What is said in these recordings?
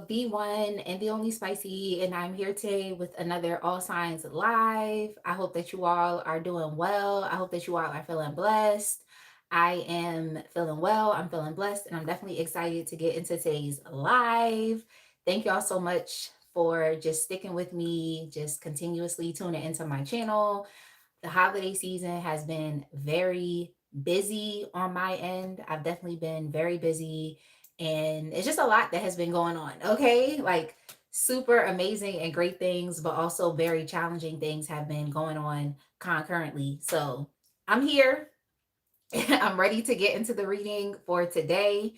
the one and the only Spicy, and I'm here today with another All Signs Live. I hope that you all are doing well. I hope that you all are feeling blessed. I am feeling well, I'm feeling blessed, and I'm definitely excited to get into today's live. Thank y'all so much for just sticking with me, just continuously tuning into my channel. The holiday season has been very busy on my end. I've definitely been very busy, and it's just a lot that has been going on. Okay. Like super amazing and great things, but also very challenging things have been going on concurrently. So I'm here. I'm ready to get into the reading for today.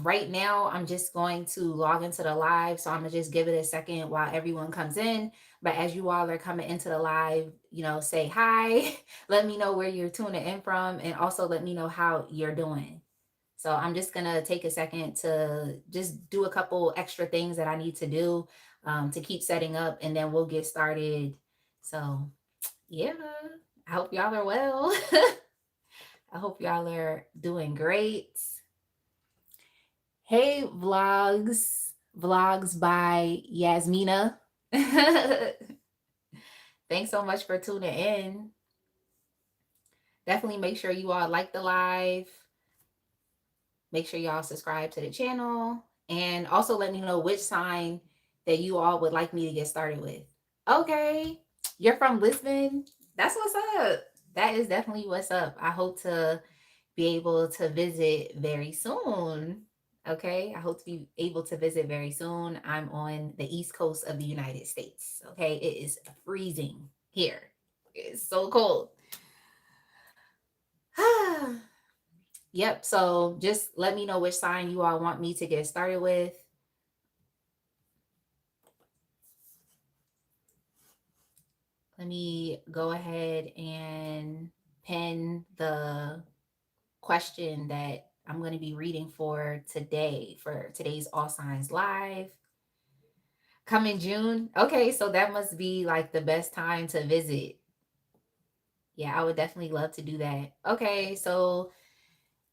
Right now, I'm just going to log into the live. So I'm going to just give it a second while everyone comes in. But as you all are coming into the live, say hi. Let me know where you're tuning in from. And also let me know how you're doing. So I'm just going to take a second to just do a couple extra things that I need to do to keep setting up. And then we'll get started. So, yeah, I hope y'all are well. I hope y'all are doing great. Hey, vlogs by Yasmina. Thanks so much for tuning in. Definitely make sure you all like the live. Make sure y'all subscribe to the channel. And also let me know which sign that you all would like me to get started with. Okay, you're from Lisbon. That's what's up. That is definitely what's up. I hope to be able to visit very soon. Okay, I hope to be able to visit very soon. I'm on the East Coast of the United States. Okay, it is freezing here. It's so cold. Yep, so just let me know which sign you all want me to get started with. Let me go ahead and pin the question that I'm going to be reading for today, for today's All Signs Live. Coming June. Okay, so that must be like the best time to visit. Yeah, I would definitely love to do that. Okay, so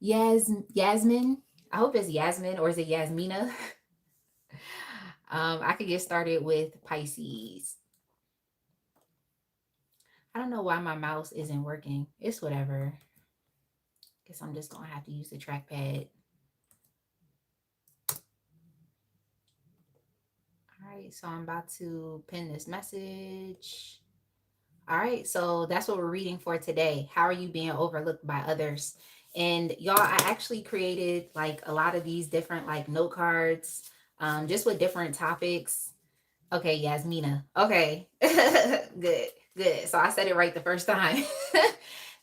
Yasmin. I hope it's Yasmin, or is it Yasmina? I could get started with Pisces. I don't know why my mouse isn't working. It's whatever. Guess I'm just gonna have to use the trackpad. All right, so I'm about to pin this message. All right, so that's what we're reading for today. How are you being overlooked by others? And y'all, I actually created like a lot of these different like note cards, just with different topics. Okay, Yasmina. Okay, good, good. So I said it right the first time.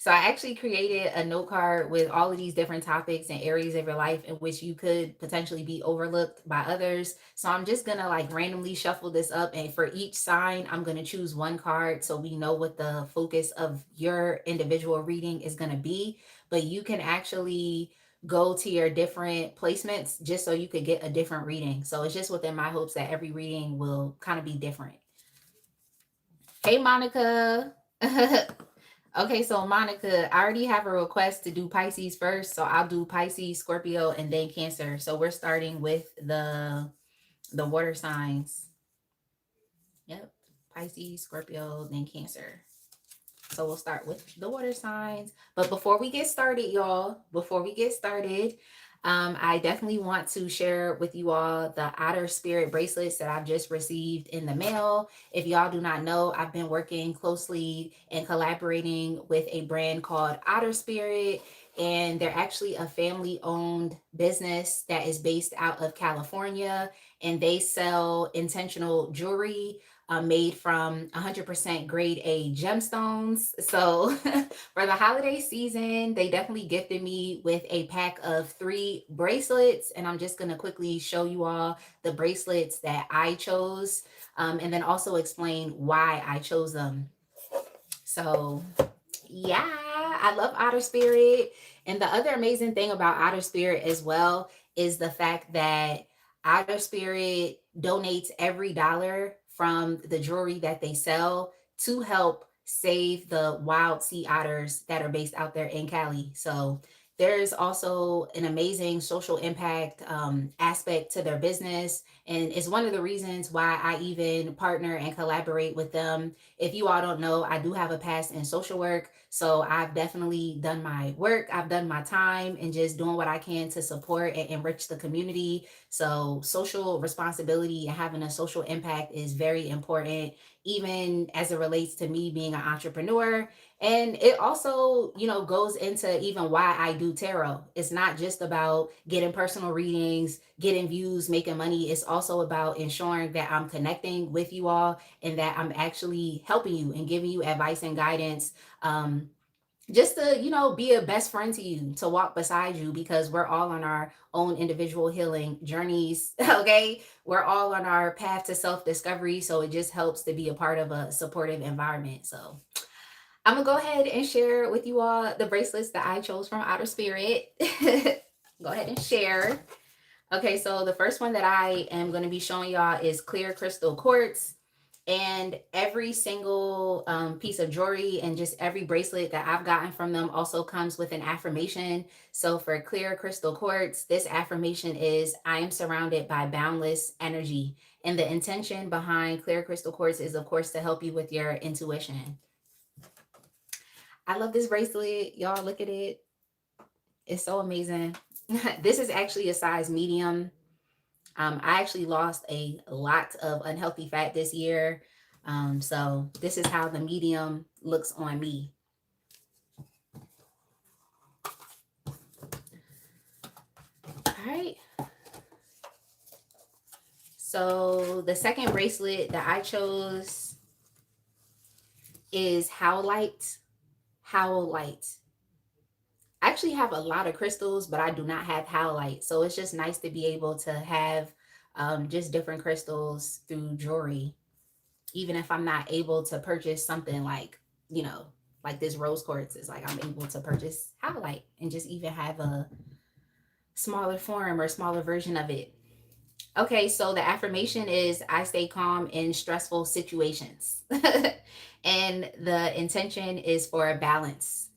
So I actually created a note card with all of these different topics and areas of your life in which you could potentially be overlooked by others. So I'm just gonna like randomly shuffle this up, and for each sign, I'm gonna choose one card so we know what the focus of your individual reading is gonna be. But you can actually go to your different placements just so you could get a different reading. So it's just within my hopes that every reading will kind of be different. Hey, Monica. Okay, so Monica, I already have a request to do Pisces first. So I'll do Pisces, Scorpio, and then Cancer. So we're starting with the water signs. Yep. Pisces, Scorpio, then Cancer. So we'll start with the water signs. But before we get started, y'all, I definitely want to share with you all the Otter Spirit bracelets that I've just received in the mail. If y'all do not know, I've been working closely and collaborating with a brand called Otter Spirit. And they're actually a family-owned business that is based out of California. And they sell intentional jewelry made from 100% grade A gemstones. So for the holiday season, they definitely gifted me with a pack of 3 bracelets. And I'm just going to quickly show you all the bracelets that I chose, and then also explain why I chose them. So yeah, I love Otter Spirit. And the other amazing thing about Otter Spirit as well is the fact that Otter Spirit donates every dollar from the jewelry that they sell to help save the wild sea otters that are based out there in Cali. So There's also an amazing social impact aspect to their business. And it's one of the reasons why I even partner and collaborate with them. If you all don't know, I do have a past in social work. So I've definitely done my work, I've done my time, and just doing what I can to support and enrich the community. So social responsibility and having a social impact is very important, even as it relates to me being an entrepreneur. And it also, goes into even why I do tarot. It's not just about getting personal readings, getting views, making money. It's also about ensuring that I'm connecting with you all and that I'm actually helping you and giving you advice and guidance. Just to, be a best friend to you, to walk beside you, because we're all on our own individual healing journeys. Okay. We're all on our path to self discovery. So it just helps to be a part of a supportive environment. So I'm gonna go ahead and share with you all the bracelets that I chose from Outer Spirit. Go ahead and share. Okay, so the first one that I am going to be showing y'all is clear crystal quartz. And every single piece of jewelry and just every bracelet that I've gotten from them also comes with an affirmation. So for clear crystal quartz, this affirmation is, I am surrounded by boundless energy. And the intention behind clear crystal quartz is, of course, to help you with your intuition. I love this bracelet. Y'all look at it. It's so amazing. This is actually a size medium. I actually lost a lot of unhealthy fat this year. So this is how the medium looks on me. All right. So the second bracelet that I chose is Howlite. Howlite. I actually have a lot of crystals, but I do not have howlite. So it's just nice to be able to have just different crystals through jewelry, even if I'm not able to purchase something like, like this rose quartz is like I'm able to purchase howlite and just even have a smaller form or smaller version of it. Okay, so the affirmation is, I stay calm in stressful situations. And the intention is for balance,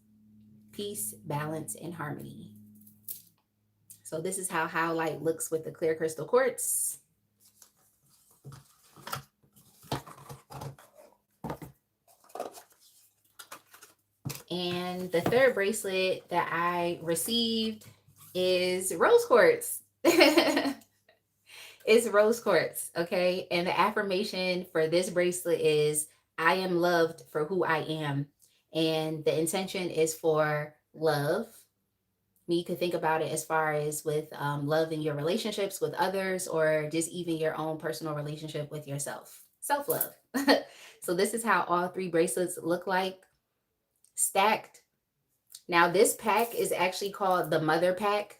peace, balance, and harmony. So this is how howlite looks with the clear crystal quartz. And the third bracelet that I received is rose quartz. It's rose quartz, okay? And the affirmation for this bracelet is, I am loved for who I am. And the intention is for love. You could think about it as far as with love in your relationships with others, or just even your own personal relationship with yourself. Self love. So this is how all three bracelets look like stacked. Now, this pack is actually called the Mother Pack.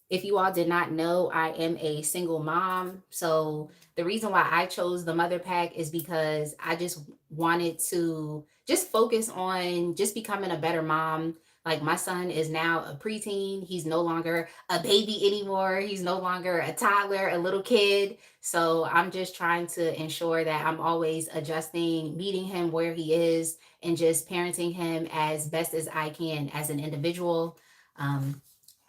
If you all did not know, I am a single mom. So the reason why I chose the Mother Pack is because I just wanted to just focus on just becoming a better mom. Like, my son is now a preteen. He's no longer a baby anymore. He's no longer a toddler, a little kid. So I'm just trying to ensure that I'm always adjusting, meeting him where he is, and just parenting him as best as I can as an individual.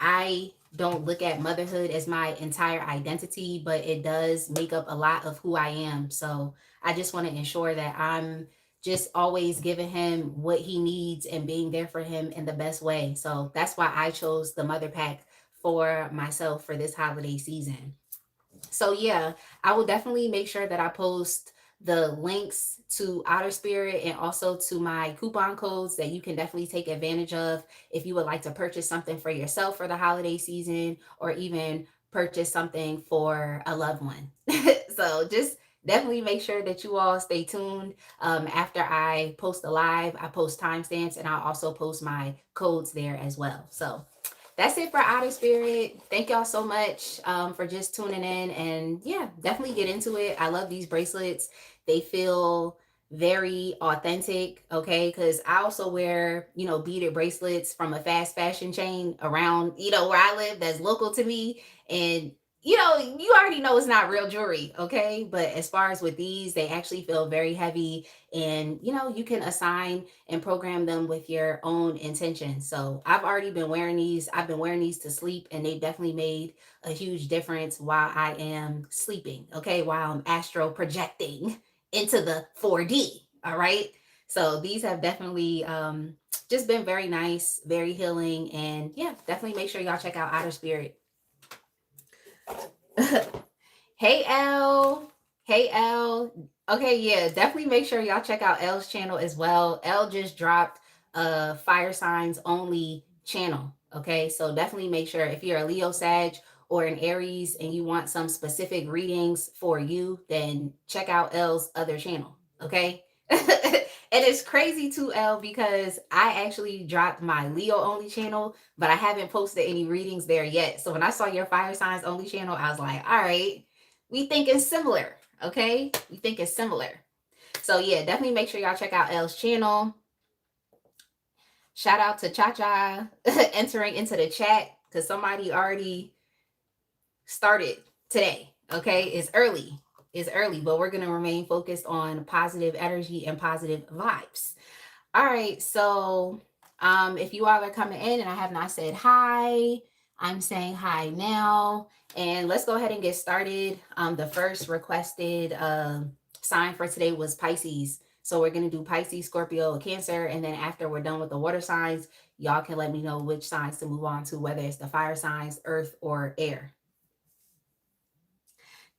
I don't look at motherhood as my entire identity, but it does make up a lot of who I am. So I just want to ensure that I'm just always giving him what he needs and being there for him in the best way. So that's why I chose the Mother Pack for myself for this holiday season. So yeah, I will definitely make sure that I post the links to Otter Spirit and also to my coupon codes that you can definitely take advantage of if you would like to purchase something for yourself for the holiday season, or even purchase something for a loved one. So just definitely make sure that you all stay tuned. After I post a live, I post timestamps, and I'll also post my codes there as well. So that's it for Outer Spirit. Thank y'all so much for just tuning in. And yeah, definitely get into it. I love these bracelets. They feel very authentic, okay? Because I also wear, beaded bracelets from a fast fashion chain around, where I live, that's local to me. And you already know it's not real jewelry, okay? But as far as with these, they actually feel very heavy, and you can assign and program them with your own intention. So I've already been wearing these. I've been wearing these to sleep, and they definitely made a huge difference while I am sleeping, okay? While I'm astral projecting into the 4D, all right? So these have definitely just been very nice, very healing, and yeah, definitely make sure y'all check out Otter Spirit. Hey L. Hey L. Okay, yeah, definitely make sure y'all check out L's channel as well. L just dropped a fire signs only channel. Okay, so definitely make sure if you're a Leo Sag or an Aries and you want some specific readings for you, then check out L's other channel. Okay. And it's crazy too, L, because I actually dropped my Leo only channel, but I haven't posted any readings there yet. So when I saw your fire signs only channel, I was like, all right, we think it's similar. Okay. We think it's similar. So yeah, definitely make sure y'all check out L's channel. Shout out to Cha Cha entering into the chat because somebody already started today. Okay. It's early, but we're going to remain focused on positive energy and positive vibes. All right. So if you all are coming in and I have not said hi, I'm saying hi now. And let's go ahead and get started. The first requested sign for today was Pisces. So we're going to do Pisces, Scorpio, Cancer. And then after we're done with the water signs, y'all can let me know which signs to move on to, whether it's the fire signs, earth, or air.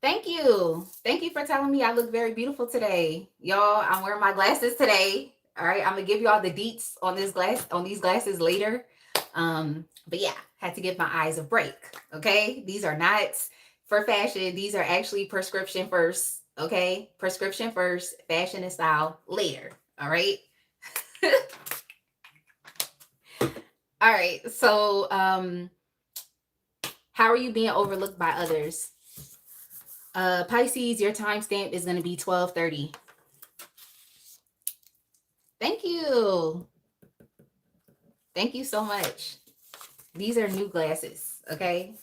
Thank you. Thank you for telling me I look very beautiful today. Y'all, I'm wearing my glasses today. All right, I'm gonna give you all the deets on these glasses later. But yeah, had to give my eyes a break. Okay, these are not for fashion. These are actually prescription first. Okay, prescription first, fashion and style later. All right. All right. So, how are you being overlooked by others? Pisces, your timestamp is going to be 12:30. Thank you. Thank you so much. These are new glasses. Okay.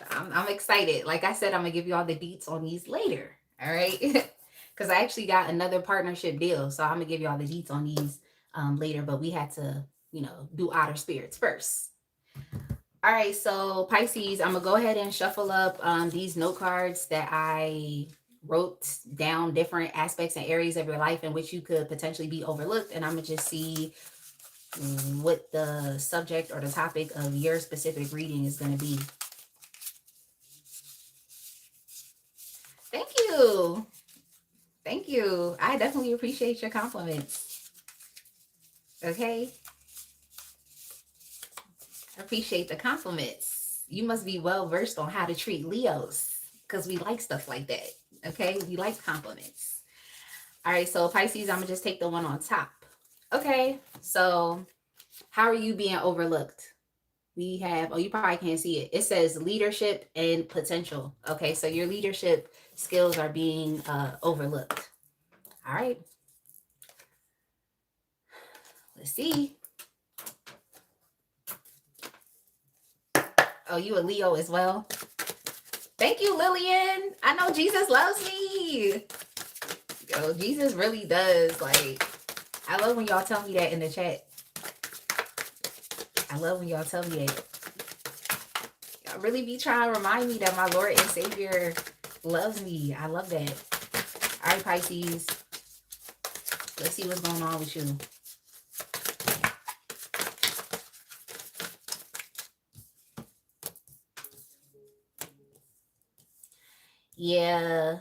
I'm excited. Like I said, I'm going to give you all the deets on these later. All right. Because I actually got another partnership deal. So I'm going to give you all the deets on these later. But we had to, do Otter Spirits first. All right. So Pisces, I'm going to go ahead and shuffle up these note cards that I wrote down different aspects and areas of your life in which you could potentially be overlooked. And I'm going to just see what the subject or the topic of your specific reading is going to be. Thank you. Thank you. I definitely appreciate your compliments. Okay. I appreciate the compliments. You must be well versed on how to treat Leos because we like stuff like that. Okay. We like compliments. All right. So Pisces, I'm going to just take the one on top. Okay. So how are you being overlooked? We have, you probably can't see it. It says leadership and potential. Okay, so your leadership skills are being overlooked. All right. Let's see. Oh, you a Leo as well? Thank you, Lillian. I know Jesus loves me. Yo, Jesus really does. Like, I love when y'all tell me that in the chat. I love when y'all tell me that. Y'all really be trying to remind me that my Lord and Savior loves me. I love that. All right, Pisces. Let's see what's going on with you. Yeah.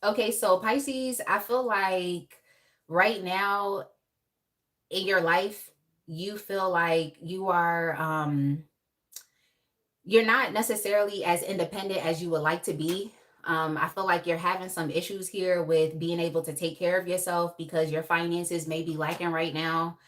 Okay, so Pisces, I feel like right now in your life, you feel like you are you're not necessarily as independent as you would like to be. I feel like you're having some issues here with being able to take care of yourself because your finances may be lacking right now.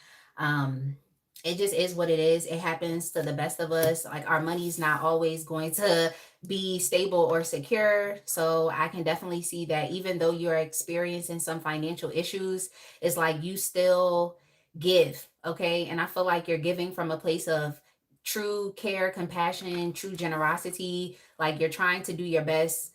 It just is what it is. It happens to the best of us. Like our money's not always going to be stable or secure. So I can definitely see that even though you're experiencing some financial issues, it's like you still give. Okay. And I feel like you're giving from a place of true care, compassion, true generosity. Like you're trying to do your best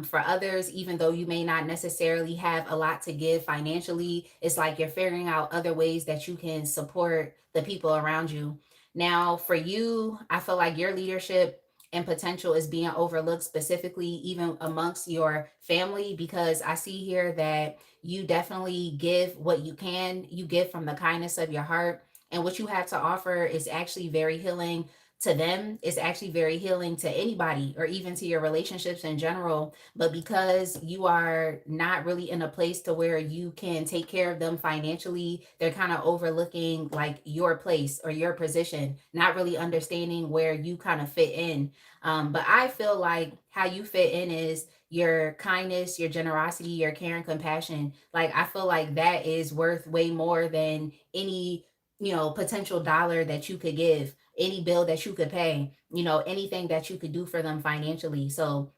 for others, even though you may not necessarily have a lot to give financially. It's like you're figuring out other ways that you can support the people around you. Now, for you, I feel like your leadership and potential is being overlooked, specifically even amongst your family, because I see here that you definitely give what you can. You give from the kindness of your heart, and what you have to offer is actually very healing to them. It's actually very healing to anybody, or even to your relationships in general. But because you are not really in a place to where you can take care of them financially, they're kind of overlooking like your place or your position, not really understanding where you kind of fit in. But I feel like how you fit in is your kindness, your generosity, your care and compassion. Like I feel like that is worth way more than any, potential dollar that you could give, any bill that you could pay, anything that you could do for them financially. So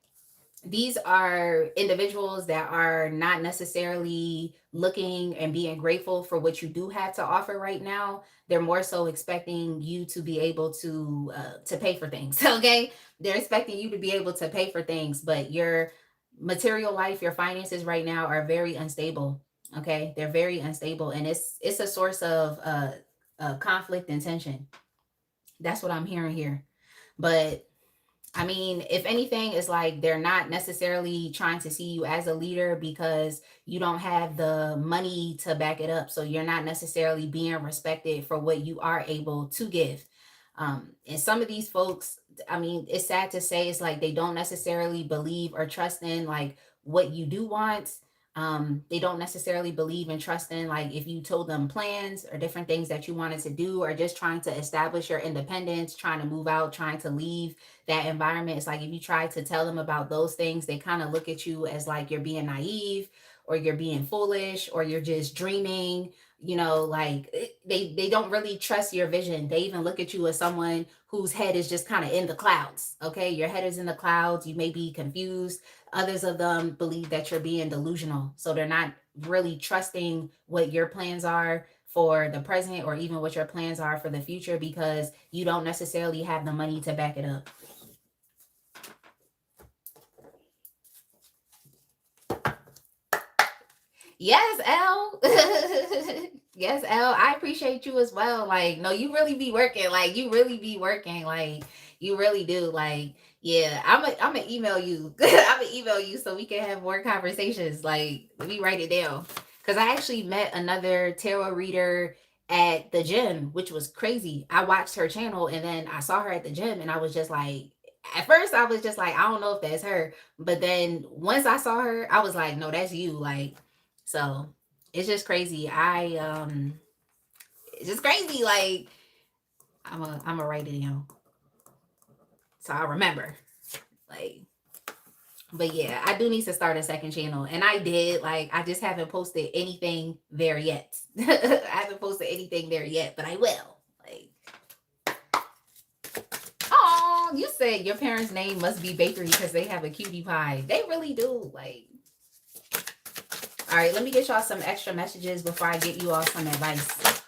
these are individuals that are not necessarily looking and being grateful for what you do have to offer right now. They're more so expecting you to be able to pay for things. Okay, they're expecting you to be able to pay for things, but your material life, your finances right now are very unstable. Okay, they're very unstable, and it's a source of conflict and tension. That's what I'm hearing here. But I mean, if anything, it's like they're not necessarily trying to see you as a leader because you don't have the money to back it up. So you're not necessarily being respected for what you are able to give. And some of these folks, I mean, it's sad to say, it's like they don't necessarily believe or trust in like what you do want. They don't necessarily believe and trust in like if you told them plans or different things that you wanted to do, or just trying to establish your independence, trying to move out, trying to leave that environment. It's like if you try to tell them about those things, they kind of look at you as like you're being naive, or you're being foolish, or you're just dreaming. Like they don't really trust your vision. They even look at you as someone whose head is just kind of in the clouds. Okay, your head is in the clouds. You may be confused. Others of them believe that you're being delusional, so they're not really trusting what your plans are for the present, or even what your plans are for the future, because you don't necessarily have the money to back it up. Yes, L. Yes, L. I appreciate you as well. Like, no, you really be working. Like, you really be working. Like, you really do. Like, yeah, I'm gonna email you. I'm gonna email you so we can have more conversations. Like, let me write it down. Cause I actually met another tarot reader at the gym, which was crazy. I watched her channel and then I saw her at the gym, and I was just like, at first I was just like, I don't know if that's her. But then once I saw her, I was like, no, that's you. Like, so it's just crazy. It's just crazy. Like I'm a write it down so I remember. Like, but yeah, I do need to start a second channel, and I did. Like, I just haven't posted anything there yet. I haven't posted anything there yet, but I will. Like, oh, you said your parents' name must be Bakery because they have a cutie pie. They really do. Like, all right, let me get y'all some extra messages before I get you all some advice.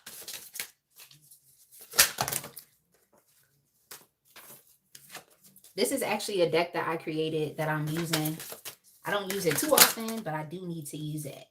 This is actually a deck that I created that I'm using. I don't use it too often, but I do need to use it.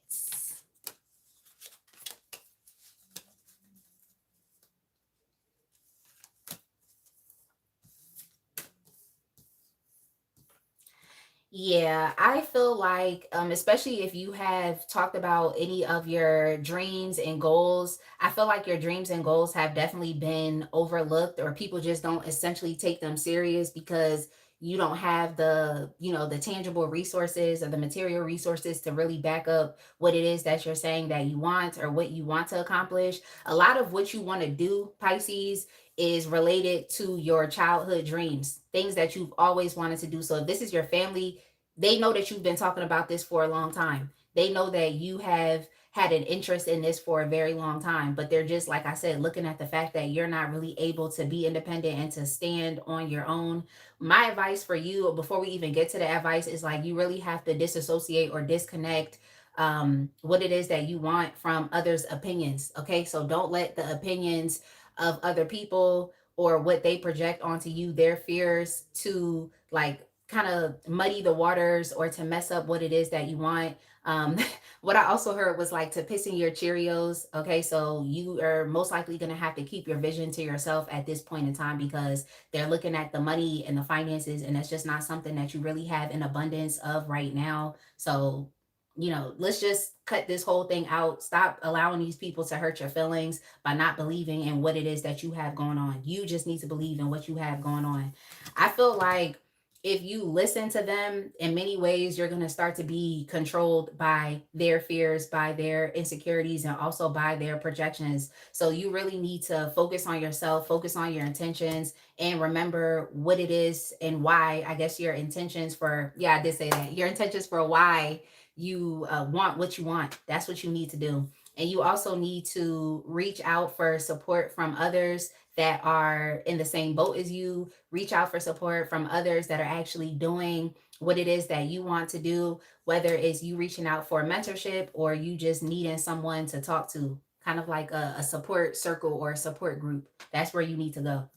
Yeah, I feel like, especially if you have talked about any of your dreams and goals, I feel like your dreams and goals have definitely been overlooked, or people just don't essentially take them serious because you don't have the tangible resources or the material resources to really back up what it is that you're saying that you want, or what you want to accomplish. A lot of what you want to do, Pisces, is related to your childhood dreams, things that you've always wanted to do. So if this is your family, they know that you've been talking about this for a long time. They know that you have had an interest in this for a very long time, but they're just, like I said, looking at the fact that you're not really able to be independent and to stand on your own. My advice for you, before we even get to the advice, is like you really have to disassociate or disconnect what it is that you want from others' opinions. Okay, so don't let the opinions of other people or what they project onto you, their fears, to like kind of muddy the waters or to mess up what it is that you want. um what I also heard was like to piss in your Cheerios. Okay, so you are most likely going to have to keep your vision to yourself at this point in time, because they're looking at the money and the finances, and that's just not something that you really have in abundance of right now. So, let's just cut this whole thing out. Stop allowing these people to hurt your feelings by not believing in what it is that you have going on. You just need to believe in what you have going on. I feel like if you listen to them, in many ways, you're going to start to be controlled by their fears, by their insecurities, and also by their projections. So you really need to focus on yourself, focus on your intentions, and remember what it is and why. I guess your intentions for, yeah, I did say that. Your intentions for why you want what you want. That's what you need to do. And you also need to reach out for support from others that are in the same boat as you. Reach out for support from others that are actually doing what it is that you want to do, whether it's you reaching out for mentorship or you just needing someone to talk to, kind of like a support circle or a support group. That's where you need to go.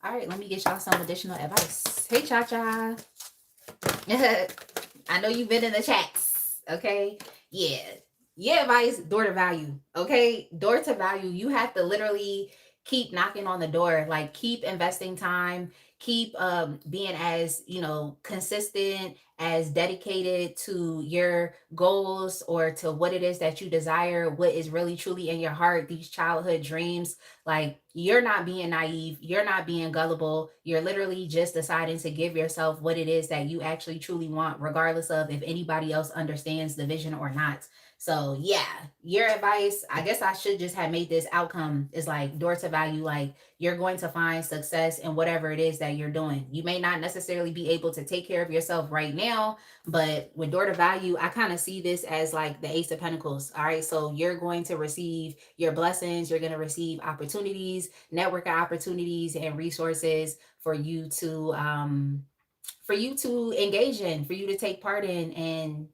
All right, let me get y'all some additional advice. Hey, Cha Cha. I know you've been in the chats. Okay. Yeah. Yeah, advice, door to value. Okay. Door to value. You have to literally keep knocking on the door. Like, keep investing time. Keep being as, consistent, as dedicated to your goals or to what it is that you desire, what is really truly in your heart, these childhood dreams. Like, you're not being naive, you're not being gullible. You're literally just deciding to give yourself what it is that you actually truly want, regardless of if anybody else understands the vision or not. So, yeah, your advice, I guess I should just have made this outcome is like door to value. Like, you're going to find success in whatever it is that you're doing. You may not necessarily be able to take care of yourself right now, but with door to value, I kind of see this as like the Ace of Pentacles. All right. So you're going to receive your blessings, you're going to receive opportunities, network opportunities, and resources for you to engage in, for you to take part in, and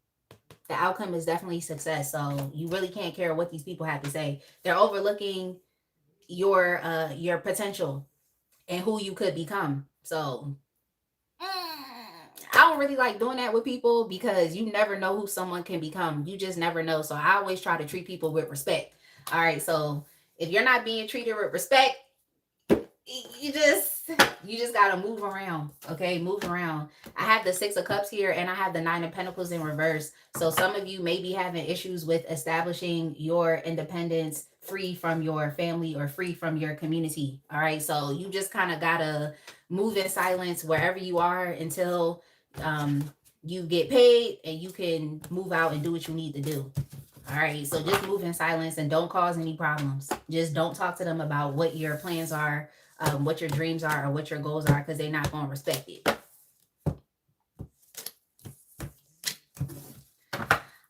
the outcome is definitely success. So you really can't care what these people have to say. They're overlooking your potential and who you could become. So I don't really like doing that with people, because you never know who someone can become. You just never know. So I always try to treat people with respect. All right. So if you're not being treated with respect, you just gotta move around. Okay, move around. I have the Six of Cups here, and I have the Nine of Pentacles in reverse. So some of you may be having issues with establishing your independence, free from your family or free from your community. All right, so you just kind of gotta move in silence wherever you are until you get paid and you can move out and do what you need to do. All right, so just move in silence and don't cause any problems. Just don't talk to them about what your plans are, what your dreams are, or what your goals are, because they're not going to respect it.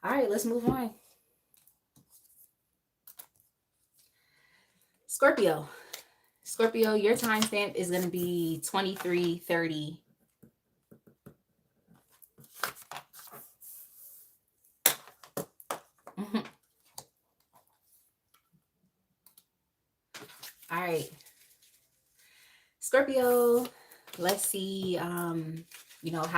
All right, let's move on. Scorpio. Scorpio, your timestamp is going to be 23:30. All right. Scorpio, let's see, how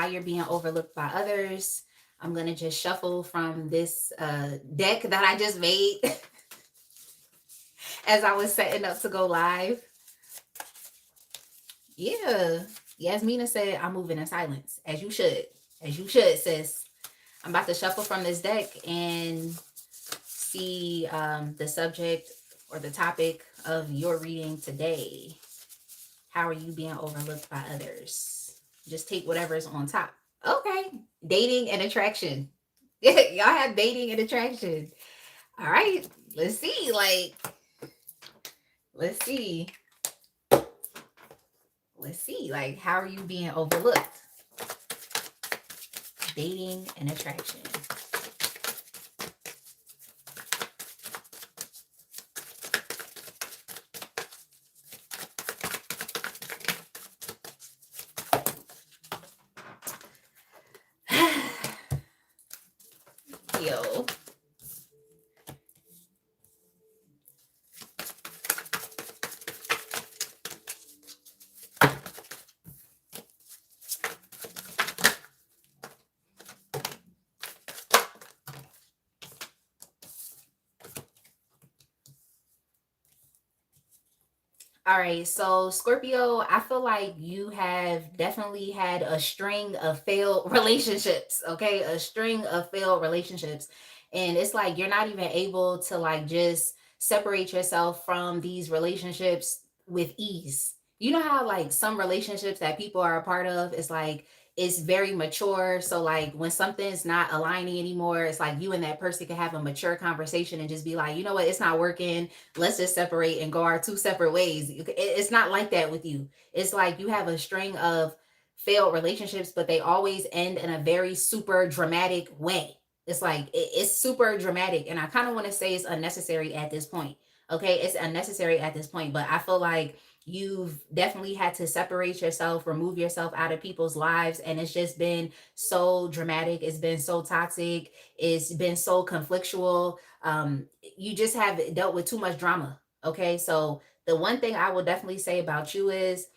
you're being overlooked by others. I'm going to just shuffle from this deck that I just made as I was setting up to go live. Yeah. Yasmina said, I'm moving in silence, as you should. As you should, sis. I'm about to shuffle from this deck and see the subject or the topic of your reading today. How are you being overlooked by others? Just take whatever's on top. Okay. Dating and attraction. Y'all have dating and attraction. All right. Let's see. Let's see. How are you being overlooked? Dating and attraction. Yo. All right, so Scorpio, I feel like you have definitely had a string of failed relationships, okay? A string of failed relationships. And it's like you're not even able to like just separate yourself from these relationships with ease. You know how like some relationships that people are a part of, it's like it's very mature. So like when something's not aligning anymore, it's like you and that person can have a mature conversation and just be like, you know what, it's not working, let's just separate and go our two separate ways. It's not like that with you. It's like you have a string of failed relationships, but they always end in a very super dramatic way. It's like it's super dramatic. And I kind of want to say it's unnecessary at this point. Okay. It's unnecessary at this point, but I feel like you've definitely had to separate yourself, remove yourself out of people's lives. And it's just been so dramatic. It's been so toxic. It's been so conflictual. You just have dealt with too much drama. Okay. So the one thing I will definitely say about you is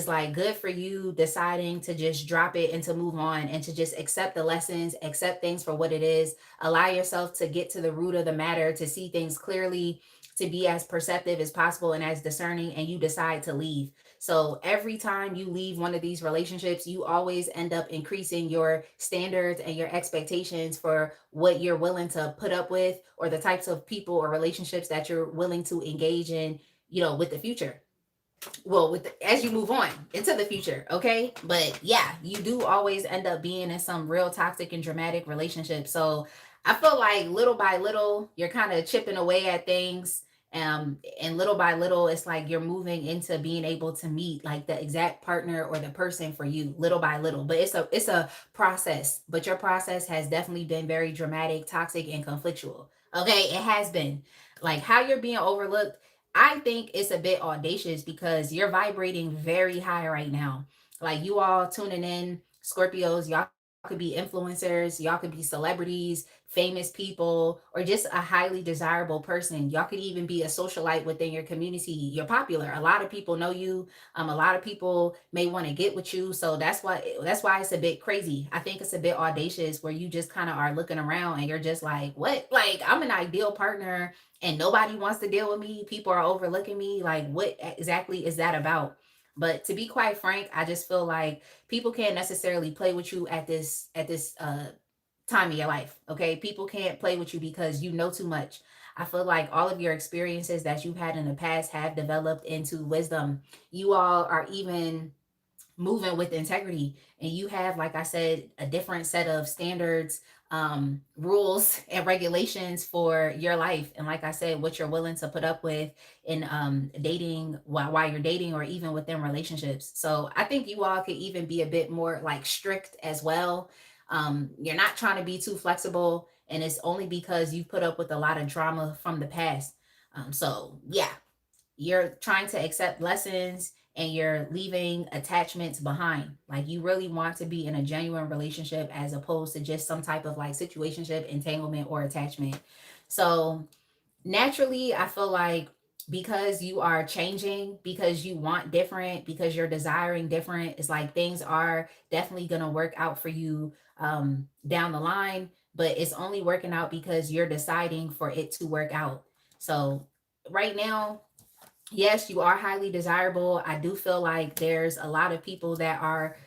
like good for you deciding to just drop it and to move on and to just accept the lessons, accept things for what it is, allow yourself to get to the root of the matter, to see things clearly, to be as perceptive as possible and as discerning, and you decide to leave. So every time you leave one of these relationships, you always end up increasing your standards and your expectations for what you're willing to put up with, or the types of people or relationships that you're willing to engage in, with the future. Well, as you move on into the future, okay? But yeah, you do always end up being in some real toxic and dramatic relationships. So I feel like little by little you're kind of chipping away at things, and little by little it's like you're moving into being able to meet like the exact partner or the person for you, little by little. But it's a process, but your process has definitely been very dramatic, toxic, and conflictual. Okay, it has been. Like how you're being overlooked, I think it's a bit audacious because you're vibrating very high right now. Like you all tuning in, Scorpios, y'all could be influencers, y'all could be celebrities, famous people, or just a highly desirable person. Y'all could even be a socialite within your community. You're popular. A lot of people know you. A lot of people may want to get with you. So that's why it's a bit crazy. I think it's a bit audacious where you just kind of are looking around and you're just like, what? Like I'm an ideal partner and nobody wants to deal with me. People are overlooking me. Like, what exactly is that about? But to be quite frank, I just feel like people can't necessarily play with you at this time of your life. Okay, people can't play with you because you know too much. I feel like all of your experiences that you've had in the past have developed into wisdom. You all are even moving with integrity, and you have, like I said, a different set of standards, rules and regulations for your life, and like I said, what you're willing to put up with in dating, while you're dating, or even within relationships. So I think you all could even be a bit more like strict as well. You're not trying to be too flexible, and it's only because you put up with a lot of drama from the past. So yeah, you're trying to accept lessons and you're leaving attachments behind. Like you really want to be in a genuine relationship as opposed to just some type of like situationship, entanglement, or attachment. So naturally, I feel like because you are changing, because you want different, because you're desiring different, it's like things are definitely going to work out for you down the line, but it's only working out because you're deciding for it to work out. So right now, yes, you are highly desirable. I do feel like there's a lot of people that are,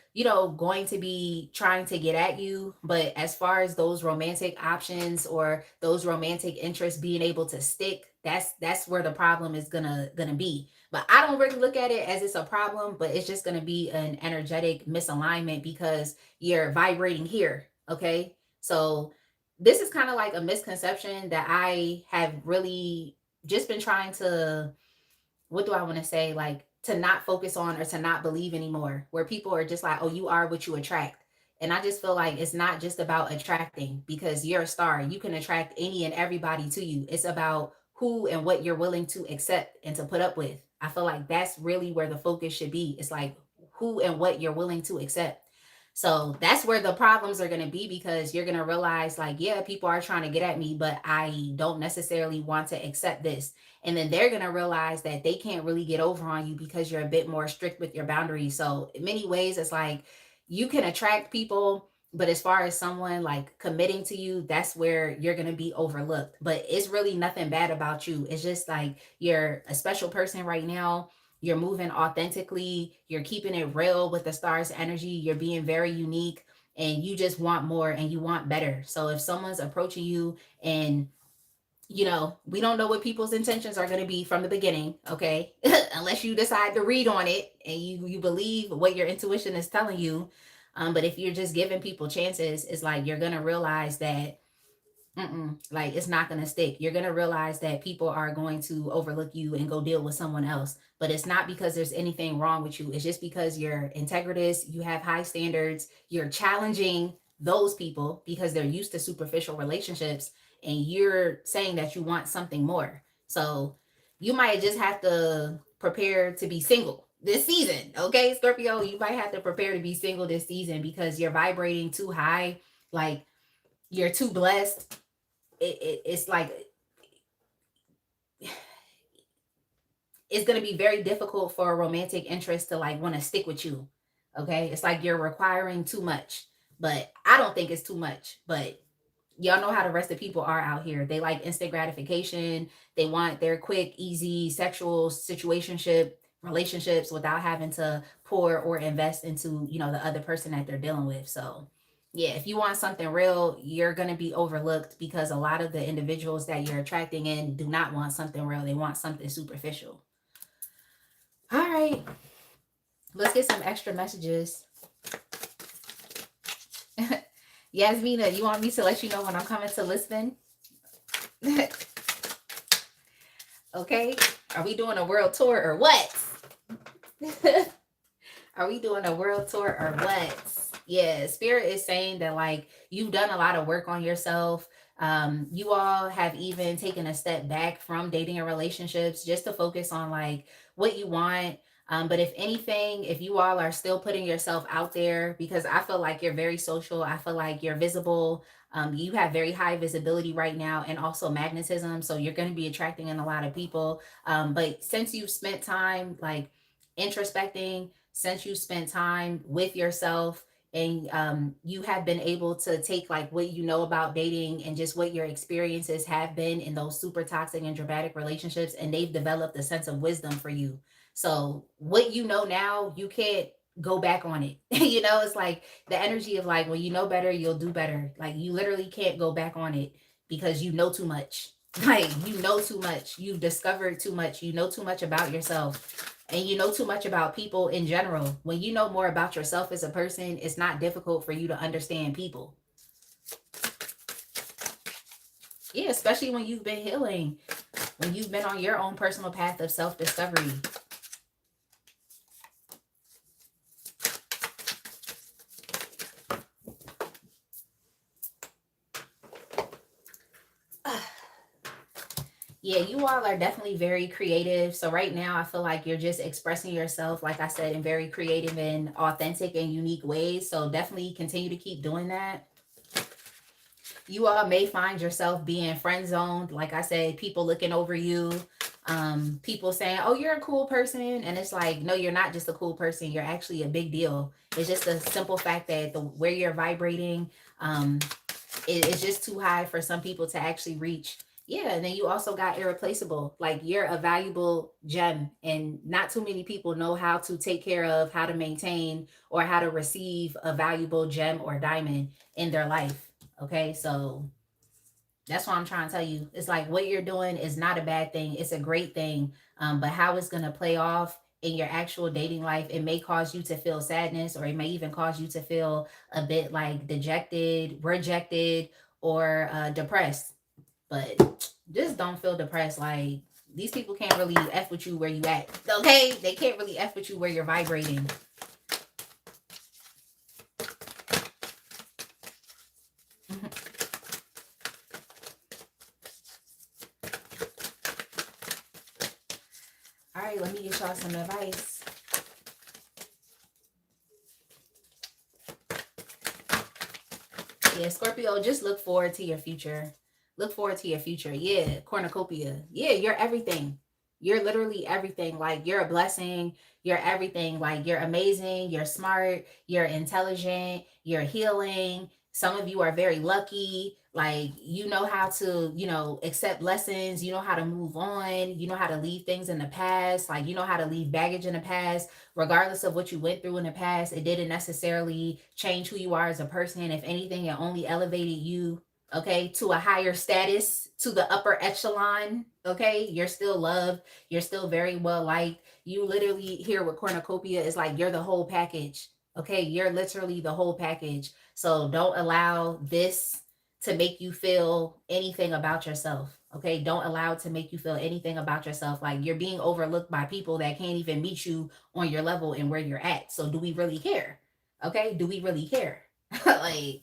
going to be trying to get at you. But as far as those romantic options or those romantic interests being able to stick, that's where the problem is gonna be. But I don't really look at it as it's a problem, but it's just gonna be an energetic misalignment because you're vibrating here. Okay. So this is kind of like a misconception that I have really just been trying to, what do I want to say? Like to not focus on or to not believe anymore, where people are just like, oh, you are what you attract. And I just feel like it's not just about attracting because you're a star. You can attract any and everybody to you. It's about who and what you're willing to accept and to put up with. I feel like that's really where the focus should be. It's like who and what you're willing to accept. So that's where the problems are going to be because you're going to realize, like, yeah, people are trying to get at me, but I don't necessarily want to accept this. And then they're going to realize that they can't really get over on you because you're a bit more strict with your boundaries. So in many ways, it's like you can attract people, but as far as someone like committing to you, that's where you're going to be overlooked. But it's really nothing bad about you. It's just like you're a special person right now. You're moving authentically. You're keeping it real with the stars energy. You're being very unique and you just want more and you want better. So if someone's approaching you and we don't know what people's intentions are going to be from the beginning, okay? Unless you decide to read on it and you believe what your intuition is telling you. But if you're just giving people chances, it's like you're going to realize that like it's not going to stick. You're going to realize that people are going to overlook you and go deal with someone else. But it's not because there's anything wrong with you. It's just because you're integritous, you have high standards, you're challenging those people because they're used to superficial relationships and you're saying that you want something more. So you might just have to prepare to be single this season. Okay, Scorpio, you might have to prepare to be single this season because you're vibrating too high. Like you're too blessed. It's like it's going to be very difficult for a romantic interest to like want to stick with you. Okay, it's like you're requiring too much, but I don't think it's too much. But y'all know how the rest of people are out here. They like instant gratification. They want their quick, easy sexual situationship relationships without having to pour or invest into the other person that they're dealing with. So yeah, if you want something real, you're going to be overlooked because a lot of the individuals that you're attracting in do not want something real. They want something superficial. All right, let's get some extra messages. Yasmina, you want me to let you know when I'm coming to Lisbon? Okay, are we doing a world tour or what? Are we doing a world tour or what? Yeah, Spirit is saying that like you've done a lot of work on yourself. You all have even taken a step back from dating and relationships just to focus on like what you want. But if anything, if you all are still putting yourself out there, because I feel like you're very social, I feel like you're visible. You have very high visibility right now and also magnetism. So you're going to be attracting in a lot of people. But since you've spent time like introspecting, since you spent time with yourself, and you have been able to take like what you know about dating and just what your experiences have been in those super toxic and dramatic relationships, and they've developed a sense of wisdom for you. So what you know now, you can't go back on it. It's like the energy of like when you know better, you'll do better. Like you literally can't go back on it because you know too much. Like you know too much. You've discovered too much. You know too much about yourself. And you know too much about people in general. When you know more about yourself as a person, it's not difficult for you to understand people. Yeah, especially when you've been healing, when you've been on your own personal path of self-discovery. Yeah, you all are definitely very creative. So right now, I feel like you're just expressing yourself, like I said, in very creative and authentic and unique ways. So definitely continue to keep doing that. You all may find yourself being friend zoned. Like I said, people looking over you, people saying, "Oh, you're a cool person," and it's like, no, you're not just a cool person. You're actually a big deal. It's just a simple fact that the where you're vibrating, it's just too high for some people to actually reach. Yeah, and then you also got irreplaceable. Like you're a valuable gem, and not too many people know how to take care of, how to maintain, or how to receive a valuable gem or diamond in their life. Okay, so that's what I'm trying to tell you. It's like what you're doing is not a bad thing. It's a great thing. But how it's going to play off in your actual dating life, it may cause you to feel sadness, or it may even cause you to feel a bit like dejected, rejected, or depressed. But just don't feel depressed. Like these people can't really F with you where you at. Okay? They can't really F with you where you're vibrating. All right, let me get y'all some advice. Yeah, Scorpio, just look forward to your future. Look forward to your future. Yeah, cornucopia. Yeah, you're everything. You're literally everything. Like you're a blessing. You're everything. Like you're amazing. You're smart. You're intelligent. You're healing. Some of you are very lucky. Like, you know how to, accept lessons. You know how to move on. You know how to leave things in the past. Like, you know how to leave baggage in the past. Regardless of what you went through in the past, it didn't necessarily change who you are as a person. If anything, it only elevated you, okay, to a higher status, to the upper echelon. Okay, you're still loved. You're still very well liked. You literally here with cornucopia is like you're the whole package. Okay, you're literally the whole package. So don't allow this to make you feel anything about yourself. Okay, don't allow it to make you feel anything about yourself. Like you're being overlooked by people that can't even meet you on your level and where you're at. So do we really care? Okay, do we really care? Like,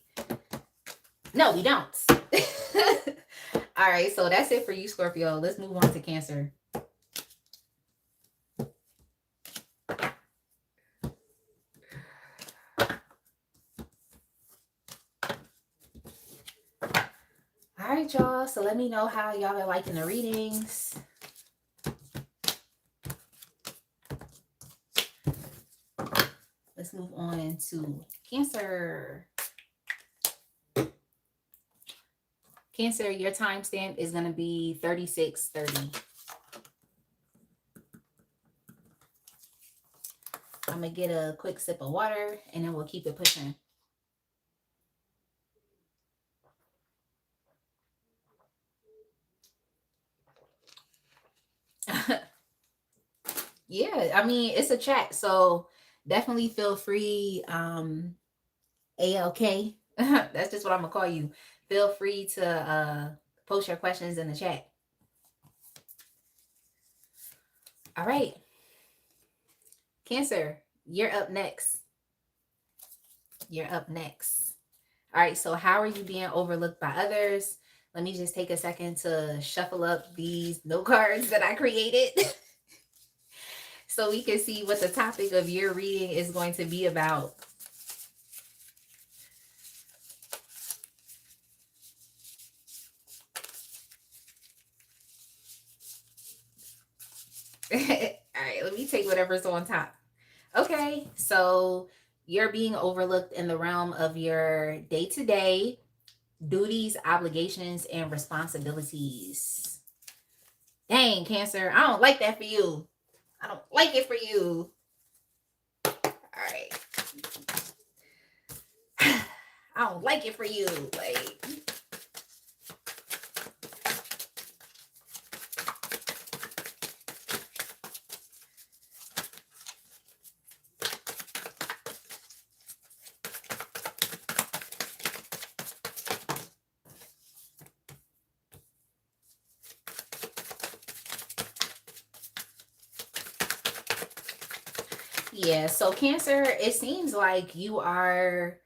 no, we don't. All right, so that's it for you, Scorpio. Let's move on to Cancer. All right, y'all. So let me know how y'all are liking the readings. Let's move on to Cancer. Cancer, your timestamp is going to be 3630. I'm going to get a quick sip of water and then we'll keep it pushing. Yeah, I mean, it's a chat, so definitely feel free. ALK, that's just what I'm gonna call you. Feel free to post your questions in the chat. All right, Cancer, you're up next. You're up next. All right, so how are you being overlooked by others? Let me just take a second to shuffle up these note cards that I created so we can see what the topic of your reading is going to be about. All right, let me take whatever's on top. Okay, so you're being overlooked in the realm of your day-to-day duties, obligations, and responsibilities. Dang, Cancer, I don't like that for you. I don't like it for you. All right. I don't like it for you. Like, yeah, so Cancer, it seems like you are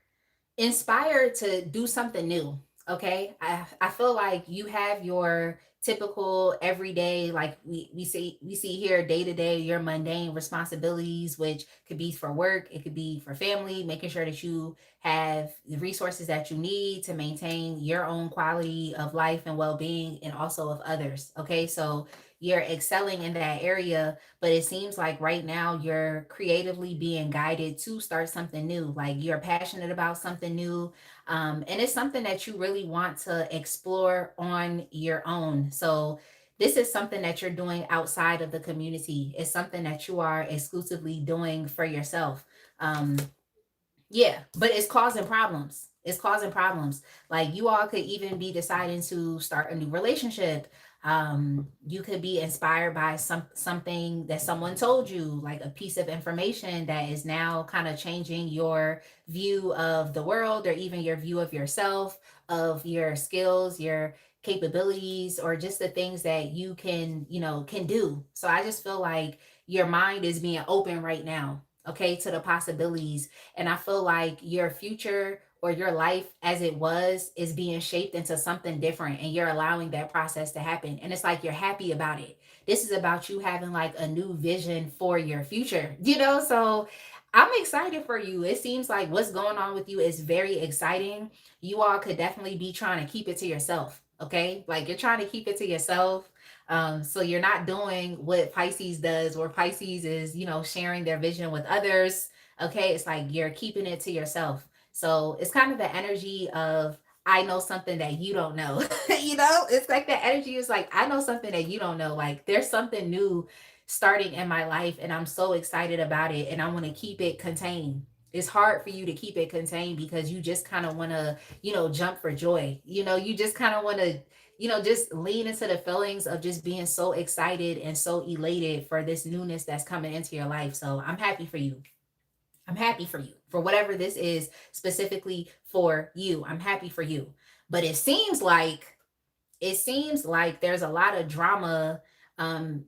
inspired to do something new. Okay, I feel like you have your typical everyday, like we see here, day to day, your mundane responsibilities, which could be for work, it could be for family, making sure that you have the resources that you need to maintain your own quality of life and well-being, and also of others. Okay, so you're excelling in that area, but it seems like right now you're creatively being guided to start something new. Like you're passionate about something new, and it's something that you really want to explore on your own. So this is something that you're doing outside of the community. It's something that you are exclusively doing for yourself. um, yeah, but it's causing problems. It's causing problems. Like you all could even be deciding to start a new relationship. You could be inspired by something that someone told you, like a piece of information that is now kind of changing your view of the world, or even your view of yourself, of your skills, your capabilities, or just the things that you can do. So I just feel like your mind is being open right now, okay, to the possibilities. And I feel like your future or your life as it was is being shaped into something different, and you're allowing that process to happen. And it's like you're happy about it. This is about you having like a new vision for your future, So I'm excited for you. It seems like what's going on with you is very exciting. You all could definitely be trying to keep it to yourself. Okay. Like you're trying to keep it to yourself. So you're not doing what Pisces does, where Pisces is, sharing their vision with others. Okay, it's like you're keeping it to yourself. So it's kind of the energy of, I know something that you don't know. It's like the energy is like, I know something that you don't know. Like there's something new starting in my life and I'm so excited about it and I want to keep it contained. It's hard for you to keep it contained because you just kind of want to, jump for joy. You just kind of want to, just lean into the feelings of just being so excited and so elated for this newness that's coming into your life. So I'm happy for you. I'm happy for you for whatever this is specifically for you. I'm happy for you. But it seems like there's a lot of drama, and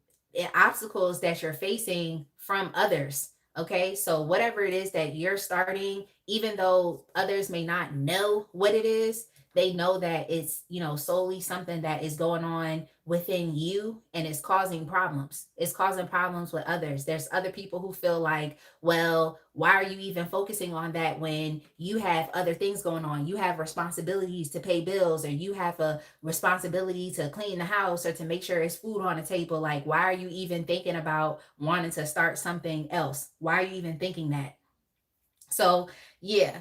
obstacles that you're facing from others. Okay, so whatever it is that you're starting, even though others may not know what it is, they know that it's, solely something that is going on within you and it's causing problems. It's causing problems with others. There's other people who feel like, well, why are you even focusing on that when you have other things going on? You have responsibilities to pay bills, or you have a responsibility to clean the house or to make sure it's food on the table. Like, why are you even thinking about wanting to start something else? Why are you even thinking that? So, yeah,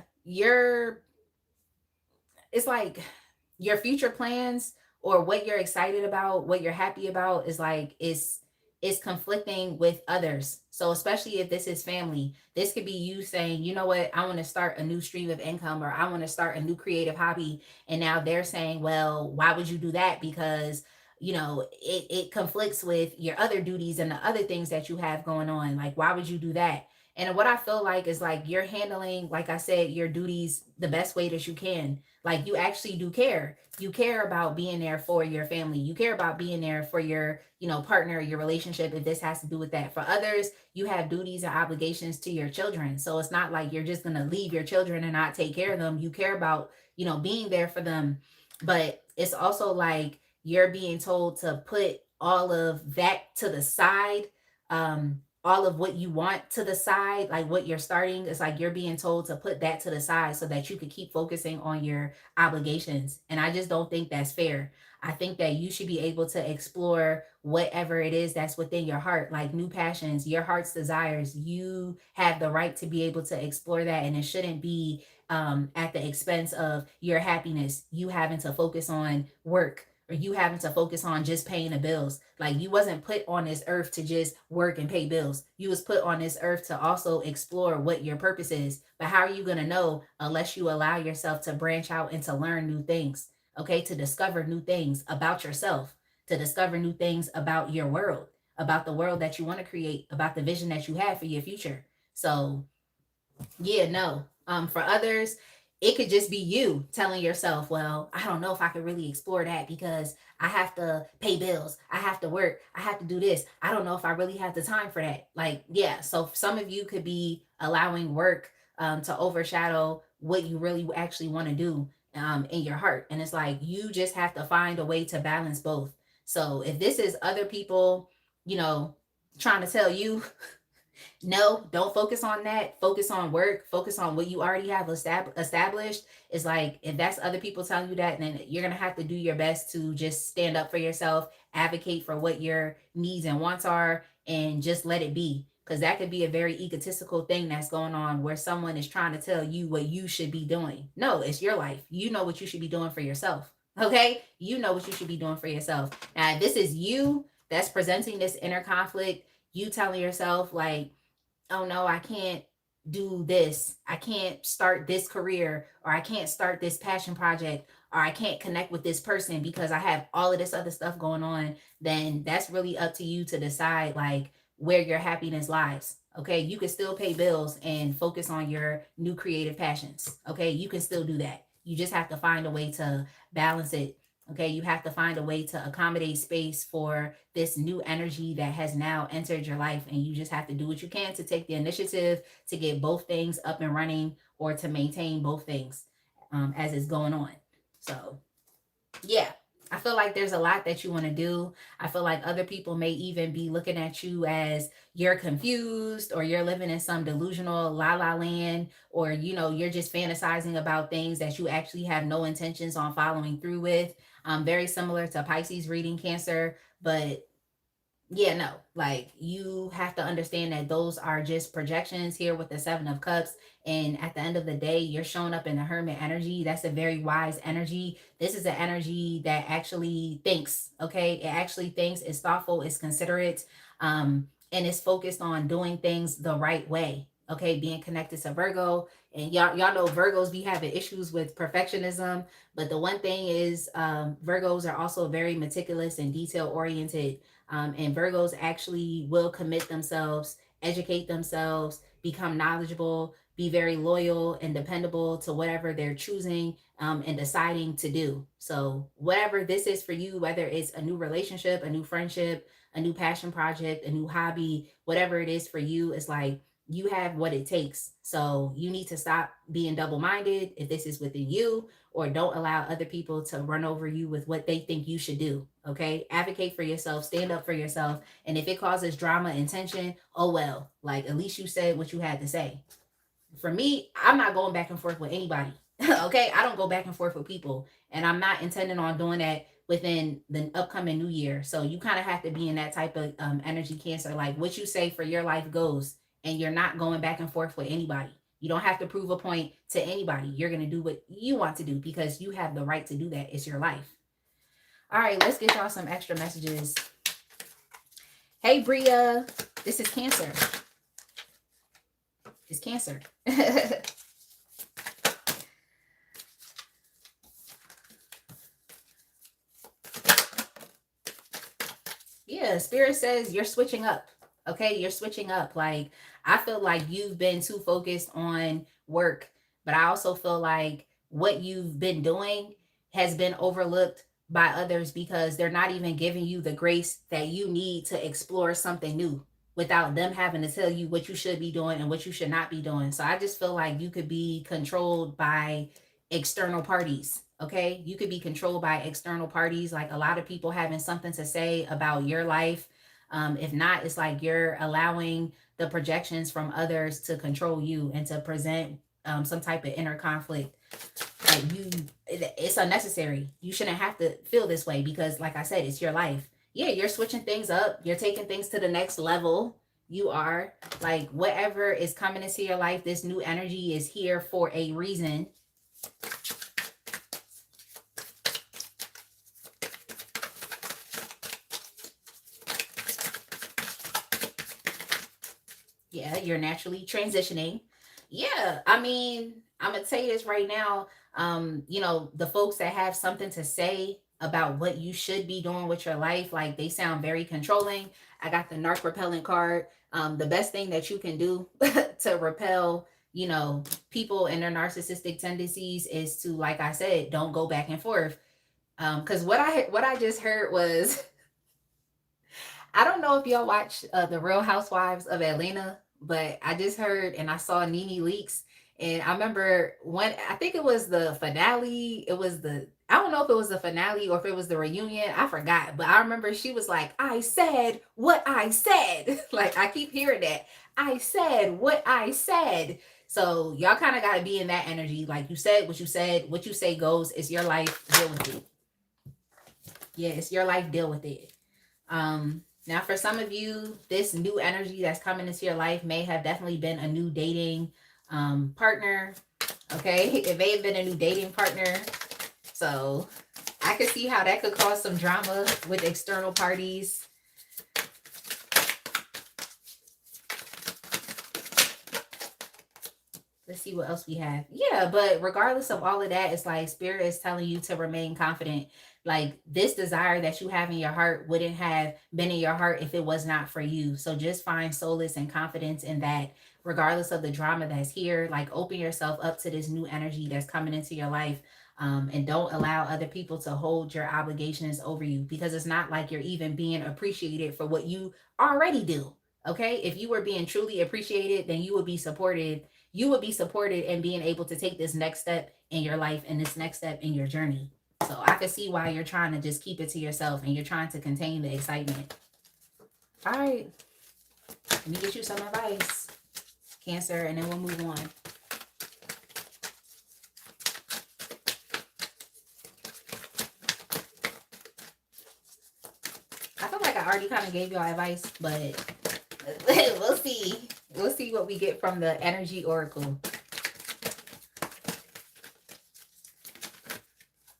it's like your future plans or what you're excited about, what you're happy about is like is conflicting with others. So especially if this is family, this could be you saying, you know what, I want to start a new stream of income or I want to start a new creative hobby. And now they're saying, well, why would you do that? Because it conflicts with your other duties and the other things that you have going on. Like, why would you do that? And what I feel like is like you're handling, like I said, your duties the best way that you can. Like you actually do care. You care about being there for your family. You care about being there for your, partner, your relationship, if this has to do with that. For others, you have duties and obligations to your children. So it's not like you're just going to leave your children and not take care of them. You care about, being there for them. But it's also like you're being told to put all of that to the side. All of what you want to the side, like what you're starting, it's like you're being told to put that to the side so that you could keep focusing on your obligations. And I just don't think that's fair. I think that you should be able to explore whatever it is that's within your heart, like new passions, your heart's desires. You have the right to be able to explore that. And it shouldn't be at the expense of your happiness, you having to focus on work or you having to focus on just paying the bills. Like you wasn't put on this earth to just work and pay bills. You was put on this earth to also explore what your purpose is. But how are you going to know unless you allow yourself to branch out and to learn new things? Okay, to discover new things about yourself, to discover new things about your world, about the world that you want to create, about the vision that you have for your future. So yeah, no. For others, it could just be you telling yourself, well, I don't know if I could really explore that because I have to pay bills. I have to work. I have to do this. I don't know if I really have the time for that. Like, yeah. So some of you could be allowing work to overshadow what you really actually want to do in your heart. And it's like, you just have to find a way to balance both. So if this is other people, you know, trying to tell you, no, don't focus on that. Focus on work. Focus on what you already have established. It's like if that's other people telling you that, then you're gonna have to do your best to just stand up for yourself, advocate for what your needs and wants are, and just let it be. Because that could be a very egotistical thing that's going on where someone is trying to tell you what you should be doing. No, it's your life. You know what you should be doing for yourself. Okay? You know what you should be doing for yourself. Now, this is you that's presenting this inner conflict. You telling yourself, like, oh no, I can't do this. I can't start this career, or I can't start this passion project, or I can't connect with this person because I have all of this other stuff going on, then that's really up to you to decide like where your happiness lies. Okay, you can still pay bills and focus on your new creative passions. Okay, you can still do that. You just have to find a way to balance it. Okay, you have to find a way to accommodate space for this new energy that has now entered your life. And you just have to do what you can to take the initiative to get both things up and running or to maintain both things as it's going on. So, yeah, I feel like there's a lot that you want to do. I feel like other people may even be looking at you as you're confused or you're living in some delusional la la land, or you're just fantasizing about things that you actually have no intentions on following through with. Very similar to Pisces reading Cancer, but Yeah, no, like you have to understand that those are just projections here with the Seven of Cups. And at the end of the day, you're showing up in the Hermit energy. That's a very wise energy. This is an energy that actually thinks, okay? It actually thinks, it's thoughtful, it's considerate, and it's focused on doing things the right way. Okay, being connected to Virgo, and y'all know Virgos be having issues with perfectionism, but the one thing is, Virgos are also very meticulous and detail oriented, and Virgos actually will commit themselves, educate themselves, become knowledgeable, be very loyal and dependable to whatever they're choosing, and deciding to do. So, whatever this is for you, whether it's a new relationship, a new friendship, a new passion project, a new hobby, whatever it is for you, it's like you have what it takes. So, you need to stop being double minded if this is within you, or don't allow other people to run over you with what they think you should do. Okay, advocate for yourself, stand up for yourself, and if it causes drama and tension, oh well, like at least you said what you had to say. For me, I'm not going back and forth with anybody. Okay, I don't go back and forth with people, and I'm not intending on doing that within the upcoming new year. So you kind of have to be in that type of energy, Cancer. Like what you say for your life goes, and you're not going back and forth with anybody. You don't have to prove a point to anybody. You're going to do what you want to do because you have the right to do that. It's your life. All right, let's get y'all some extra messages. Hey, Bria, this is Cancer. It's Cancer. Yeah, Spirit says you're switching up. Okay, you're switching up. Like, I feel like you've been too focused on work, but I also feel like what you've been doing has been overlooked by others because they're not even giving you the grace that you need to explore something new without them having to tell you what you should be doing and what you should not be doing. So I just feel like you could be controlled by external parties. Okay, you could be controlled by external parties, like a lot of people having something to say about your life. If not, it's like you're allowing the projections from others to control you and to present some type of inner conflict. Like it's unnecessary. You shouldn't have to feel this way because, like I said, it's your life. Yeah, you're switching things up, you're taking things to the next level. You are, like, whatever is coming into your life, this new energy is here for a reason. Yeah, you're naturally transitioning. Yeah, I mean, I'm gonna tell you this right now. The folks that have something to say about what you should be doing with your life, like they sound very controlling. I got the narc repellent card. The best thing that you can do to repel, people and their narcissistic tendencies is to, like I said, don't go back and forth. Because what I just heard was, I don't know if y'all watch the Real Housewives of Atlanta, but I just heard and I saw Nene Leaks, and I remember when I think it was the finale. I don't know if it was the finale or if it was the reunion. I forgot, but I remember she was like, "I said what I said." Like I keep hearing that. I said what I said. So y'all kind of got to be in that energy. Like you said what you said. What you say goes. It's your life. Deal with it. Yeah, it's your life. Deal with it. Now, for some of you, this new energy that's coming into your life may have definitely been a new dating partner. Okay, it may have been a new dating partner. So I could see how that could cause some drama with external parties. Let's see what else we have. Yeah, but regardless of all of that, it's like Spirit is telling you to remain confident. Like this desire that you have in your heart wouldn't have been in your heart if it was not for you. So just find solace and confidence in that, regardless of the drama that's here. Like open yourself up to this new energy that's coming into your life. And don't allow other people to hold your obligations over you, because it's not like you're even being appreciated for what you already do. Okay, if you were being truly appreciated, then you would be supported in being able to take this next step in your life and this next step in your journey. So I can see why you're trying to just keep it to yourself and you're trying to contain the excitement. All right, let me get you some advice, Cancer, and then we'll move on. I feel like I I already kind of gave y'all advice, but we'll see. We'll see what we get from the energy oracle.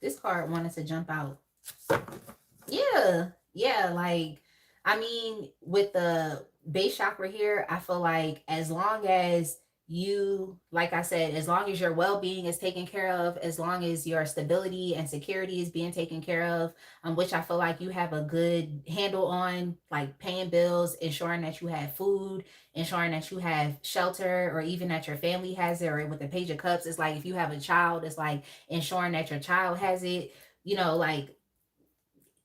This card wanted to jump out. Yeah, like, I mean, with the base chakra here, I feel like as long as you, like I said, as long as your well-being is taken care of, as long as your stability and security is being taken care of, which I feel like you have a good handle on, like paying bills, ensuring that you have food, ensuring that you have shelter, or even that your family has it. Or with the Page of Cups, it's like if you have a child, it's like ensuring that your child has it, like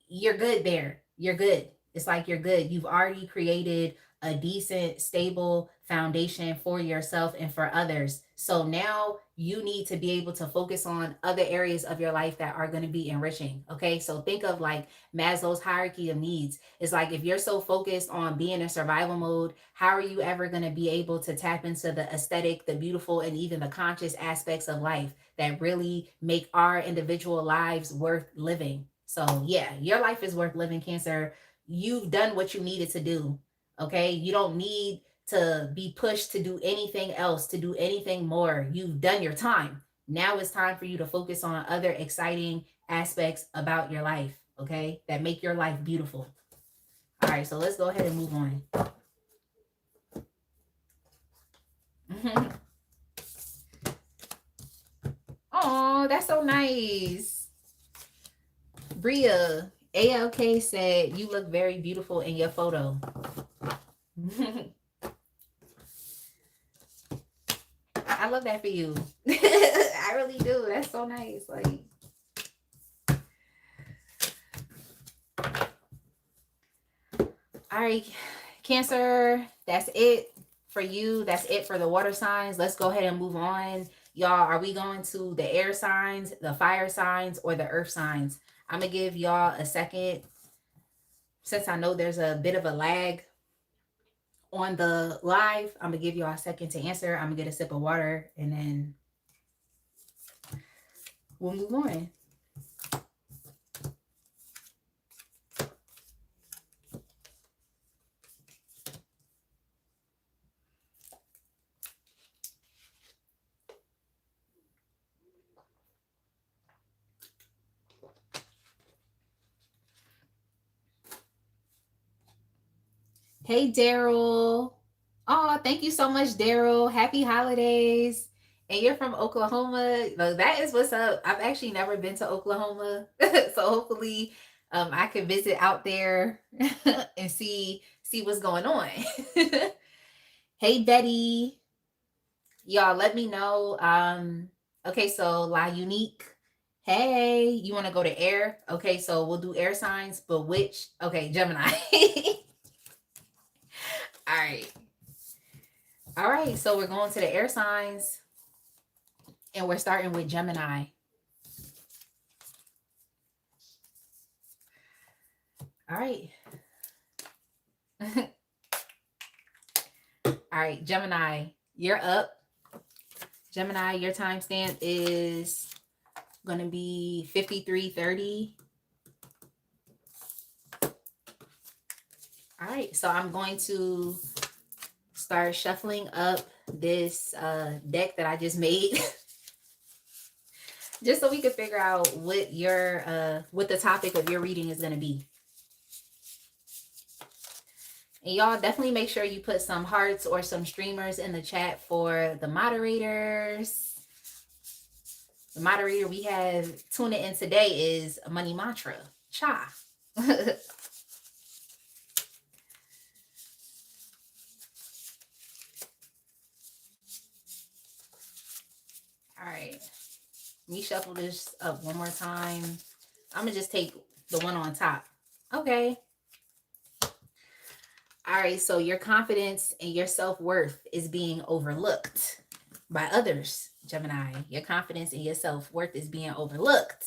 you're good there. You're good. It's like you're good. You've already created a decent, stable foundation for yourself and for others. So now you need to be able to focus on other areas of your life that are going to be enriching. Okay. So think of like Maslow's hierarchy of needs. It's like if you're so focused on being in survival mode, how are you ever going to be able to tap into the aesthetic, the beautiful, and even the conscious aspects of life that really make our individual lives worth living? So yeah, your life is worth living, Cancer. You've done what you needed to do. Okay. You don't need to be pushed to do anything else, to do anything more. You've done your time. Now it's time for you to focus on other exciting aspects about your life, okay, that make your life beautiful. All right, so let's go ahead and move on. Oh, that's so nice. Bria, ALK said, you look very beautiful in your photo. I love that for you. I really do. That's so nice. Like, all right, Cancer, that's it for you. That's it for the water signs. Let's go ahead and move on. Y'all, are we going to the air signs, the fire signs, or the earth signs? I'm going to give y'all a second, since I know there's a bit of a lag on the live. I'm going to give y'all a second to answer. I'm going to get a sip of water, and then we'll move on. Hey, Daryl. Oh, thank you so much, Daryl. Happy holidays. And you're from Oklahoma. Well, that is what's up. I've actually never been to Oklahoma. So hopefully I can visit out there and see what's going on. Hey, Betty. Y'all, let me know. Okay, so La Unique. Hey, you want to go to air? Okay, so we'll do air signs, but which? Okay, Gemini. All right. All right. So we're going to the air signs, and we're starting with Gemini. All right. All right, Gemini, you're up. Gemini, your timestamp is going to be 53:30. All right, so I'm going to start shuffling up this deck that I just made just so we can figure out what your what the topic of your reading is going to be. And y'all definitely make sure you put some hearts or some streamers in the chat for the moderators. The moderator we have tuning in today is Money Mantra Cha. All right, let me shuffle this up one more time. I'm gonna just take the one on top. Okay. All right, so your confidence and your self-worth is being overlooked by others, Gemini. Your confidence and your self-worth is being overlooked.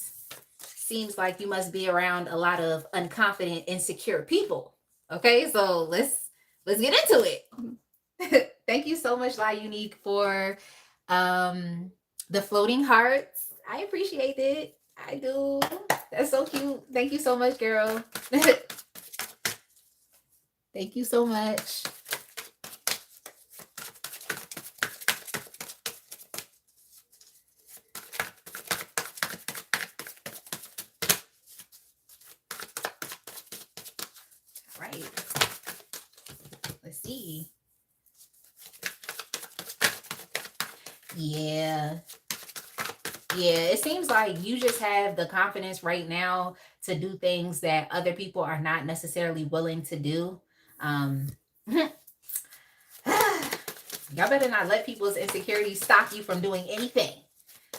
Seems like you must be around a lot of unconfident, insecure people. Okay, so let's get into it. Thank you so much, La Unique, for the floating hearts. I appreciate it. I do. That's so cute. Thank you so much, girl. Thank you so much. All right. Let's see. Yeah. Yeah, it seems like you just have the confidence right now to do things that other people are not necessarily willing to do. Um, y'all better not let people's insecurities stop you from doing anything.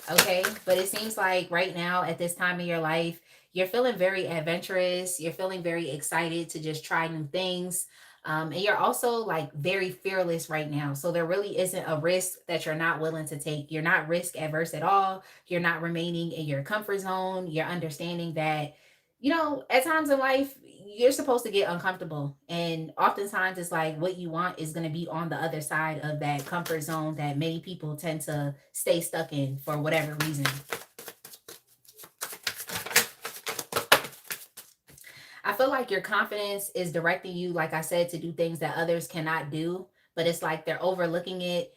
Okay. But it seems like right now, at this time of your life, you're feeling very adventurous. You're feeling very excited to just try new things. And you're also like very fearless right now. So there really isn't a risk that you're not willing to take. You're not risk adverse at all. You're not remaining in your comfort zone. You're understanding that, at times in life, you're supposed to get uncomfortable. And oftentimes it's like what you want is going to be on the other side of that comfort zone that many people tend to stay stuck in for whatever reason. I feel like your confidence is directing you, like I said, to do things that others cannot do, but it's like they're overlooking it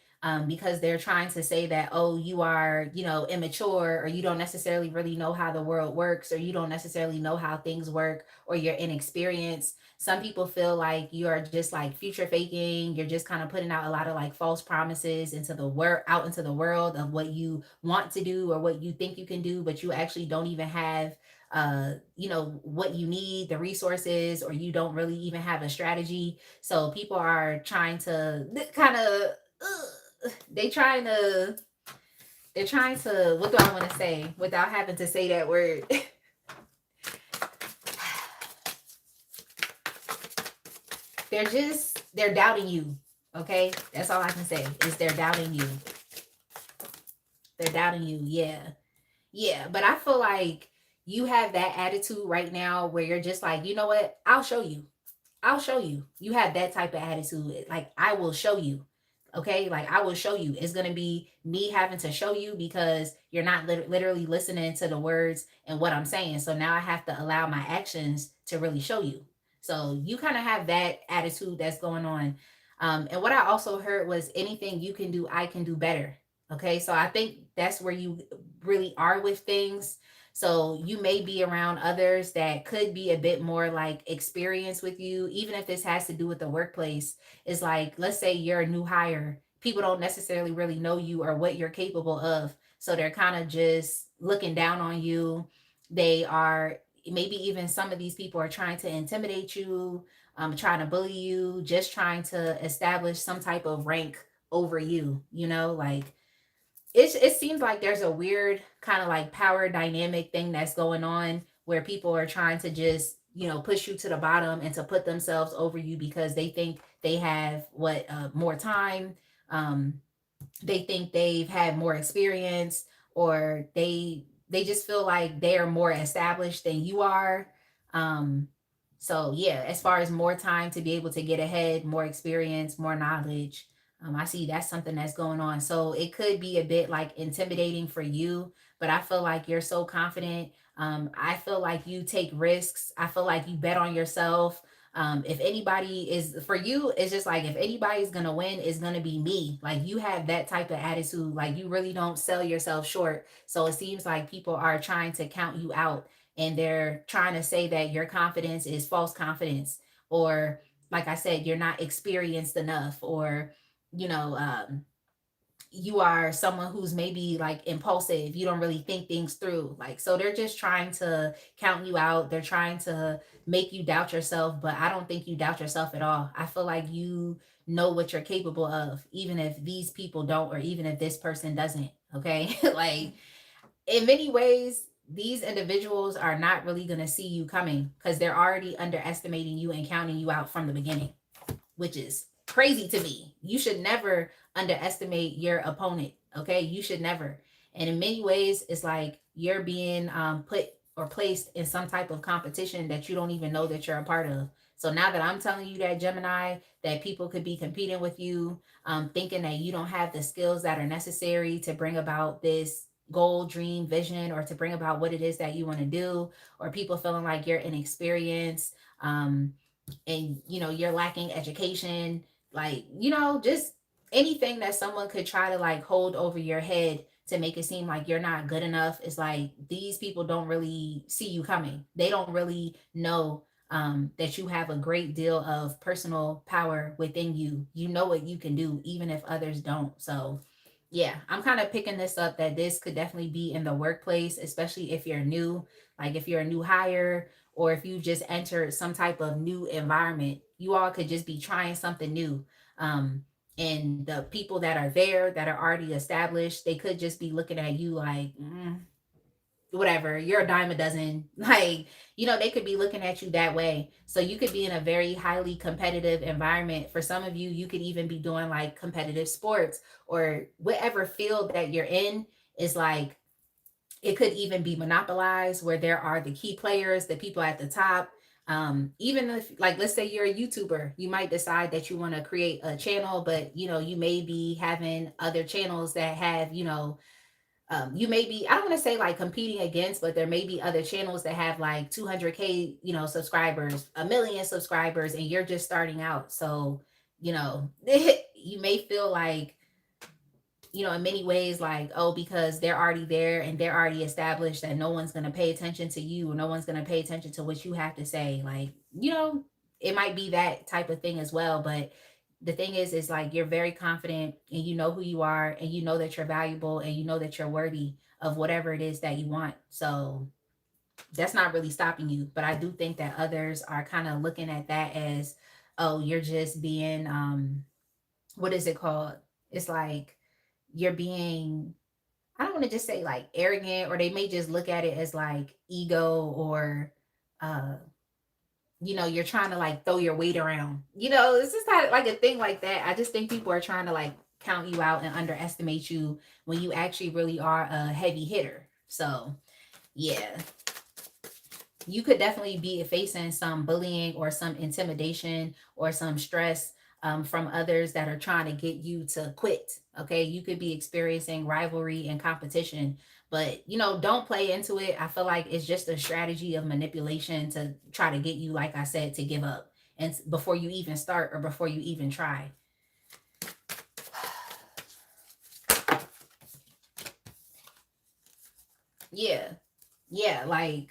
because they're trying to say that, oh, you are, immature, or you don't necessarily really know how the world works, or you don't necessarily know how things work, or you're inexperienced. Some people feel like you are just like future faking. You're just kind of putting out a lot of like false promises into the world, out into the world of what you want to do or what you think you can do, but you actually don't even have what you need, the resources, or you don't really even have a strategy. So people are trying to kind of they trying to they're trying to, what do I want to say without having to say that word? They're doubting you. Okay, that's all I can say is they're doubting you. They're doubting you. Yeah. Yeah, but I feel like you have that attitude right now where you're just like, you know what? I'll show you. I'll show you. You have that type of attitude. Like, I will show you. Okay. Like, I will show you. It's going to be me having to show you because you're not literally listening to the words and what I'm saying. So now I have to allow my actions to really show you. So you kind of have that attitude that's going on. And what I also heard was anything you can do, I can do better. Okay. So I think that's where you really are with things. So you may be around others that could be a bit more like experienced with you, even if this has to do with the workplace. Is like, let's say you're a new hire. People don't necessarily really know you or what you're capable of. So they're kind of just looking down on you. They are, maybe even some of these people are trying to intimidate you, trying to bully you, just trying to establish some type of rank over you, like it seems like there's a weird kind of like power dynamic thing that's going on where people are trying to just push you to the bottom and to put themselves over you because they think they have more time. um they think they've had more experience, or they just feel like they are more established than you are. um so yeah, as far as more time to be able to get ahead, more experience, more knowledge, I see that's something that's going on. So it could be a bit like intimidating for you, but I feel like you're so confident. I feel like you take risks. I feel like you bet on yourself. If anybody is for you, it's just like if anybody's gonna win, it's gonna be me. Like you have that type of attitude. Like you really don't sell yourself short. So it seems like people are trying to count you out, and they're trying to say that your confidence is false confidence, or like I said, you're not experienced enough, or you know, you are someone who's maybe like impulsive. You don't really think things through. Like, so they're just trying to count you out. They're trying to make you doubt yourself, but I don't think you doubt yourself at all. I feel like you know what you're capable of, even if these people don't, or even if this person doesn't. Okay. Like, in many ways, these individuals are not really going to see you coming because they're already underestimating you and counting you out from the beginning, which is crazy to me. You should never underestimate your opponent. Okay, you should never. And in many ways, it's like you're being put or placed in some type of competition that you don't even know that you're a part of. So now that I'm telling you that, Gemini, that people could be competing with you, thinking that you don't have the skills that are necessary to bring about this goal, dream, vision, or to bring about what it is that you want to do, or people feeling like you're inexperienced. and you're lacking education, like just anything that someone could try to like hold over your head to make it seem like you're not good enough, is like these people don't really see you coming. They don't really know that you have a great deal of personal power within you. You know what you can do even if others don't. So yeah, I'm kind of picking this up that this could definitely be in the workplace, especially if you're new, like if you're a new hire, or if you just entered some type of new environment. You all could just be trying something new. Um, and the people that are there that are already established, they could just be looking at you like, whatever, you're a dime a dozen. Like, they could be looking at you that way. So you could be in a very highly competitive environment. For some of you, you could even be doing like competitive sports, or whatever field that you're in is like, it could even be monopolized, where there are the key players, the people at the top. Even if, like, let's say you're a YouTuber, you might decide that you want to create a channel, but you may be having other channels that have, you may be, I don't want to say like competing against, but there may be other channels that have like 200K, subscribers, a million subscribers, and you're just starting out. So, you may feel like, in many ways, like, oh, because they're already there and they're already established, that no one's going to pay attention to you, or no one's going to pay attention to what you have to say. Like, it might be that type of thing as well. But the thing is like, you're very confident, and you know who you are, and you know that you're valuable, and you know that you're worthy of whatever it is that you want. So that's not really stopping you. But I do think that others are kind of looking at that as, oh, you're just being, what is it called? It's like, you're being, I don't want to just say like arrogant, or they may just look at it as like ego, or uh you're trying to like throw your weight around. It's just not like a thing like that. I just think people are trying to like count you out and underestimate you, when you actually really are a heavy hitter. So yeah, you could definitely be facing some bullying, or some intimidation, or some stress, from others that are trying to get you to quit. Okay, you could be experiencing rivalry and competition, but don't play into it. I feel like it's just a strategy of manipulation to try to get you, like I said, to give up, and before you even start, or before you even try. Yeah, yeah, like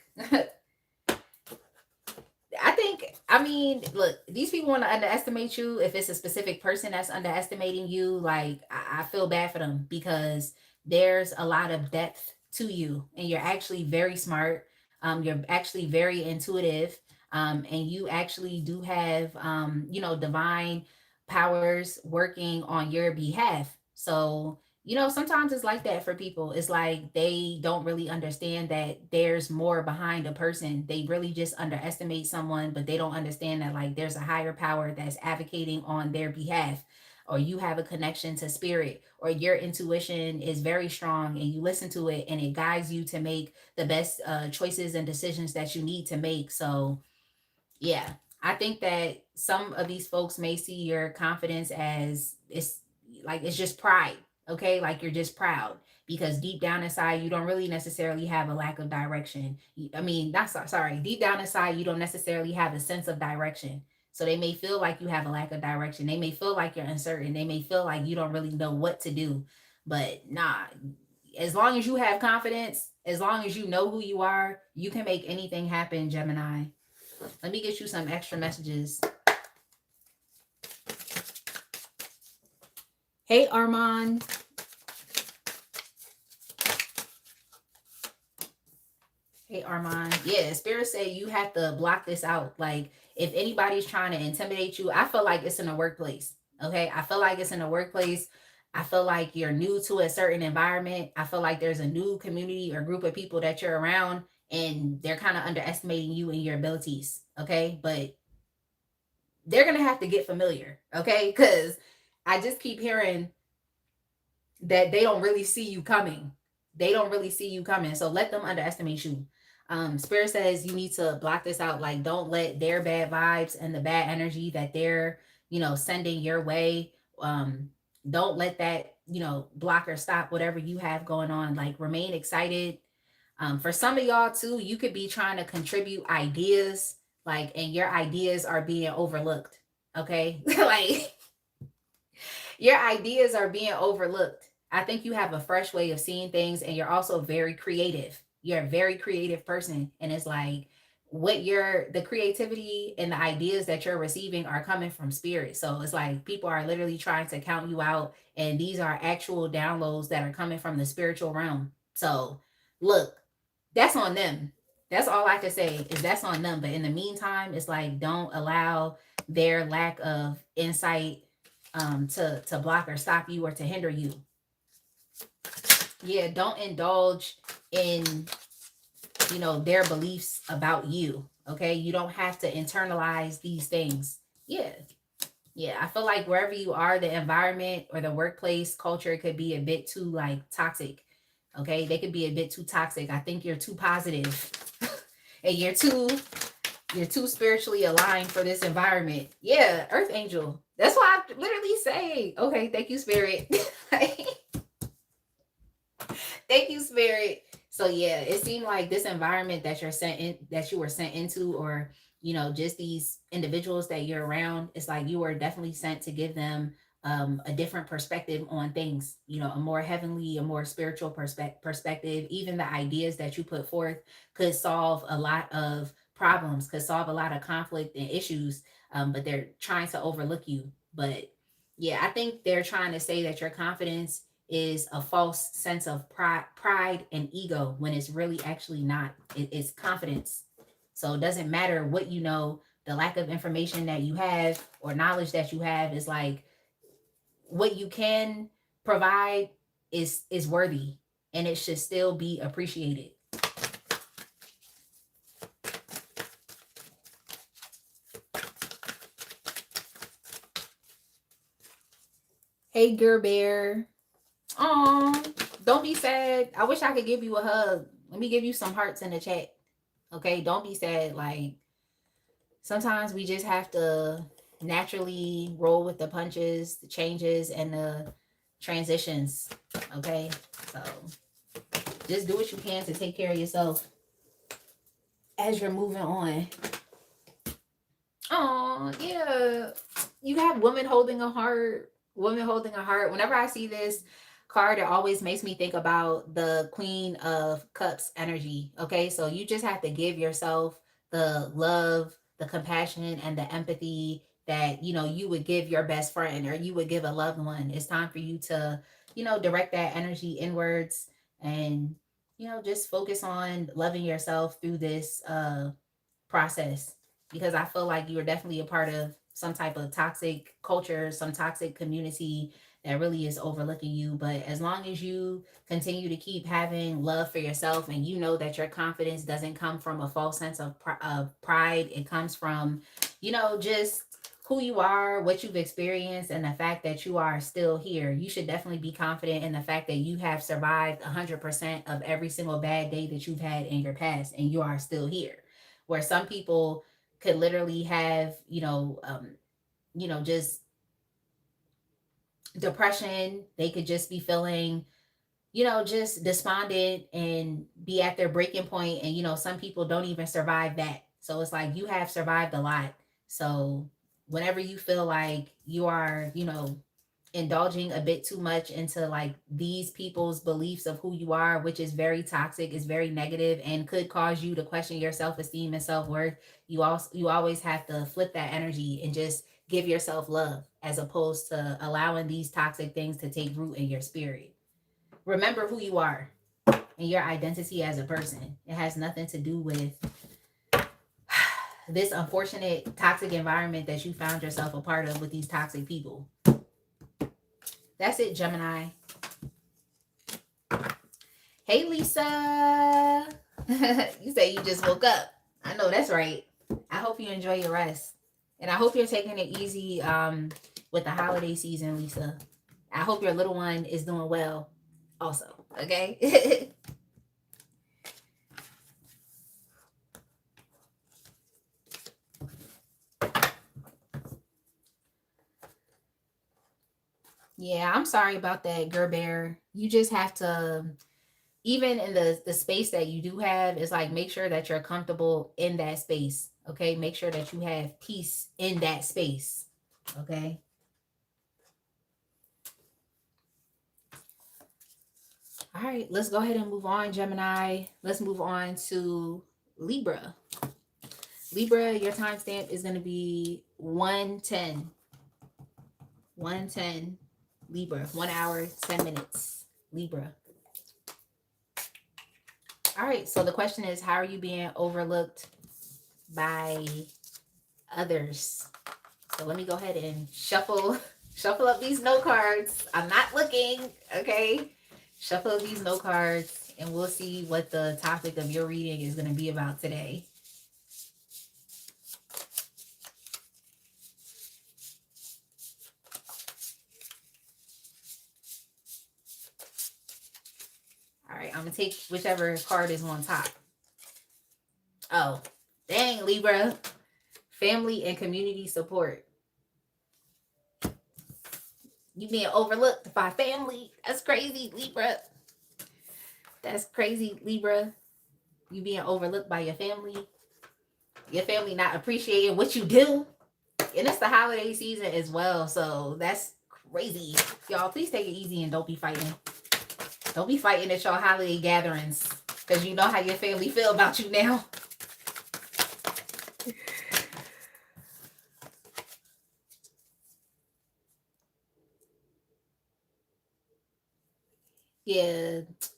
I think, I mean, look, these people want to underestimate you. If it's a specific person that's underestimating you, like, I feel bad for them, because there's a lot of depth to you, and you're actually very smart. You're actually very intuitive. And you actually do have, divine powers working on your behalf. So, sometimes it's like that for people. It's like they don't really understand that there's more behind a person. They really just underestimate someone, but they don't understand that like there's a higher power that's advocating on their behalf. Or you have a connection to spirit, or your intuition is very strong, and you listen to it, and it guides you to make the best choices and decisions that you need to make. So yeah, I think that some of these folks may see your confidence as, it's like, it's just pride. Okay, like you're just proud, because deep down inside you don't really necessarily have a lack of direction. I mean, not sorry, deep down inside you don't necessarily have a sense of direction. So they may feel like you have a lack of direction. They may feel like you're uncertain. They may feel like you don't really know what to do. But nah, as long as you have confidence, as long as you know who you are, you can make anything happen, Gemini. Let me get you some extra messages. Hey, Armand. Hey, Armand. Yeah, Spirit say you have to block this out. Like, if anybody's trying to intimidate you, I feel like it's in the workplace. Okay, I feel like it's in the workplace. I feel like you're new to a certain environment. I feel like there's a new community or group of people that you're around, and they're kind of underestimating you and your abilities. Okay, but they're gonna have to get familiar. Okay, because I just keep hearing that they don't really see you coming. They don't really see you coming. So let them underestimate you. Spirit says you need to block this out. Like, don't let their bad vibes and the bad energy that they're, sending your way. Don't let that, block or stop whatever you have going on. Like, remain excited. For some of y'all too, you could be trying to contribute ideas, Like, and your ideas are being overlooked. Okay. Like, your ideas are being overlooked. I think you have a fresh way of seeing things, and you're also very creative. You're a very creative person. And it's like, the creativity and the ideas that you're receiving are coming from spirit. So it's like people are literally trying to count you out, and these are actual downloads that are coming from the spiritual realm. So look, that's on them. That's all I can say is that's on them. But in the meantime, it's like, don't allow their lack of insight to block or stop you or to hinder you. Yeah, don't indulge in, their beliefs about you. Okay, you don't have to internalize these things. Yeah. Yeah, I feel like wherever you are, the environment or the workplace culture could be a bit too like toxic. Okay, they could be a bit too toxic. I think you're too positive and you're too spiritually aligned for this environment. Yeah, Earth Angel. That's why I literally say, okay, thank you, Spirit. Thank you, Spirit. So yeah, it seemed like this environment that you were sent into, or just these individuals that you're around, it's like you were definitely sent to give them a different perspective on things. A more heavenly, a more spiritual perspective. Even the ideas that you put forth could solve a lot of problems, could solve a lot of conflict and issues. But they're trying to overlook you. But yeah, I think they're trying to say that your confidence is a false sense of pride and ego, when it's really actually not. It's confidence. So it doesn't matter what the lack of information that you have or knowledge that you have is like, what you can provide is worthy, and it should still be appreciated. Hey, Girl Bear. Oh, don't be sad. I wish I could give you a hug. Let me give you some hearts in the chat. Okay, don't be sad. Like, sometimes we just have to naturally roll with the punches, the changes, and the transitions. Okay, so just do what you can to take care of yourself as you're moving on. Oh, yeah. You have women holding a heart. Women holding a heart. Whenever I see this card, it always makes me think about the Queen of Cups energy. Okay, so you just have to give yourself the love, the compassion, and the empathy that you would give your best friend, or you would give a loved one. It's time for you to direct that energy inwards, and just focus on loving yourself through this process, because I feel like you are definitely a part of some type of toxic culture, some toxic community that really is overlooking you. But as long as you continue to keep having love for yourself, and you know that your confidence doesn't come from a false sense of pride, it comes from, just who you are, what you've experienced, and the fact that you are still here. You should definitely be confident in the fact that you have survived 100% of every single bad day that you've had in your past, and you are still here. Where some people could literally have, just depression. They could just be feeling, just despondent and be at their breaking point. And, some people don't even survive that. So it's like you have survived a lot. So whenever you feel like you are, indulging a bit too much into like these people's beliefs of who you are, which is very toxic, is very negative, and could cause you to question your self-esteem and self-worth, you always have to flip that energy and just give yourself love, as opposed to allowing these toxic things to take root in your spirit. Remember who you are and your identity as a person. It has nothing to do with this unfortunate toxic environment that you found yourself a part of with these toxic people. That's it, Gemini. Hey, Lisa. You say you just woke up. I know that's right. I hope you enjoy your rest. And I hope you're taking it easy with the holiday season, Lisa. I hope your little one is doing well also. Okay? Yeah, I'm sorry about that, Gerber. You just have to, even in the space that you do have, it's like make sure that you're comfortable in that space. Okay, make sure that you have peace in that space. Okay. All right, let's go ahead and move on, Gemini. Let's move on to Libra. Libra, your timestamp is going to be 110. 110. Libra, 1 hour, 10 minutes. Libra. All right, so the question is, how are you being overlooked by others? So let me go ahead and shuffle up these note cards. I'm not looking, okay? Shuffle up these note cards and we'll see what the topic of your reading is going to be about today. All right, I'm going to take whichever card is on top. Oh, dang, Libra. Family and community support. You being overlooked by family. That's crazy, Libra. That's crazy, Libra. You being overlooked by your family. Your family not appreciating what you do. And it's the holiday season as well. So that's crazy. Y'all, please take it easy and don't be fighting. Don't be fighting at your holiday gatherings. Because you know how your family feel about you now.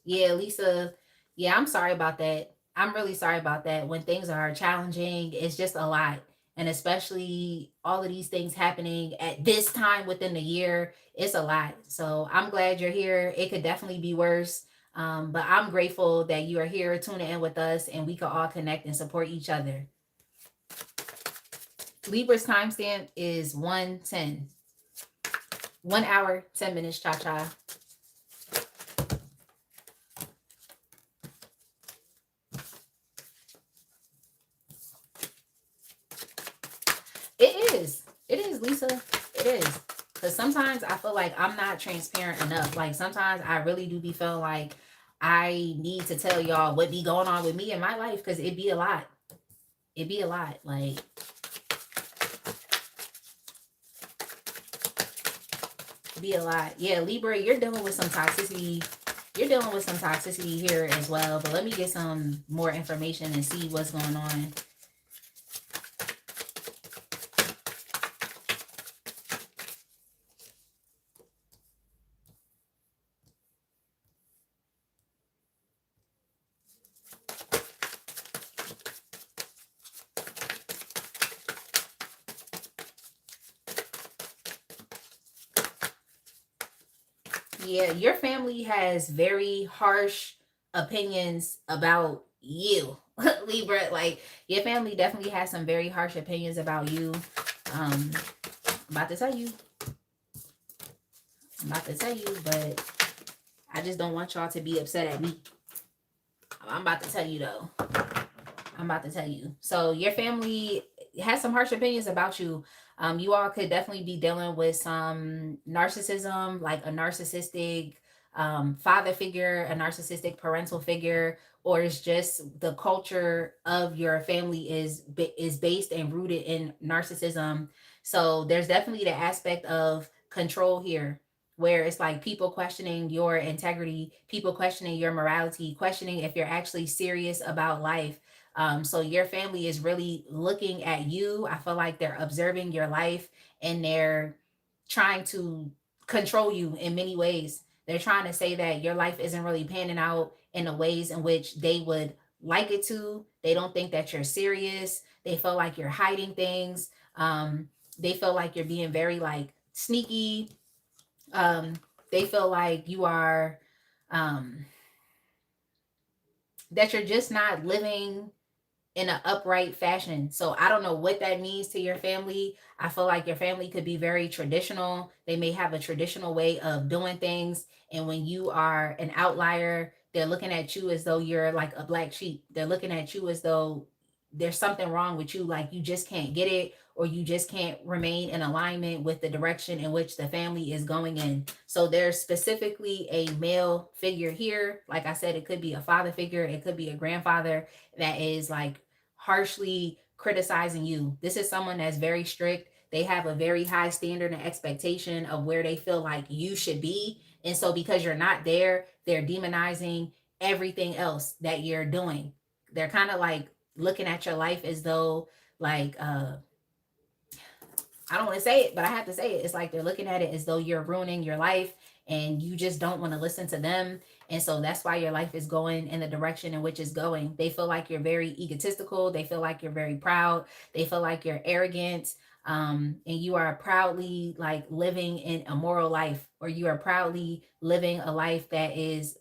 Yeah, Lisa. Yeah, I'm sorry about that. I'm really sorry about that. When things are challenging, it's just a lot. And especially all of these things happening at this time within the year, it's a lot. So I'm glad you're here. It could definitely be worse. But I'm grateful that you are here tuning in with us and we can all connect and support each other. Libra's timestamp is 110. 1 hour, 10 minutes, cha-cha. It is, Lisa. It is. Because sometimes I feel like I'm not transparent enough. Like sometimes I really do be feeling like I need to tell y'all what be going on with me in my life because it be a lot. It be a lot. Like it be a lot. Yeah, Libra, you're dealing with some toxicity. You're dealing with some toxicity here as well. But let me get some more information and see what's going on. Yeah, your family has very harsh opinions about you, Libra. Like your family definitely has some very harsh opinions about you. I'm about to tell you. I'm about to tell you, but I just don't want y'all to be upset at me. I'm about to tell you though. I'm about to tell you. So your family has some harsh opinions about you. You all could definitely be dealing with some narcissism, like a narcissistic father figure, a narcissistic parental figure, or it's just the culture of your family is based and rooted in narcissism. So there's definitely the aspect of control here where it's like people questioning your integrity, people questioning your morality, questioning if you're actually serious about life. So your family is really looking at you. I feel like they're observing your life and they're trying to control you in many ways. They're trying to say that your life isn't really panning out in the ways in which they would like it to. They don't think that you're serious. They feel like you're hiding things. They feel like you're being very like sneaky. They feel like you are that you're just not living in an upright fashion. So I don't know what that means to your family. I feel like your family could be very traditional. They may have a traditional way of doing things. And when you are an outlier, they're looking at you as though you're like a black sheep. They're looking at you as though there's something wrong with you, like you just can't get it, or you just can't remain in alignment with the direction in which the family is going in. So there's specifically a male figure here. Like I said, it could be a father figure, it could be a grandfather that is like harshly criticizing you. This is someone that's very strict. They have a very high standard and expectation of where they feel like you should be. And so because you're not there, they're demonizing everything else that you're doing. They're kind of like looking at your life as though like I don't want to say it, but I have to say it. It's like they're looking at it as though you're ruining your life and you just don't want to listen to them. And so that's why your life is going in the direction in which it's going. They feel like you're very egotistical. They feel like you're very proud. They feel like you're arrogant. And you are proudly like living in a moral life, or you are proudly living a life that is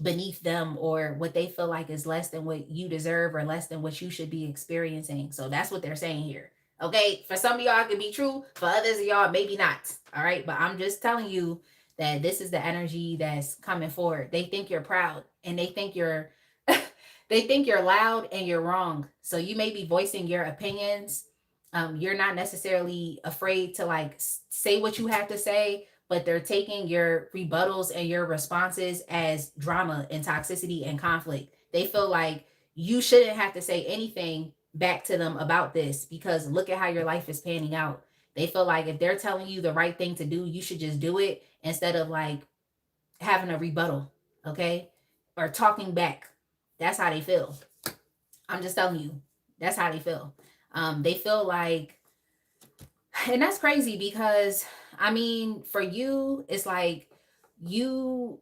beneath them, or what they feel like is less than what you deserve or less than what you should be experiencing. So that's what they're saying here. Okay, for some of y'all it could be true, for others of y'all maybe not. All right, but I'm just telling you that this is the energy that's coming forward. They think you're proud, and they think you're they think you're loud and you're wrong. So you may be voicing your opinions. You're not necessarily afraid to like say what you have to say, but they're taking your rebuttals and your responses as drama and toxicity and conflict. They feel like you shouldn't have to say anything back to them about this because look at how your life is panning out. They feel like if they're telling you the right thing to do, you should just do it instead of like having a rebuttal, okay? Or talking back. That's how they feel. I'm just telling you, that's how they feel. They feel like, and that's crazy because I mean, for you, it's like you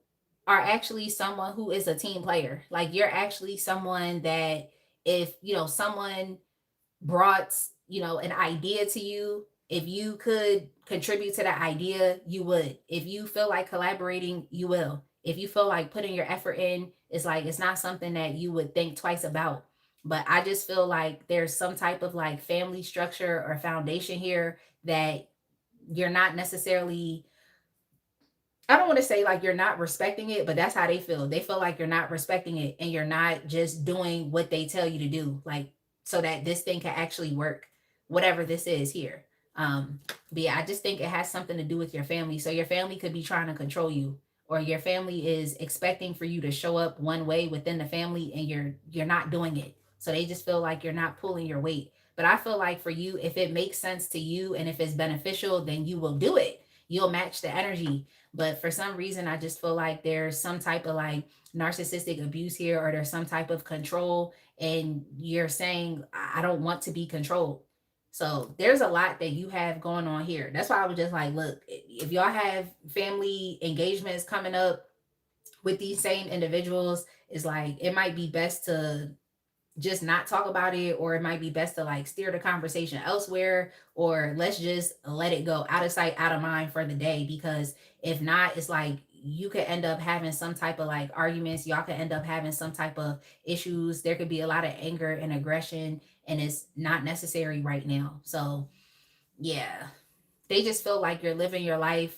are actually someone who is a team player. Like you're actually someone that if, someone brought, an idea to you, if you could contribute to that idea, you would. If you feel like collaborating, you will. If you feel like putting your effort in, it's like it's not something that you would think twice about. But I just feel like there's some type of like family structure or foundation here that you're not necessarily, I don't want to say like you're not respecting it, but that's how they feel. They feel like you're not respecting it and you're not just doing what they tell you to do, like so that this thing can actually work, whatever this is here. But yeah, I just think it has something to do with your family. So your family could be trying to control you, or your family is expecting for you to show up one way within the family and you're not doing it. So they just feel like you're not pulling your weight. But I feel like for you, if it makes sense to you and if it's beneficial, then you will do it. You'll match the energy. But for some reason, I just feel like there's some type of like narcissistic abuse here, or there's some type of control, and you're saying, I don't want to be controlled. So there's a lot that you have going on here. That's why I was just like, look, if y'all have family engagements coming up with these same individuals, it's like it might be best to just not talk about it, or it might be best to like steer the conversation elsewhere, or let's just let it go out of sight out of mind for the day, because if not, it's like you could end up having some type of like arguments, y'all could end up having some type of issues, there could be a lot of anger and aggression, and it's not necessary right now. So yeah, they just feel like you're living your life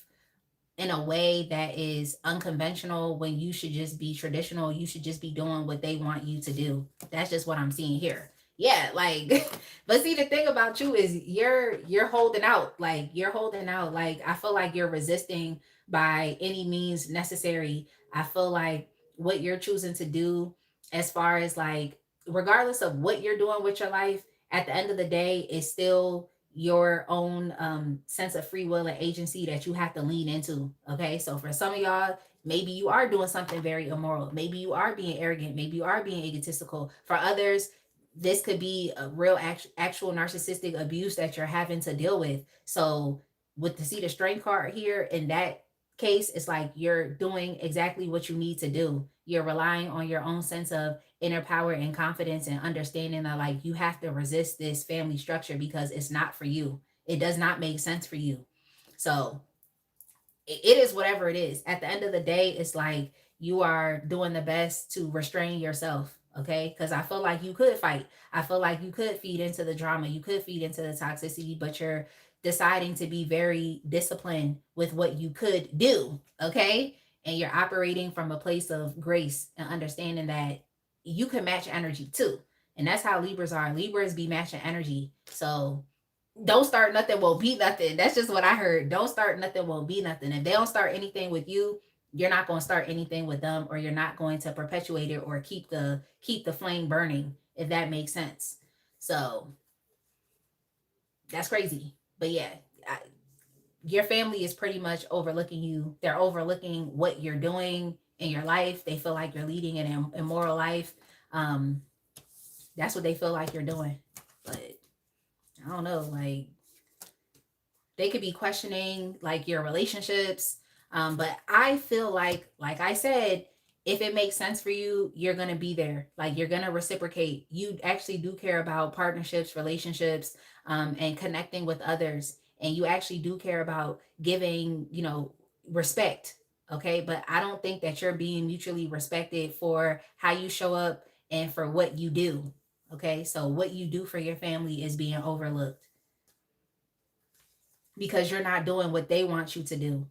in a way that is unconventional when you should just be traditional. You should just be doing what they want you to do. That's just what I'm seeing here. Yeah, like but see, the thing about you is you're holding out. Like you're holding out. Like I feel like you're resisting by any means necessary. I feel like what you're choosing to do, as far as like regardless of what you're doing with your life, at the end of the day is still your own sense of free will and agency that you have to lean into. Okay, so for some of y'all, maybe you are doing something very immoral, maybe you are being arrogant, maybe you are being egotistical. For others, this could be a real actual narcissistic abuse that you're having to deal with. So with the see the strength card here, in that case, it's like you're doing exactly what you need to do. You're relying on your own sense of inner power and confidence, and understanding that like you have to resist this family structure because it's not for you. It does not make sense for you. So it is whatever it is. At the end of the day, it's like you are doing the best to restrain yourself. Okay. Because I feel like you could fight. I feel like you could feed into the drama. You could feed into the toxicity, but you're deciding to be very disciplined with what you could do. Okay. And you're operating from a place of grace and understanding that you can match energy too. And that's how Libras are. Libras be matching energy. So Don't start nothing, won't be nothing. That's just what I heard. Don't start nothing, won't be nothing. If they don't start anything with you, you're not going to start anything with them, or you're not going to perpetuate it or keep the flame burning, if that makes sense. So that's crazy. But yeah, I, your family is pretty much overlooking you. They're overlooking what you're doing in your life. They feel like you're leading an immoral life. Um, that's what they feel like you're doing. But I don't know, like they could be questioning like your relationships. But I feel like I said, if it makes sense for you, you're gonna be there. Like you're gonna reciprocate. You actually do care about partnerships, relationships, and connecting with others. And you actually do care about giving, respect. Okay. But I don't think that you're being mutually respected for how you show up and for what you do. Okay. So what you do for your family is being overlooked because you're not doing what they want you to do.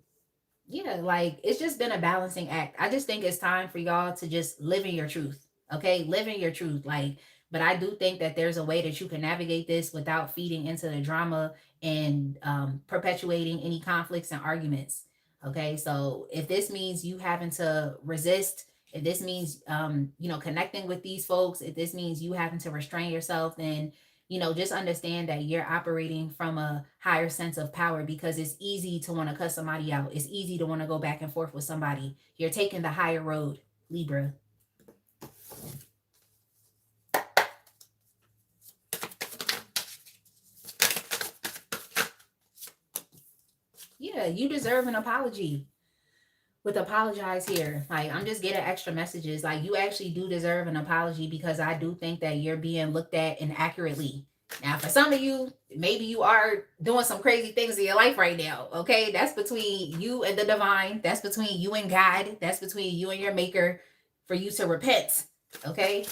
Yeah, like it's just been a balancing act. I just think it's time for y'all to just live in your truth. Okay, live in your truth. Like, but I do think that there's a way that you can navigate this without feeding into the drama and perpetuating any conflicts and arguments. Okay, so if this means you having to resist, if this means connecting with these folks, if this means you having to restrain yourself, then just understand that you're operating from a higher sense of power, because it's easy to want to cut somebody out. It's easy to want to go back and forth with somebody. You're taking the higher road, Libra. Yeah, you deserve an apology. With apologize here, like I'm just getting extra messages. Like you actually do deserve an apology, because I do think that you're being looked at inaccurately. Now, for some of you, maybe you are doing some crazy things in your life right now. Okay, that's between you and the divine. That's between you and God. That's between you and your maker, for you to repent. Okay,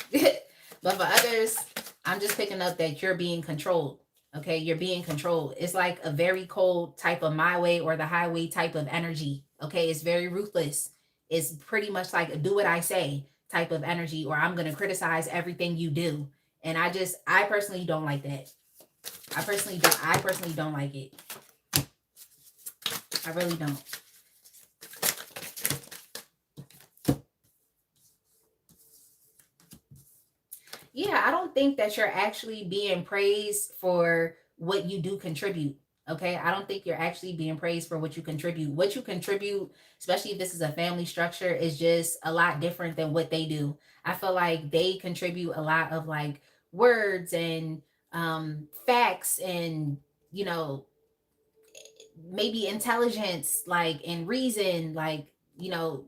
but for others, I'm just picking up that you're being controlled. Okay, you're being controlled. It's like a very cold type of my way or the highway type of energy. Okay, it's very ruthless. It's pretty much like a do what I say type of energy, or I'm going to criticize everything you do. And I personally don't like that. I personally don't like it. I really don't. Yeah, I don't think that you're actually being praised for what you do contribute. Okay, I don't think you're actually being praised for what you contribute. What you contribute, especially if this is a family structure, is just a lot different than what they do. I feel like they contribute a lot of like words and facts and you know maybe intelligence, like, and reason, like,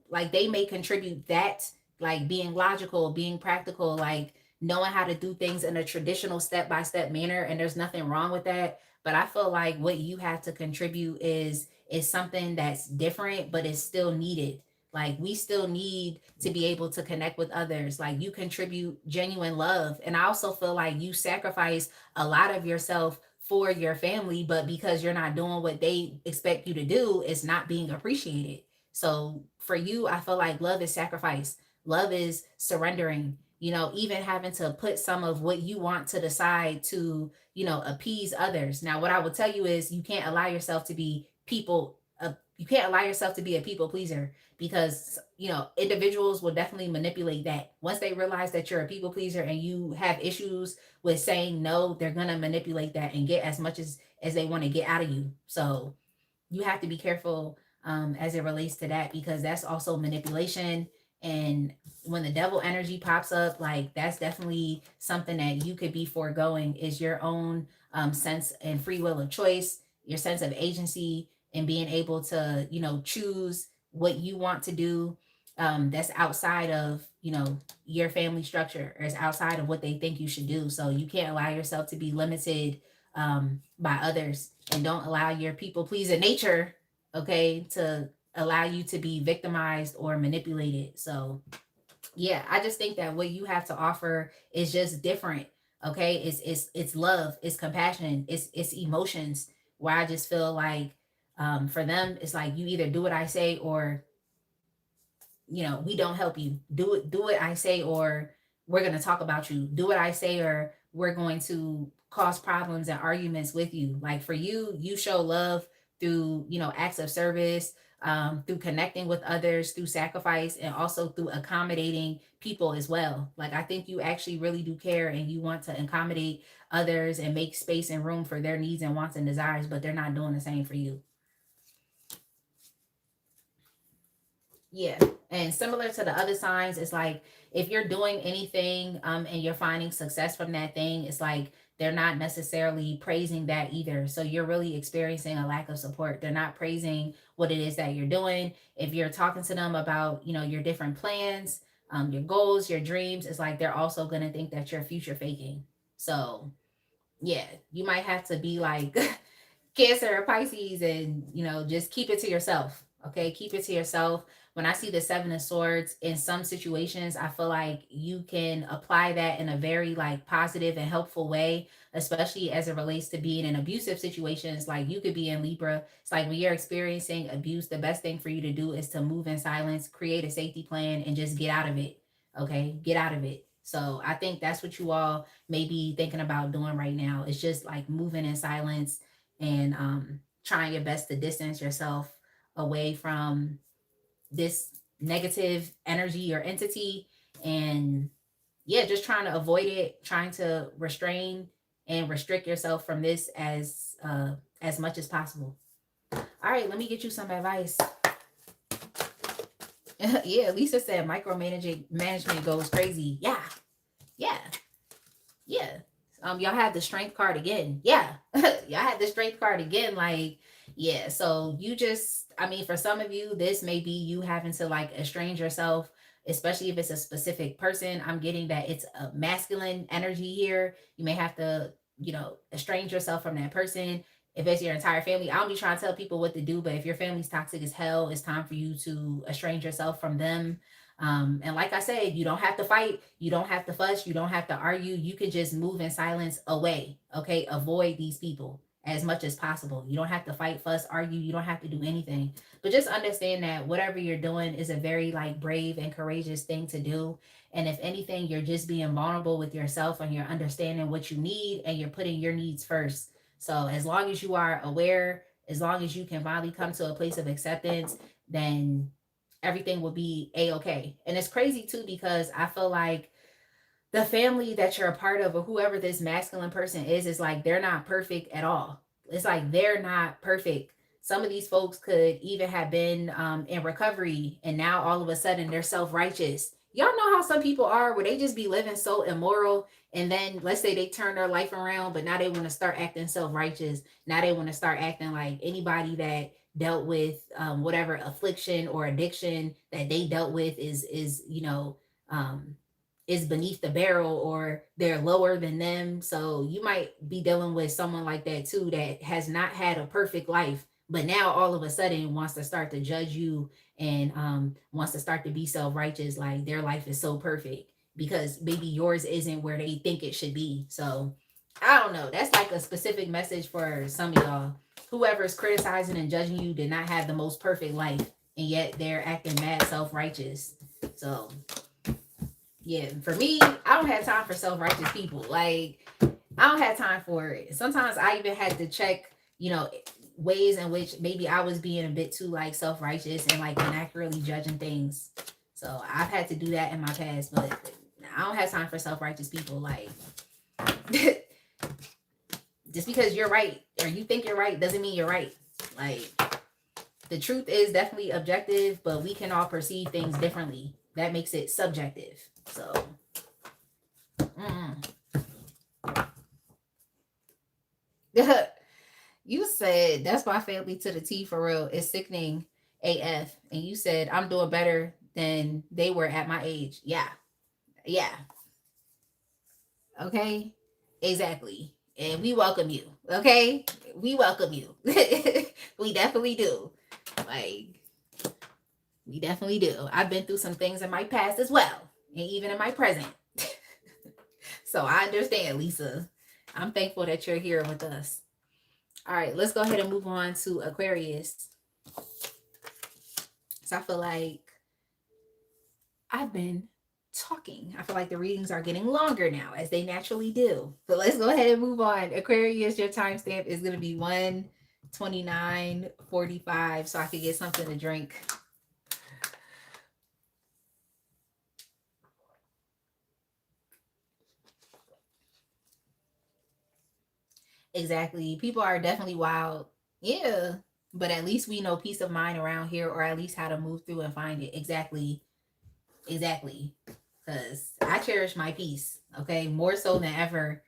like they may contribute that, like being logical, being practical, like knowing how to do things in a traditional step by step manner, and there's nothing wrong with that. But I feel like what you have to contribute is something that's different, but it's still needed. Like we still need to be able to connect with others. Like you contribute genuine love, and I also feel like you sacrifice a lot of yourself for your family, but because you're not doing what they expect you to do, it's not being appreciated. So for you, I feel like love is sacrifice. Love is surrendering, even having to put some of what you want to the side to, appease others. Now, what I will tell you is you can't allow yourself to be a people pleaser, because individuals will definitely manipulate that. Once they realize that you're a people pleaser and you have issues with saying no, they're gonna manipulate that and get as much as they want to get out of you. So you have to be careful as it relates to that, because that's also manipulation. And when the devil energy pops up, like that's definitely something that you could be foregoing, is your own sense and free will of choice, your sense of agency, and being able to choose what you want to do, that's outside of your family structure, or is outside of what they think you should do. So you can't allow yourself to be limited by others, and don't allow your people pleasing nature, okay, to allow you to be victimized or manipulated. So yeah, I just think that what you have to offer is just different. Okay, it's love, it's compassion, it's emotions. Where I just feel like for them, it's like you either do what I say, or we don't help you. Do it I say, or we're going to talk about you. Do what I say, or we're going to cause problems and arguments with you. Like for you, you show love through, acts of service, through connecting with others, through sacrifice, and also through accommodating people as well. Like I think you actually really do care and you want to accommodate others and make space and room for their needs and wants and desires, but they're not doing the same for you. Yeah. And similar to the other signs, it's like if you're doing anything and you're finding success from that thing, it's like they're not necessarily praising that either. So you're really experiencing a lack of support. They're not praising what it is that you're doing. If you're talking to them about, your different plans, your goals, your dreams, it's like they're also going to think that you're future faking. So yeah, you might have to be like Cancer or Pisces, and just keep it to yourself. Okay, keep it to yourself. When I see the Seven of Swords in some situations, I feel like you can apply that in a very like positive and helpful way, especially as it relates to being in abusive situations. Like you could be in Libra. It's like when you're experiencing abuse, the best thing for you to do is to move in silence, create a safety plan, and just get out of it. Okay, get out of it. So I think that's what you all may be thinking about doing right now. It's just like moving in silence and trying your best to distance yourself away from this negative energy or entity. And yeah, just trying to avoid it, trying to restrain and restrict yourself from this as much as possible. All right, let me get you some advice. Yeah, Lisa said micromanaging management goes crazy. Yeah, yeah, yeah. Y'all have the strength card again. Yeah. Y'all had the strength card again. Like, yeah. So you just, I mean, for some of you, this may be you having to like estrange yourself, especially if it's a specific person. I'm getting that it's a masculine energy here. You may have to, estrange yourself from that person. If it's your entire family, I don't be trying to tell people what to do, but if your family's toxic as hell, it's time for you to estrange yourself from them. And like I said, you don't have to fight, you don't have to fuss, you don't have to argue. You can just move in silence away. Okay. Avoid these people as much as possible. You don't have to fight, fuss, argue. You don't have to do anything. But just understand that whatever you're doing is a very like brave and courageous thing to do. And if anything, you're just being vulnerable with yourself and you're understanding what you need and you're putting your needs first. So as long as you are aware, as long as you can finally come to a place of acceptance, then everything will be a-okay. And it's crazy too because I feel like the family that you're a part of or whoever this masculine person is like they're not perfect at all. It's like they're not perfect. Some of these folks could even have been in recovery and now all of a sudden they're self-righteous. Y'all know how some people are where they just be living so immoral, and then let's say they turn their life around, but now they want to start acting self-righteous. Now they want to start acting like anybody that dealt with whatever affliction or addiction that they dealt with um, is beneath the barrel or they're lower than them. So you might be dealing with someone like that too that has not had a perfect life, but now all of a sudden wants to start to judge you and wants to start to be self-righteous like their life is so perfect because maybe yours isn't where they think it should be. So I don't know. That's like a specific message for some of y'all. Whoever's criticizing and judging you did not have the most perfect life, and yet they're acting mad self-righteous. So yeah, for me, I don't have time for self-righteous people. Like, I don't have time for it. Sometimes I even had to check, ways in which maybe I was being a bit too like self-righteous and like inaccurately judging things. So I've had to do that in my past, but I don't have time for self-righteous people. Like, just because you're right or you think you're right doesn't mean you're right. Like, the truth is definitely objective, but we can all perceive things differently. That makes it subjective. So, you said that's my family to the T for real. It's sickening AF. And you said I'm doing better than they were at my age. Yeah. Yeah. Okay. Exactly. And we welcome you. Okay. We welcome you. We definitely do. Like, we definitely do. I've been through some things in my past as well, and even in my present. So I understand, Lisa. I'm thankful that you're here with us. All right, let's go ahead and move on to Aquarius. So I feel like I've been talking. I feel like the readings are getting longer now, as they naturally do. But let's go ahead and move on. Aquarius, your timestamp is going to be 1:29:45, so I could get something to drink. Exactly. People are definitely wild. Yeah. But at least we know peace of mind around here, or at least how to move through and find it. Exactly. Exactly. Because I cherish my peace, okay, more so than ever.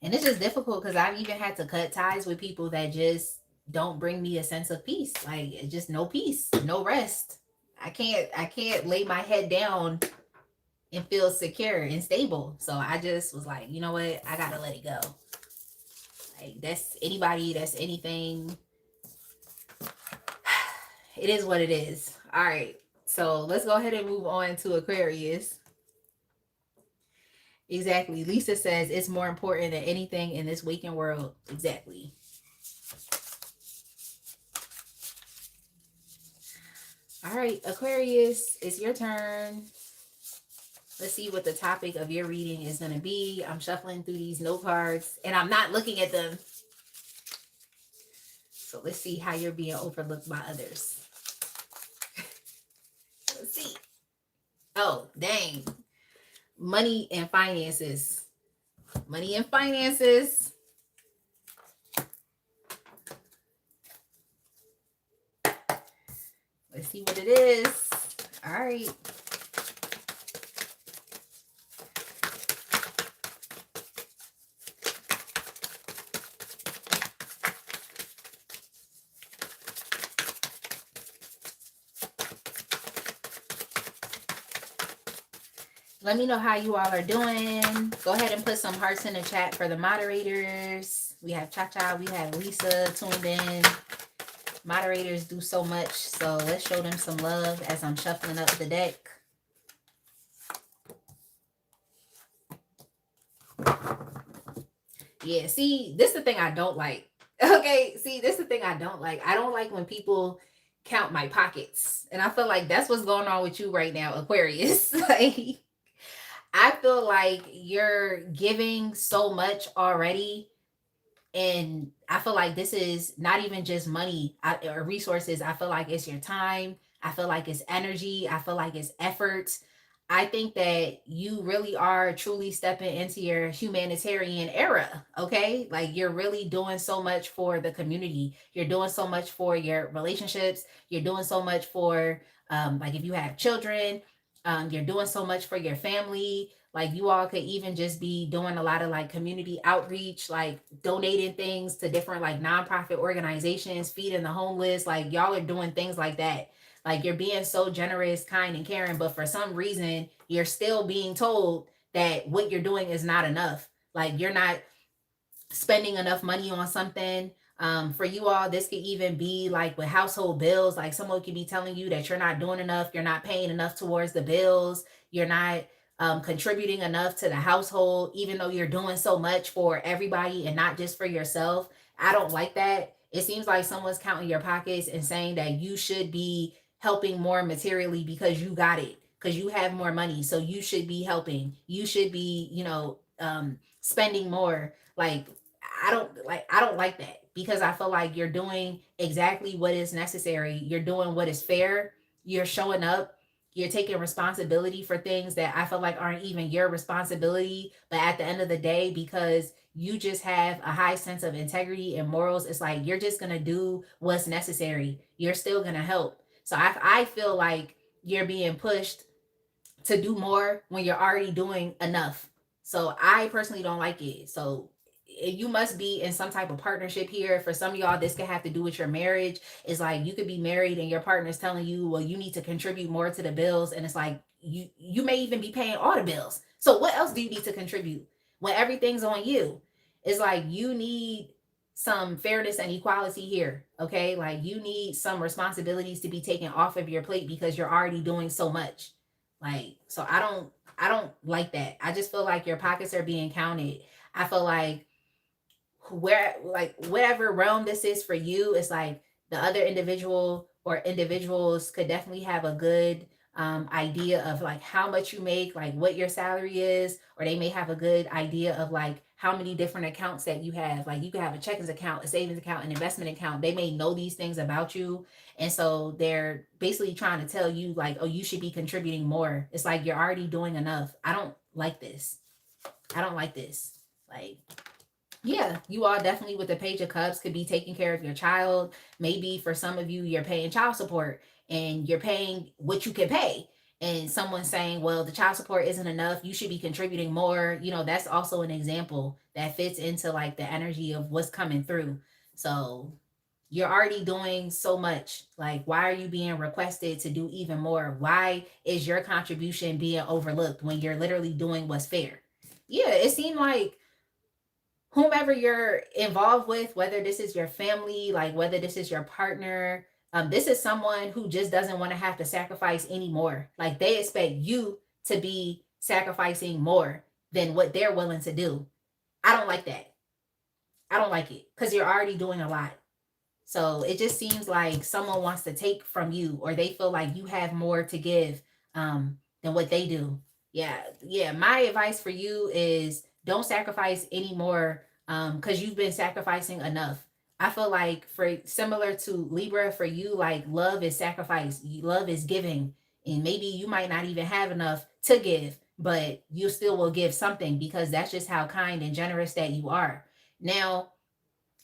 And it's just difficult because I've even had to cut ties with people that just don't bring me a sense of peace. Like, it's just no peace, no rest. I can't lay my head down and feel secure and stable. So I just was like, you know what? I gotta let it go. Like, that's anybody, that's anything. It is what it is. All right. So let's go ahead and move on to Aquarius. Exactly. Lisa says it's more important than anything in this waking world. Exactly. All right, Aquarius, it's your turn. Let's see what the topic of your reading is going to be. I'm shuffling through these note cards and I'm not looking at them. So let's see how you're being overlooked by others. Let's see. Oh, dang. Money and finances. Money and finances. Let's see what it is. All right. Let me know how you all are doing. Go ahead and put some hearts in the chat for the moderators. We have Cha-Cha, we have Lisa tuned in. Moderators do so much, so let's show them some love as I'm shuffling up the deck. Yeah, see, this is the thing I don't like. Okay, see, this is the thing I don't like. I don't like when people count my pockets. And I feel like that's what's going on with you right now, Aquarius. Like, I feel like you're giving so much already. And I feel like this is not even just money or resources. I feel like it's your time. I feel like it's energy. I feel like it's effort. I think that you really are truly stepping into your humanitarian era. Okay. Like, you're really doing so much for the community. You're doing so much for your relationships. You're doing so much for, like, if you have children, you're doing so much for your family. Like, you all could even just be doing a lot of like community outreach, like donating things to different like nonprofit organizations, feeding the homeless. Like, y'all are doing things like that. Like, you're being so generous, kind, and caring, but for some reason, you're still being told that what you're doing is not enough. Like, you're not spending enough money on something. For you all, this could even be like with household bills. Like, someone could be telling you that you're not doing enough, you're not paying enough towards the bills, you're not contributing enough to the household, even though you're doing so much for everybody and not just for yourself. I don't like that. It seems like someone's counting your pockets and saying that you should be helping more materially because you got it, because you have more money. So you should be helping. You should be, spending more. Like, I don't like that, because I feel like you're doing exactly what is necessary. You're doing what is fair. You're showing up. You're taking responsibility for things that I feel like aren't even your responsibility. But at the end of the day, because you just have a high sense of integrity and morals, it's like you're just going to do what's necessary. You're still going to help. So I feel like you're being pushed to do more when you're already doing enough. So I personally don't like it. So you must be in some type of partnership here. For some of y'all, this could have to do with your marriage. It's like you could be married and your partner's telling you, well, you need to contribute more to the bills. And it's like you may even be paying all the bills. So what else do you need to contribute when everything's on you? It's like you need some fairness and equality here. Okay. Like, you need some responsibilities to be taken off of your plate because you're already doing so much. Like, so I don't like that. I just feel like your pockets are being counted. I feel like where, like, whatever realm this is for you, it's like the other individual or individuals could definitely have a good idea of like how much you make, like what your salary is, or they may have a good idea of like how many different accounts that you have. Like you can have a checkings account, a savings account, an investment account. They may know these things about you. And so they're basically trying to tell you like, oh, you should be contributing more. It's like you're already doing enough. I don't like this. I don't like this. Like, yeah, you all definitely with the Page of Cups could be taking care of your child. Maybe for some of you, you're paying child support and you're paying what you can pay. And someone's saying, well, the child support isn't enough. You should be contributing more. You know, that's also an example that fits into like the energy of what's coming through. So you're already doing so much. Like, why are you being requested to do even more? Why is your contribution being overlooked when you're literally doing what's fair? Yeah, it seemed like whomever you're involved with, whether this is your family, like whether this is your partner, this is someone who just doesn't want to have to sacrifice anymore. Like they expect you to be sacrificing more than what they're willing to do. I don't like that. I don't like it because you're already doing a lot. So it just seems like someone wants to take from you, or they feel like you have more to give than what they do. Yeah, yeah. My advice for you is don't sacrifice anymore because you've been sacrificing enough. I feel like for similar to Libra, for you, like love is sacrifice, love is giving, and maybe you might not even have enough to give, but you still will give something because that's just how kind and generous that you are. Now,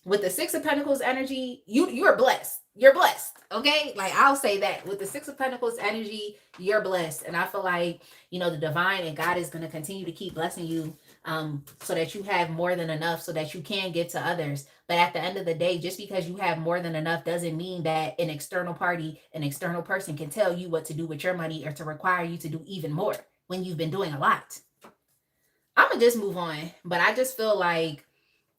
with the Six of Pentacles energy, you're blessed. You're blessed. Okay? Like I'll say that. With the Six of Pentacles energy, you're blessed. And I feel like, you know, the divine and God is going to continue to keep blessing you so that you have more than enough so that you can give to others. But at the end of the day, just because you have more than enough doesn't mean that an external party, an external person can tell you what to do with your money or to require you to do even more when you've been doing a lot. I'm going to just move on. But I just feel like,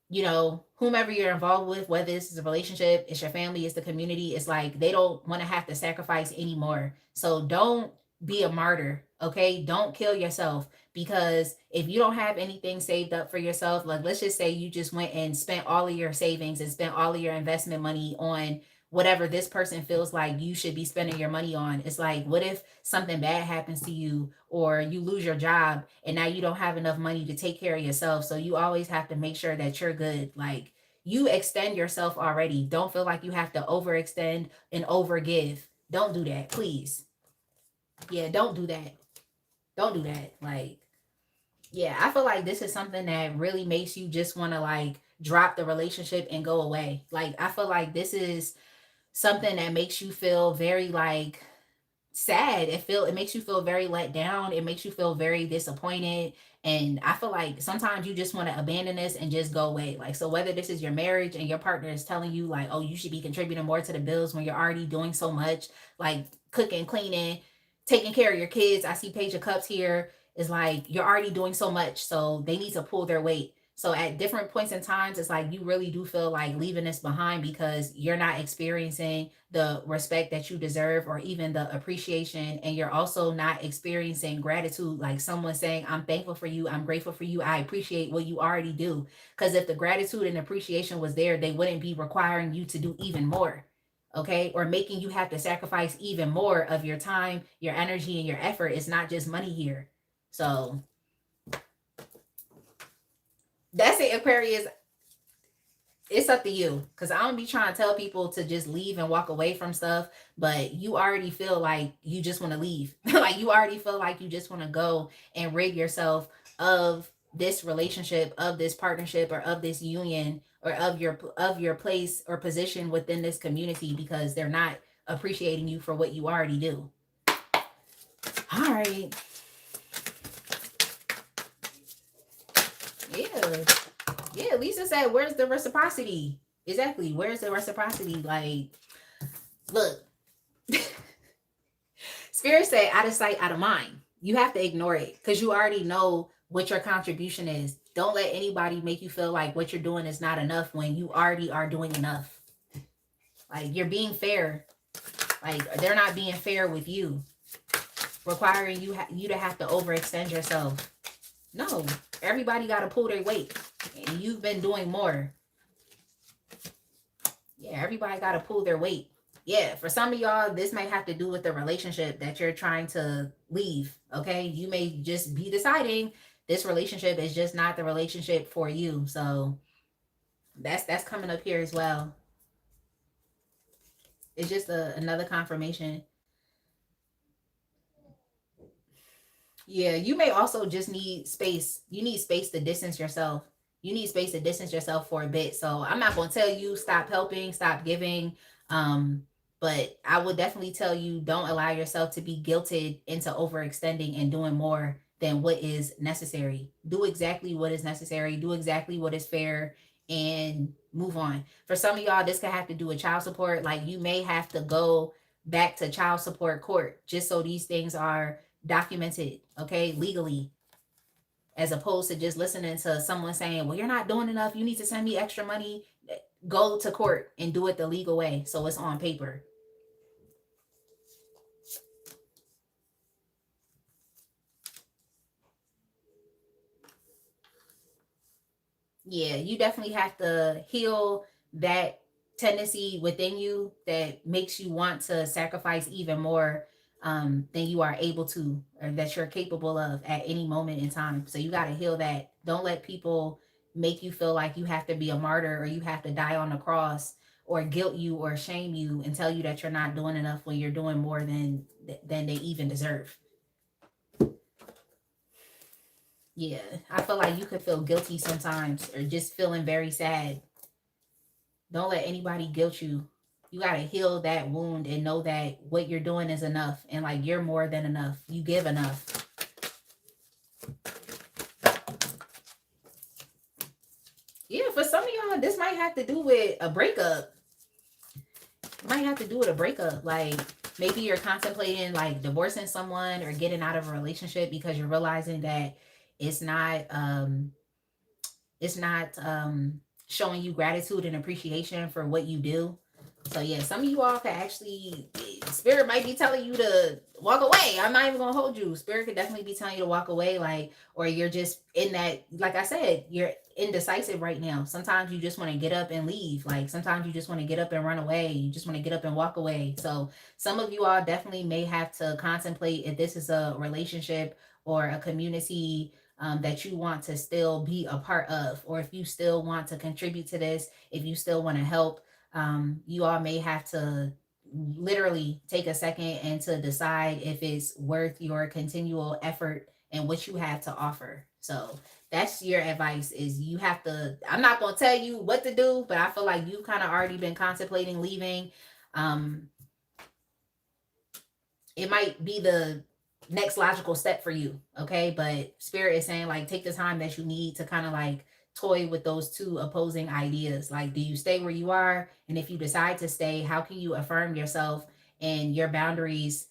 you know, whomever you're involved with, whether this is a relationship, it's your family, it's the community, it's like they don't want to have to sacrifice anymore. So don't be a martyr, okay? Don't kill yourself because if you don't have anything saved up for yourself, like let's just say you just went and spent all of your savings and spent all of your investment money on whatever this person feels like you should be spending your money on. It's like, what if something bad happens to you or you lose your job and now you don't have enough money to take care of yourself? So you always have to make sure that you're good. Like you extend yourself already. Don't feel like you have to overextend and overgive. Don't do that, please. Yeah, don't do that. Don't do that. Like, yeah, I feel like this is something that really makes you just want to like drop the relationship and go away. Like, I feel like this is something that makes you feel very like sad. It makes you feel very let down. It makes you feel very disappointed. And I feel like sometimes you just want to abandon this and just go away. Like, so whether this is your marriage and your partner is telling you like, oh, you should be contributing more to the bills when you're already doing so much, like cooking, cleaning, taking care of your kids. I see Page of Cups here is like you're already doing so much, so they need to pull their weight. So at different points in times, it's like you really do feel like leaving this behind because you're not experiencing the respect that you deserve or even the appreciation. And you're also not experiencing gratitude, like someone saying, I'm thankful for you. I'm grateful for you. I appreciate what you already do. Because if the gratitude and appreciation was there, they wouldn't be requiring you to do even more. Okay. Or making you have to sacrifice even more of your time, your energy, and your effort. It's not just money here. So that's it, Aquarius. It's up to you because I don't be trying to tell people to just leave and walk away from stuff, but you already feel like you just want to leave. Like you already feel like you just want to go and rid yourself of this relationship, of this partnership, or of this union, or of your place or position within this community because they're not appreciating you for what you already do. All right. Yeah. Yeah, Lisa said, where's the reciprocity? Exactly. Where's the reciprocity? Like, look, Spirit said, out of sight, out of mind. You have to ignore it because you already know what your contribution is. Don't let anybody make you feel like what you're doing is not enough when you already are doing enough. Like, you're being fair. Like, they're not being fair with you, requiring you to have to overextend yourself. No, everybody got to pull their weight. And you've been doing more. Yeah, everybody got to pull their weight. Yeah, for some of y'all, this might have to do with the relationship that you're trying to leave. Okay. You may just be deciding this relationship is just not the relationship for you. So that's coming up here as well. It's just another confirmation. Yeah, you may also just need space. You need space to distance yourself. You need space to distance yourself for a bit. So I'm not going to tell you stop helping, stop giving. Um, but I would definitely tell you don't allow yourself to be guilted into overextending and doing more than what is necessary. Do exactly what is necessary, do exactly what is fair, and move on. For some of y'all, this could have to do with child support. Like you may have to go back to child support court just so these things are documented, okay, legally, as opposed to just listening to someone saying, well, you're not doing enough, you need to send me extra money. Go to court and do it the legal way so it's on paper. Yeah, you definitely have to heal that tendency within you that makes you want to sacrifice even more than you are able to, or that you're capable of at any moment in time. So you got to heal that. Don't let people make you feel like you have to be a martyr or you have to die on the cross or guilt you or shame you and tell you that you're not doing enough when you're doing more than they even deserve. Yeah, I feel like you could feel guilty sometimes or just feeling very sad. Don't let anybody guilt you. You got to heal that wound and know that what you're doing is enough and like you're more than enough. You give enough. Yeah, for some of y'all, this might have to do with a breakup. It might have to do with a breakup. Like maybe you're contemplating like divorcing someone or getting out of a relationship because you're realizing that it's not um it's not showing you gratitude and appreciation for what you do. So yeah, some of you all could actually, spirit might be telling you to walk away. I'm not even gonna hold you. Spirit could definitely be telling you to walk away, like, or you're just in that, like I said, you're indecisive right now. Sometimes you just want to get up and leave. Like sometimes you just want to get up and run away. You just want to get up and walk away. So some of you all definitely may have to contemplate if this is a relationship or a community that you want to still be a part of, or if you still want to contribute to this, if you still want to help. You all may have to literally take a second and to decide if it's worth your continual effort and what you have to offer. So that's your advice, is you have to, I'm not going to tell you what to do, but I feel like you've kind of already been contemplating leaving. um it might be the next logical step for you, okay? But spirit is saying like take the time that you need to kind of like toy with those two opposing ideas. Like, do you stay where you are? And if you decide to stay, how can you affirm yourself and your boundaries,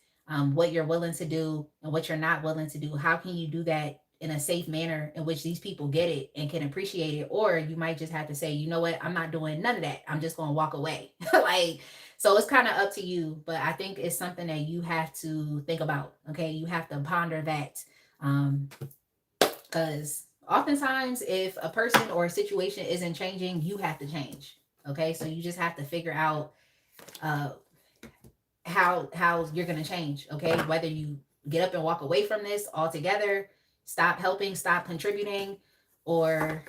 what you're willing to do and what you're not willing to do? How can you do that in a safe manner in which these people get it and can appreciate it? Or you might just have to say, you know what, I'm not doing none of that, I'm just going to walk away. Like, so it's kind of up to you, but I think it's something that you have to think about. Okay, you have to ponder that, because oftentimes, if a person or a situation isn't changing, you have to change. Okay, so you just have to figure out uh, how you're gonna change. Okay, whether you get up and walk away from this altogether, stop helping, stop contributing, or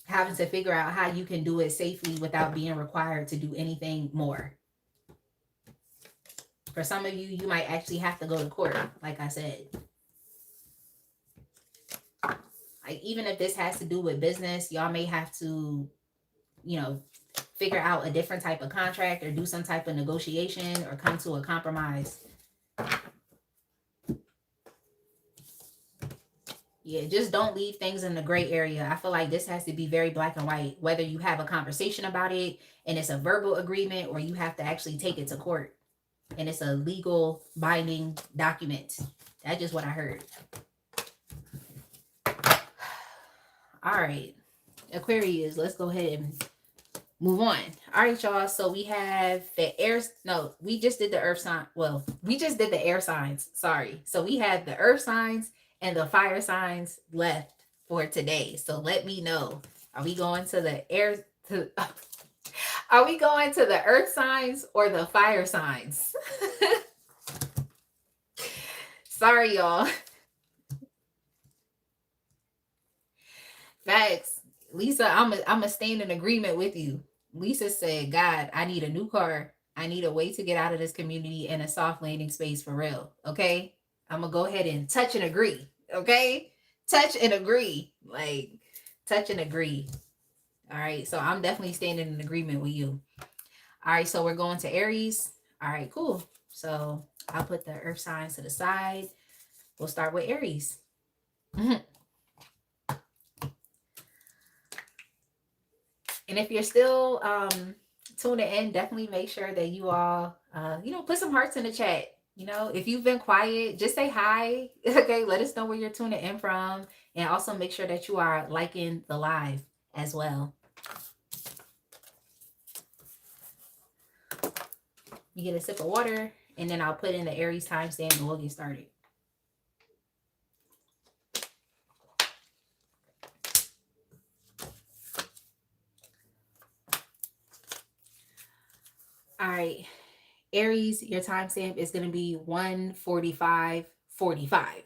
having to figure out how you can do it safely without being required to do anything more. For some of you, you might actually have to go to court, like I said. Like, even if this has to do with business, y'all may have to, you know, figure out a different type of contract or do some type of negotiation or come to a compromise. Yeah, just don't leave things in the gray area. I feel like this has to be very black and white, whether you have a conversation about it and it's a verbal agreement, or you have to actually take it to court and it's a legal binding document. That's just what I heard. All right, Aquarius, let's go ahead and move on. All right, y'all. So we have the air. No, we just did the earth sign. Well, we just did the air signs. Sorry. So we have the earth signs and the fire signs left for today. So let me know. Are we going to the air? To Are we going to the earth signs or the fire signs? Sorry, y'all. Facts. Lisa, I'm a stand in agreement with you. Lisa said, God, I need a new car. I need a way to get out of this community and a soft landing space for real. Okay. I'm gonna go ahead and touch and agree. Okay. Touch and agree. Like touch and agree. All right. So I'm definitely standing in agreement with you. All right. So we're going to Aries. All right, cool. So I'll put the earth signs to the side. We'll start with Aries. And if you're still tuning in, definitely make sure that you all, put some hearts in the chat. If you've been quiet, just say hi. Okay, let us know where you're tuning in from. And also make sure that you are liking the live as well. You get a sip of water, and then I'll put in the Aries timestamp and we'll get started. All right. Aries, your timestamp is going to be 1:45:45.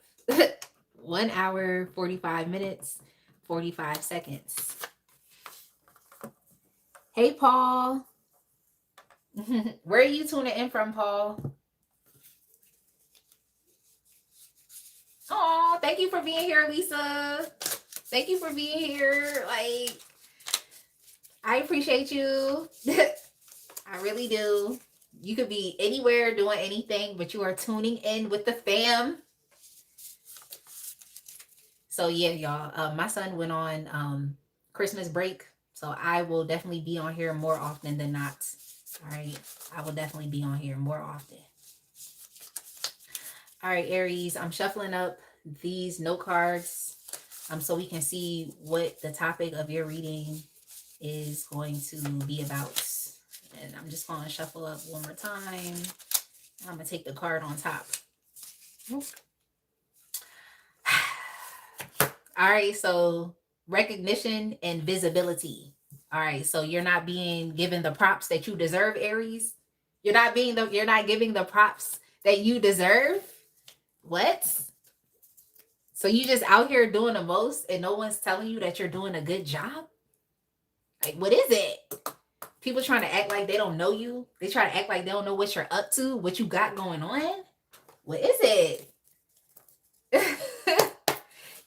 1 hour, 45 minutes, 45 seconds. Hey, Paul. Where are you tuning in from, Paul? Oh, thank you for being here, Lisa. Thank you for being here. Like, I appreciate you. I really do. You could be anywhere doing anything, but you are tuning in with the fam. So yeah, y'all. My son went on Christmas break, so I will definitely be on here more often than not. All right, I will definitely be on here more often. All right, Aries, I'm shuffling up these note cards so we can see what the topic of your reading is going to be about. And I'm just going to shuffle up one more time. I'm going to take the card on top. All right, so recognition and visibility. All right, so you're not being given the props that you deserve, Aries. You're not giving the props that you deserve. What? So you just out here doing the most and no one's telling you that you're doing a good job? Like, what is it? People trying to act like they don't know you. They try to act like they don't know what you're up to, what you got going on. What is it?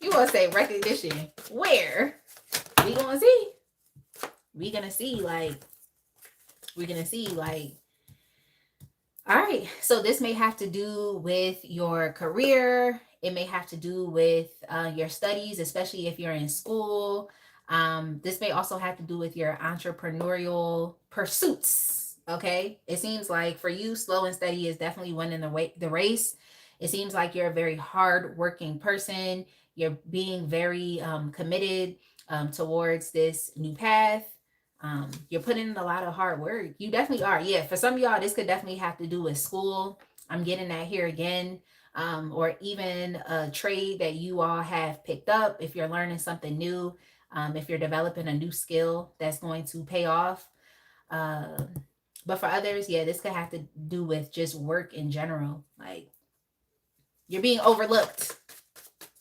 You gonna say recognition? Where? We gonna see. We're gonna see. All right. So this may have to do with your career. It may have to do with your studies, especially if you're in school. This may also have to do with your entrepreneurial pursuits. Okay. It seems like for you, slow and steady is definitely winning the race. It seems like you're a very hardworking person. You're being very committed towards this new path. You're putting in a lot of hard work. You definitely are. Yeah. For some of y'all, this could definitely have to do with school. I'm getting that here again. Or even a trade that you all have picked up. If you're learning something new, if you're developing a new skill that's going to pay off. But for others, yeah, this could have to do with just work in general. Like you're being overlooked.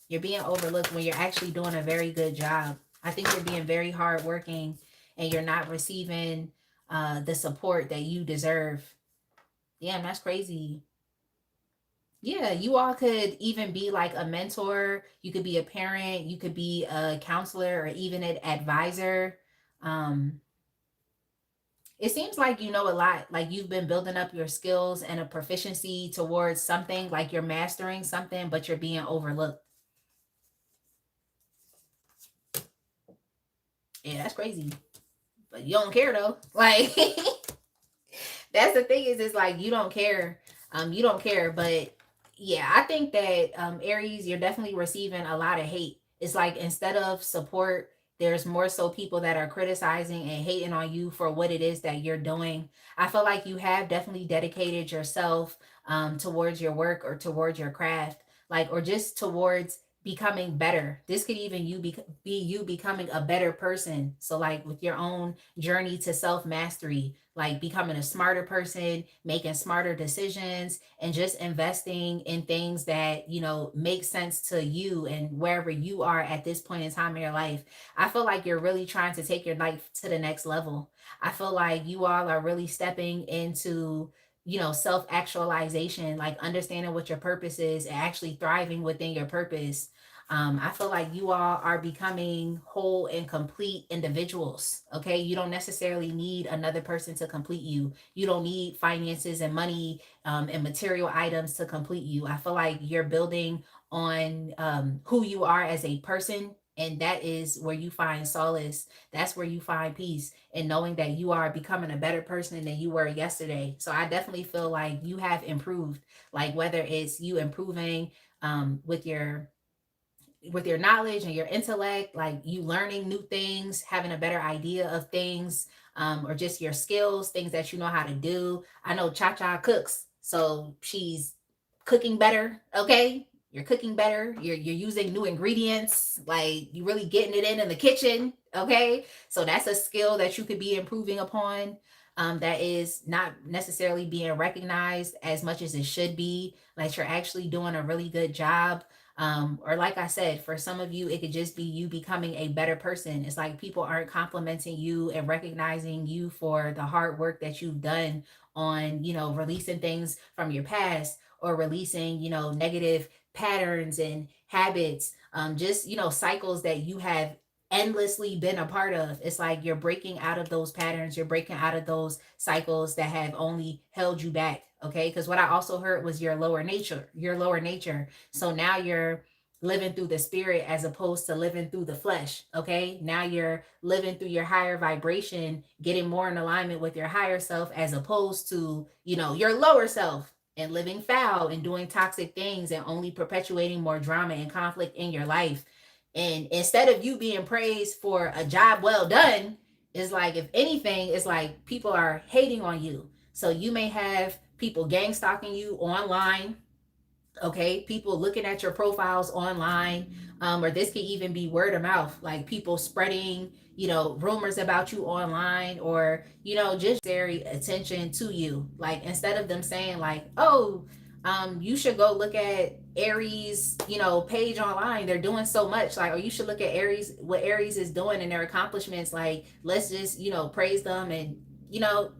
You're being overlooked when you're actually doing a very good job. I think you're being very hardworking and you're not receiving the support that you deserve. Damn, that's crazy. Yeah, you all could even be like a mentor. You could be a parent. You could be a counselor or even an advisor. It seems like you know a lot. Like you've been building up your skills and a proficiency towards something, like you're mastering something, but you're being overlooked. Yeah, that's crazy. But you don't care though. Like that's the thing is like you don't care. You don't care. But yeah, I think that Aries, you're definitely receiving a lot of hate. It's like instead of support, there's more so people that are criticizing and hating on you for what it is that you're doing. I feel like you have definitely dedicated yourself towards your work or towards your craft, like or just towards becoming better. This could even be you becoming a better person. So like with your own journey to self mastery, like becoming a smarter person, making smarter decisions, and just investing in things that, make sense to you and wherever you are at this point in time in your life. I feel like you're really trying to take your life to the next level. I feel like you all are really stepping into, self actualization, like understanding what your purpose is and actually thriving within your purpose. I feel like you all are becoming whole and complete individuals. Okay. You don't necessarily need another person to complete you. You don't need finances and money, and material items to complete you. I feel like you're building on, who you are as a person. And that is where you find solace. That's where you find peace in knowing that you are becoming a better person than you were yesterday. So I definitely feel like you have improved, like whether it's you improving, with your knowledge and your intellect, like you learning new things, having a better idea of things, or just your skills, things that you know how to do. I know Cha Cha cooks, so she's cooking better. Okay, you're cooking better. You're using new ingredients, like you really getting it in the kitchen. Okay, so that's a skill that you could be improving upon. That is not necessarily being recognized as much as it should be. Like you're actually doing a really good job, or like I said, for some of you, it could just be you becoming a better person. It's like people aren't complimenting you and recognizing you for the hard work that you've done on, releasing things from your past, or releasing, negative patterns and habits, just, cycles that you have endlessly been a part of. It's like you're breaking out of those patterns, you're breaking out of those cycles that have only held you back. Okay, because what I also heard was your lower nature. So now you're living through the spirit as opposed to living through the flesh. Okay. Now you're living through your higher vibration, getting more in alignment with your higher self as opposed to, your lower self, and living foul and doing toxic things and only perpetuating more drama and conflict in your life. And instead of you being praised for a job well done, it's like, if anything, it's like people are hating on you. So you may have people gang stalking you online. Okay, people looking at your profiles online, or this could even be word of mouth, like people spreading, rumors about you online, or just very attention to you. Like instead of them saying like, oh, you should go look at Aries, page online, they're doing so much, like, or you should look at Aries, what Aries is doing and their accomplishments, like let's just praise them and you know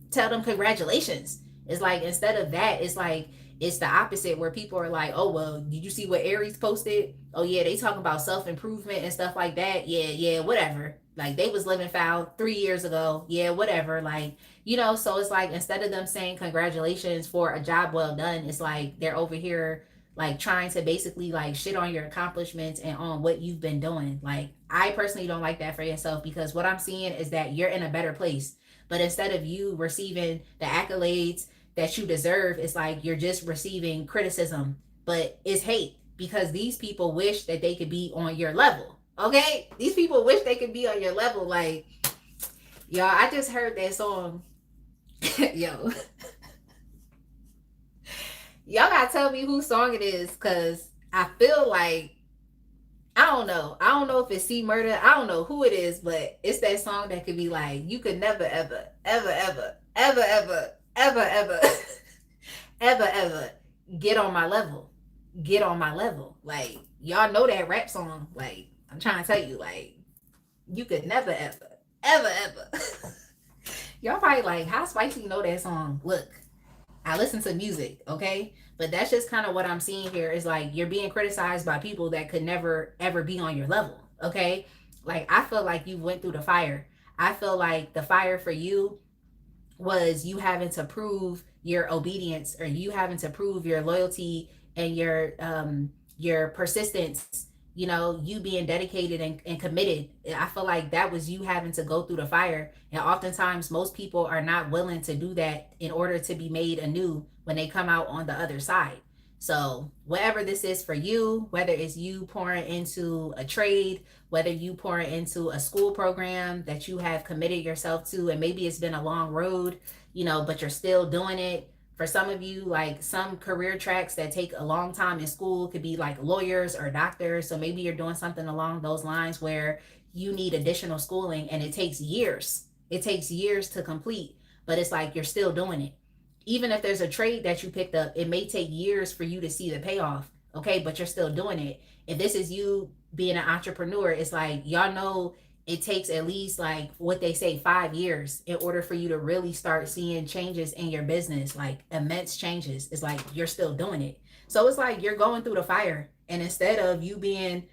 tell them congratulations. It's like instead of that, it's like it's the opposite, where people are like, oh well, did you see what Aries posted? Oh yeah, they talking about self-improvement and stuff like that. Yeah, whatever. Like they was living foul 3 years ago. Yeah, whatever. Like, so it's like instead of them saying congratulations for a job well done, it's like they're over here like trying to basically like shit on your accomplishments and on what you've been doing. Like I personally don't like that for yourself, because what I'm seeing is that you're in a better place. But instead of you receiving the accolades that you deserve, it's like you're just receiving criticism, but it's hate, because these people wish that they could be on your level. Okay? These people wish they could be on your level. Like, y'all, I just heard that song. Yo, y'all gotta tell me whose song it is, because I feel like, I don't know. I don't know if it's C Murder. I don't know who it is, but it's that song that could be like, you could never, ever, ever, ever, ever, ever, ever, ever, ever, ever get on my level. Get on my level. Like, y'all know that rap song. Like, I'm trying to tell you, like, you could never, ever, ever, ever. Y'all probably like, how spicy know that song? Look, I listen to music, okay? But that's just kind of what I'm seeing here, is like you're being criticized by people that could never ever be on your level, okay? Like I feel like you went through the fire. I feel like the fire for you was you having to prove your obedience, or you having to prove your loyalty and your persistence, you being dedicated and committed. I feel like that was you having to go through the fire, and oftentimes most people are not willing to do that in order to be made anew when they come out on the other side. So whatever this is for you, whether it's you pouring into a trade, whether you pouring into a school program that you have committed yourself to, and maybe it's been a long road, but you're still doing it. For some of you, like some career tracks that take a long time in school could be like lawyers or doctors. So maybe you're doing something along those lines where you need additional schooling and it takes years. It takes years to complete, but it's like you're still doing it. Even if there's a trade that you picked up, it may take years for you to see the payoff. Okay, but you're still doing it. If this is you being an entrepreneur, it's like y'all know it takes at least like what they say 5 years in order for you to really start seeing changes in your business, like immense changes. It's like you're still doing it. So it's like you're going through the fire, and instead of you being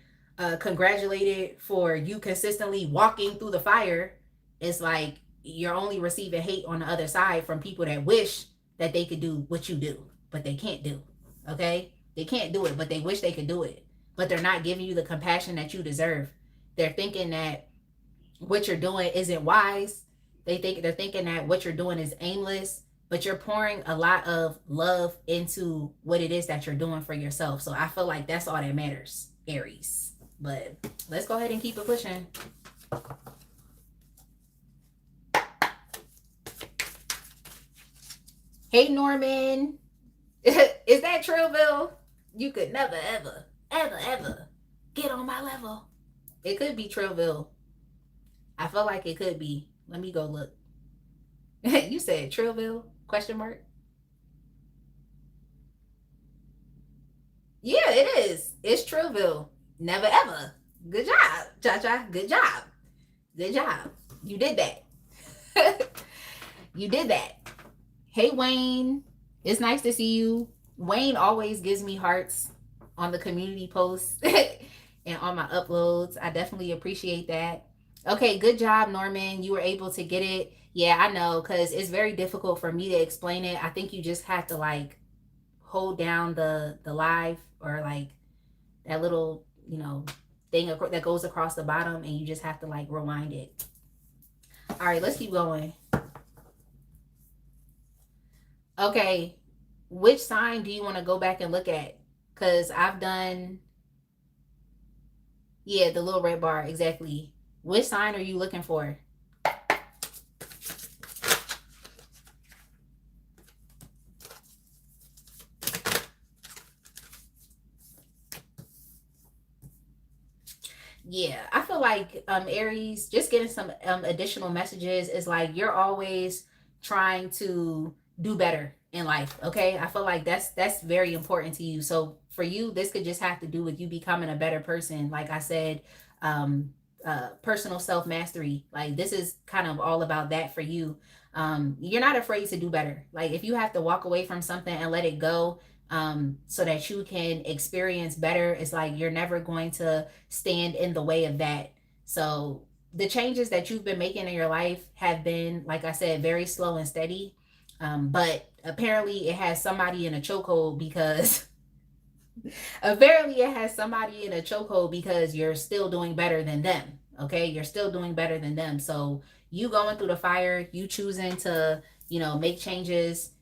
congratulated for you consistently walking through the fire, it's like you're only receiving hate on the other side from people that wish that they could do what you do, but they can't do. Okay, they can't do it, but they wish they could do it, but they're not giving you the compassion that you deserve. They're thinking that what you're doing isn't wise. They're thinking that what you're doing is aimless, but you're pouring a lot of love into what it is that you're doing for yourself. So I feel like that's all that matters, Aries. But let's go ahead and keep it pushing. Hey Norman, is that Trillville? You could never ever get on my level. It could be Trillville. I feel like it could be. Let me go look. You said Trillville? Question mark. Yeah, it is. It's Trillville. Never ever. Good job, Cha Cha. Good job. Good job. You did that. You did that. Hey Wayne, it's nice to see you. Wayne always gives me hearts on the community posts and on my uploads. I definitely appreciate that. Okay, good job, Norman. You were able to get it. Yeah, I know, because it's very difficult for me to explain it. I think you just have to like hold down the live, or like that little, thing that goes across the bottom, and you just have to like rewind it. All right, let's keep going. Okay, which sign do you want to go back and look at? Because I've done, yeah, the little red bar, exactly. Which sign are you looking for? Yeah, I feel like Aries, just getting some additional messages is like you're always trying to do better in life. Okay, I feel like that's very important to you. So for you, this could just have to do with you becoming a better person. Like I said, um, personal self mastery. Like this is kind of all about that for you. You're not afraid to do better. Like if you have to walk away from something and let it go, so that you can experience better, it's like you're never going to stand in the way of that. So the changes that you've been making in your life have been, like I said, very slow and steady. But apparently it has somebody in a chokehold because apparently it has somebody in a chokehold because you're still doing better than them. Okay, you're still doing better than them. So you going through the fire, you choosing to, make changes.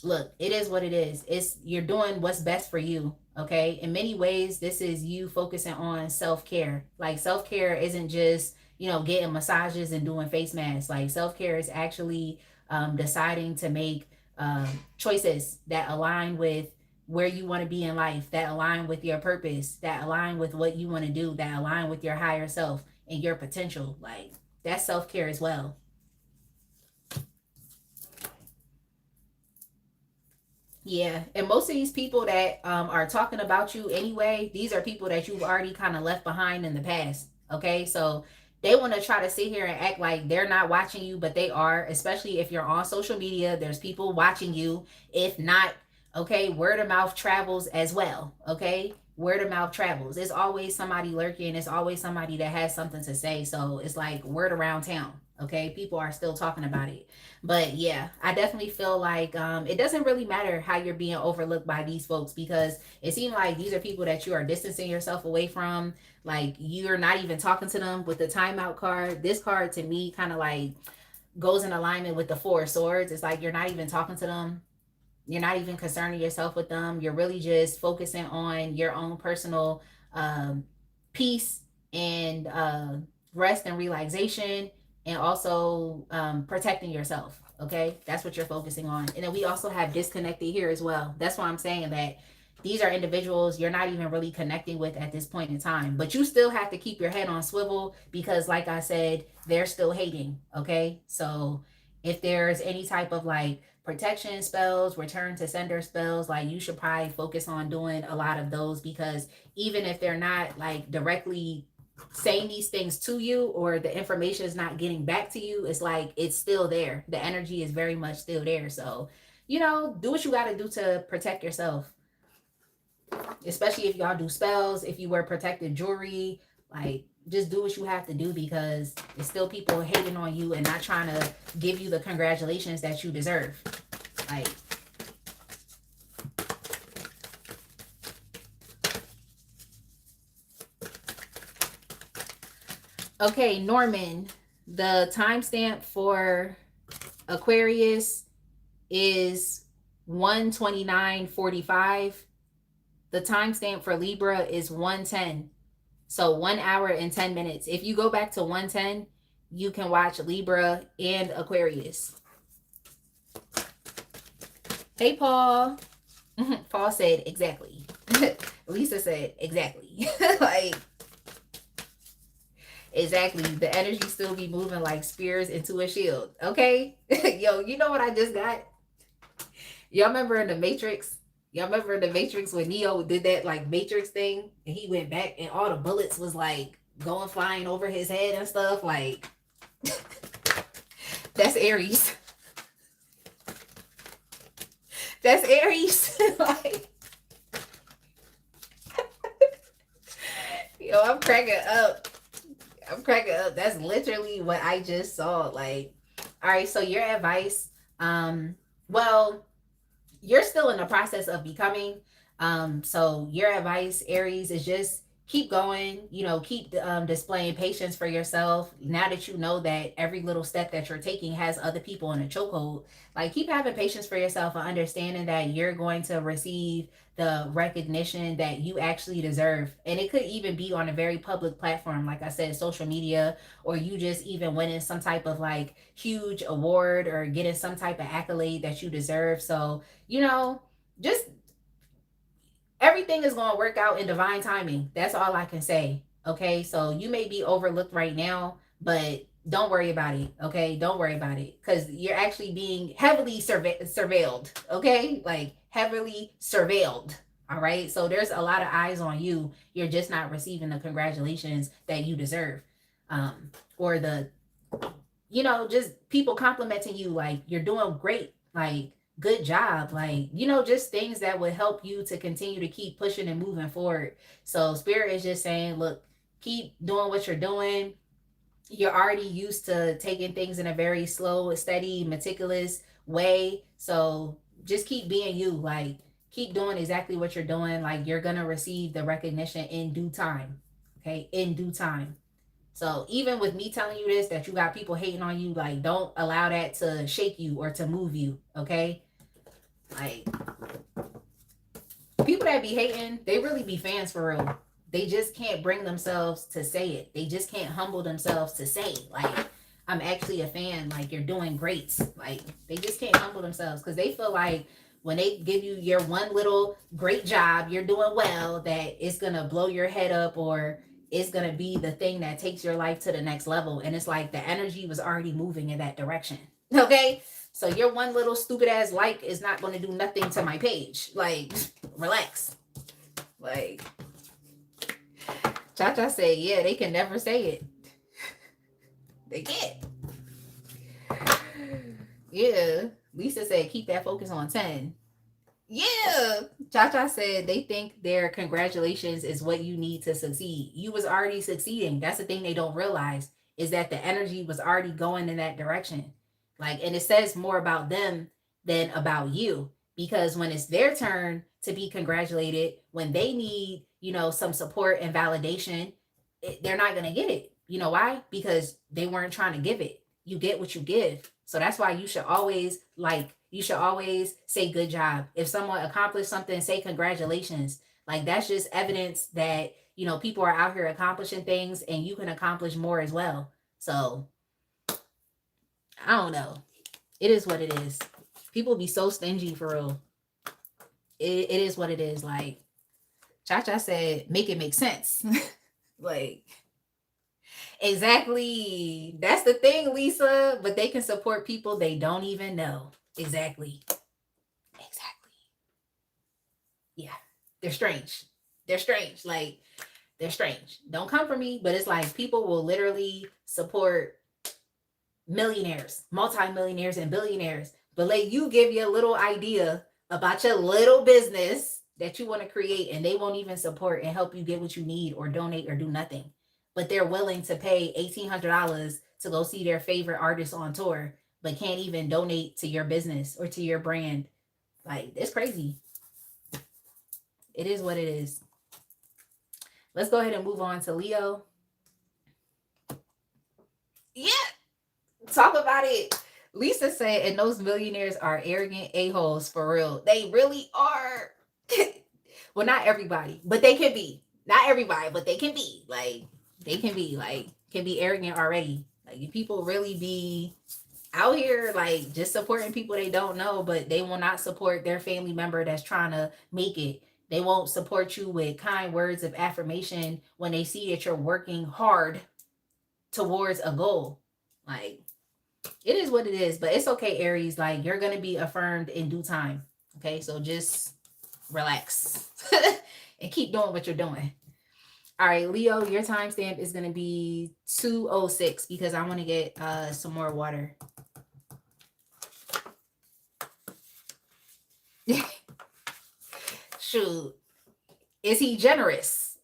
Look, it is what it is. It's you're doing what's best for you. Okay, in many ways this is you focusing on self-care. Like self-care isn't just getting massages and doing face masks. Like self-care is actually deciding to make choices that align with where you want to be in life, that align with your purpose, that align with what you want to do, that align with your higher self and your potential. Like that's self-care as well. Yeah, and most of these people that are talking about you anyway, these are people that you've already kind of left behind in the past. Okay, so they want to try to sit here and act like they're not watching you, but they are. Especially if you're on social media, there's people watching you. If not, okay, word of mouth travels as well. Okay, word of mouth travels. It's always somebody lurking. It's always somebody that has something to say. So it's like word around town. Okay, people are still talking about it. But yeah, I definitely feel like it doesn't really matter how you're being overlooked by these folks, because it seems like these are people that you are distancing yourself away from. Like you're not even talking to them with the timeout card. This card to me kind of like goes in alignment with the Four of Swords. It's like you're not even talking to them. You're not even concerning yourself with them. You're really just focusing on your own personal peace and rest and relaxation, and also protecting yourself. Okay, that's what you're focusing on. And then we also have disconnected here as well. That's why I'm saying that these are individuals you're not even really connecting with at this point in time. But you still have to keep your head on swivel because, like I said, they're still hating. Okay, so if there's any type of like protection spells, return to sender spells, like you should probably focus on doing a lot of those because even if they're not like directly saying these things to you or the information is not getting back to you, it's like it's still there. The energy is very much still there. So, do what you got to do to protect yourself, especially if y'all do spells, if you wear protective jewelry, like just do what you have to do because it's still people hating on you and not trying to give you the congratulations that you deserve. Like, okay, Norman, the timestamp for Aquarius is 1:29:45. The timestamp for Libra is 1:10. So 1 hour and 10 minutes. If you go back to 1:10, you can watch Libra and Aquarius. Hey, Paul. Paul said exactly. Lisa said exactly. Like, exactly. The energy still be moving like spears into a shield. Okay? Yo, you know what I just got? Y'all remember in the Matrix? Y'all remember in the Matrix when Neo did that like Matrix thing and he went back and all the bullets was like going flying over his head and stuff? Like, that's Aries. That's Aries. Like, yo, I'm cracking up. I'm cracking up. That's literally what I just saw. Like, all right, so your advice, well, you're still in the process of becoming. So your advice, Aries, is just keep going, keep displaying patience for yourself. Now that you know that every little step that you're taking has other people in a chokehold, like keep having patience for yourself and understanding that you're going to receive the recognition that you actually deserve. And it could even be on a very public platform, like I said, social media, or you just even winning some type of like huge award or getting some type of accolade that you deserve. So, just everything is going to work out in divine timing. That's all I can say. Okay. So you may be overlooked right now, but don't worry about it. Okay. Don't worry about it because you're actually being heavily surveilled. Okay. Like heavily surveilled. All right. So there's a lot of eyes on you. You're just not receiving the congratulations that you deserve. Or just people complimenting you like you're doing great. Like, good job, like just things that would help you to continue to keep pushing and moving forward. So spirit is just saying, look, keep doing what you're doing. You're already used to taking things in a very slow, steady, meticulous way, so just keep being you. Like, keep doing exactly what you're doing. Like, you're gonna receive the recognition in due time. Okay, in due time. So even with me telling you this, that you got people hating on you, like don't allow that to shake you or to move you. Okay, like, people that be hating, they really be fans for real. They just can't bring themselves to say it. They just can't humble themselves to say, like, I'm actually a fan. Like, you're doing great. Like, they just can't humble themselves because they feel like when they give you your one little great job, you're doing well, that it's going to blow your head up or it's going to be the thing that takes your life to the next level. And it's like the energy was already moving in that direction. Okay? So your one little stupid ass like is not going to do nothing to my page. Like, relax. Like, Cha-Cha said, yeah, they can never say it. They can't. Yeah. Lisa said, keep that focus on 10. Yeah. Cha-Cha said they think their congratulations is what you need to succeed. You was already succeeding. That's the thing they don't realize, is that the energy was already going in that direction. Like, and it says more about them than about you. Because when it's their turn to be congratulated, when they need, some support and validation, they're not going to get it. You know why? Because they weren't trying to give it. You get what you give. So that's why you should always say good job. If someone accomplished something, say congratulations. Like, that's just evidence that, people are out here accomplishing things and you can accomplish more as well. So I don't know. It is what it is. People be so stingy for real. It is what it is. Like Cha said, make it make sense. Like, exactly. That's the thing, Lisa. But they can support people they don't even know. Exactly. Exactly. Yeah. They're strange. They're strange. Like, they're strange. Don't come for me, but it's like people will literally support millionaires, multimillionaires, and billionaires, but let you give your little idea about your little business that you want to create, and they won't even support and help you get what you need or donate or do nothing. But they're willing to pay $1,800 to go see their favorite artist on tour, but can't even donate to your business or to your brand. Like, it's crazy. It is what it is. Let's go ahead and move on to Leo. Yeah, talk about it. Lisa said, and those millionaires are arrogant a-holes for real. They really are. Well, not everybody, but they can be. Not everybody, but they can be. Like, they can be, like, can be arrogant already. Like, people really be out here, like, just supporting people they don't know, but they will not support their family member that's trying to make it. They won't support you with kind words of affirmation when they see that you're working hard towards a goal. Like, it is what it is, but it's okay, Aries. Like, you're gonna be affirmed in due time. Okay, so just relax and keep doing what you're doing. All right, Leo, your timestamp is gonna be 2:06 because I want to get some more water. Shoot, is he generous?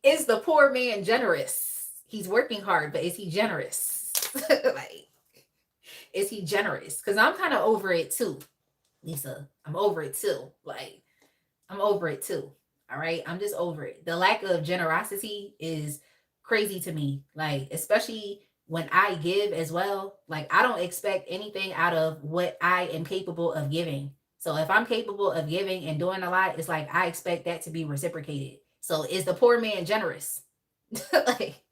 Is the poor man generous? He's working hard, but is he generous? Like, is he generous? Because I'm kind of over it too, Lisa. I'm over it too. Like, I'm over it too. All right. I'm just over it. The lack of generosity is crazy to me. Like, especially when I give as well. Like, I don't expect anything out of what I am capable of giving. So if I'm capable of giving and doing a lot, it's like I expect that to be reciprocated. So is the poor man generous? Like,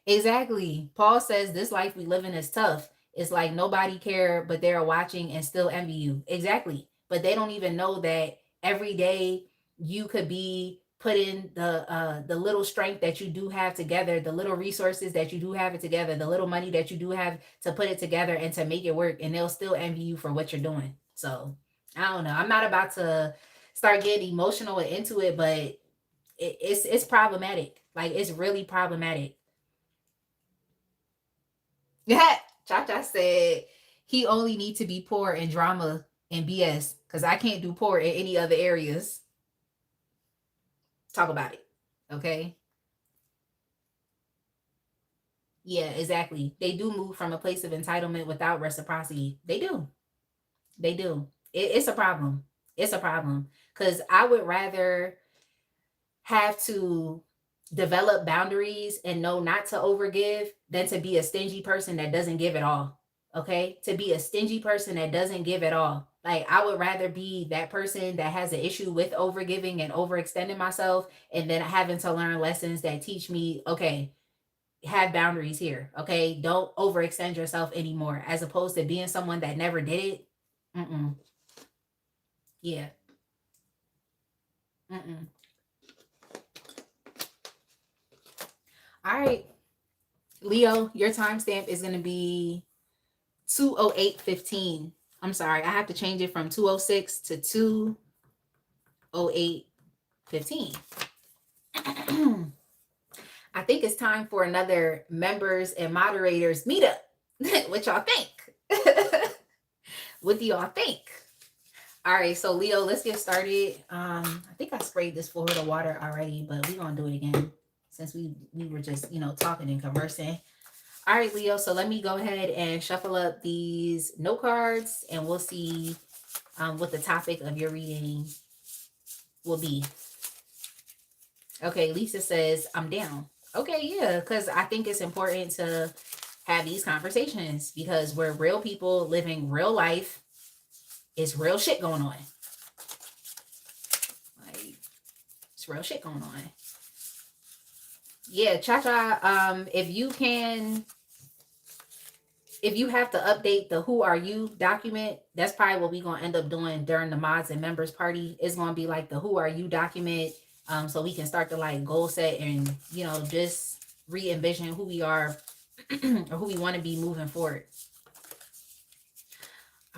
exactly. Paul says this life we live in is tough. It's like nobody care, but they're watching and still envy you. Exactly. But they don't even know that every day you could be put in the little strength that you do have together, the little resources that you do have it together, the little money that you do have to put it together and to make it work, and they'll still envy you for what you're doing. So I don't know. I'm not about to start getting emotional and into it, but it's problematic. Like, it's really problematic. Yeah, Cha said he only need to be poor in drama and BS because I can't do poor in any other areas. Talk about it. Okay. Yeah, exactly. They do move from a place of entitlement without reciprocity. They do. They do. It's a problem. It's a problem. Because I would rather have to develop boundaries and know not to overgive than to be a stingy person that doesn't give at all. Okay? To be a stingy person that doesn't give at all. Like, I would rather be that person that has an issue with overgiving and overextending myself and then having to learn lessons that teach me, okay, have boundaries here. Okay? Don't overextend yourself anymore, as opposed to being someone that never did it. Mm-mm. Yeah. Mm-mm. All right. Leo, your timestamp is going to be 2:08:15. I'm sorry, I have to change it from 2:06 to 2:08:15. I think it's time for another members and moderators meetup. What y'all think? What do y'all think? All right, so Leo, let's get started. I think I sprayed this floor with the water already, but we're gonna do it again since we were just talking and conversing. All right, Leo, so let me go ahead and shuffle up these note cards and we'll see what the topic of your reading will be. Okay, Lisa says, I'm down. Okay, yeah, because I think it's important to have these conversations because we're real people living real life. It's real shit going on. Like, it's real shit going on. Yeah, Cha-Cha, if you can if you have to update the who are you document, that's probably what we're gonna end up doing during the mods and members party. It's gonna be like the who are you document. So we can start to like goal set and just re-envision who we are or who we want to be moving forward.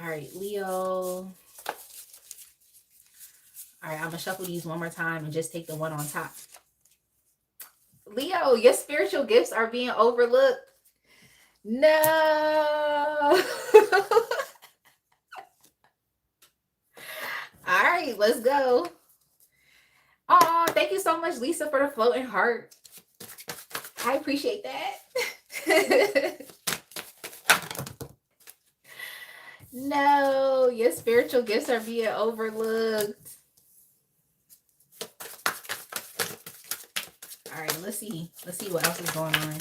All right, Leo. All right, I'm gonna shuffle these one more time and just take the one on top. Leo, your spiritual gifts are being overlooked. No. All right, let's go. Oh, thank you so much, Lisa, for the floating heart. I appreciate that. No, your spiritual gifts are being overlooked. All right, let's see. Let's see what else is going on.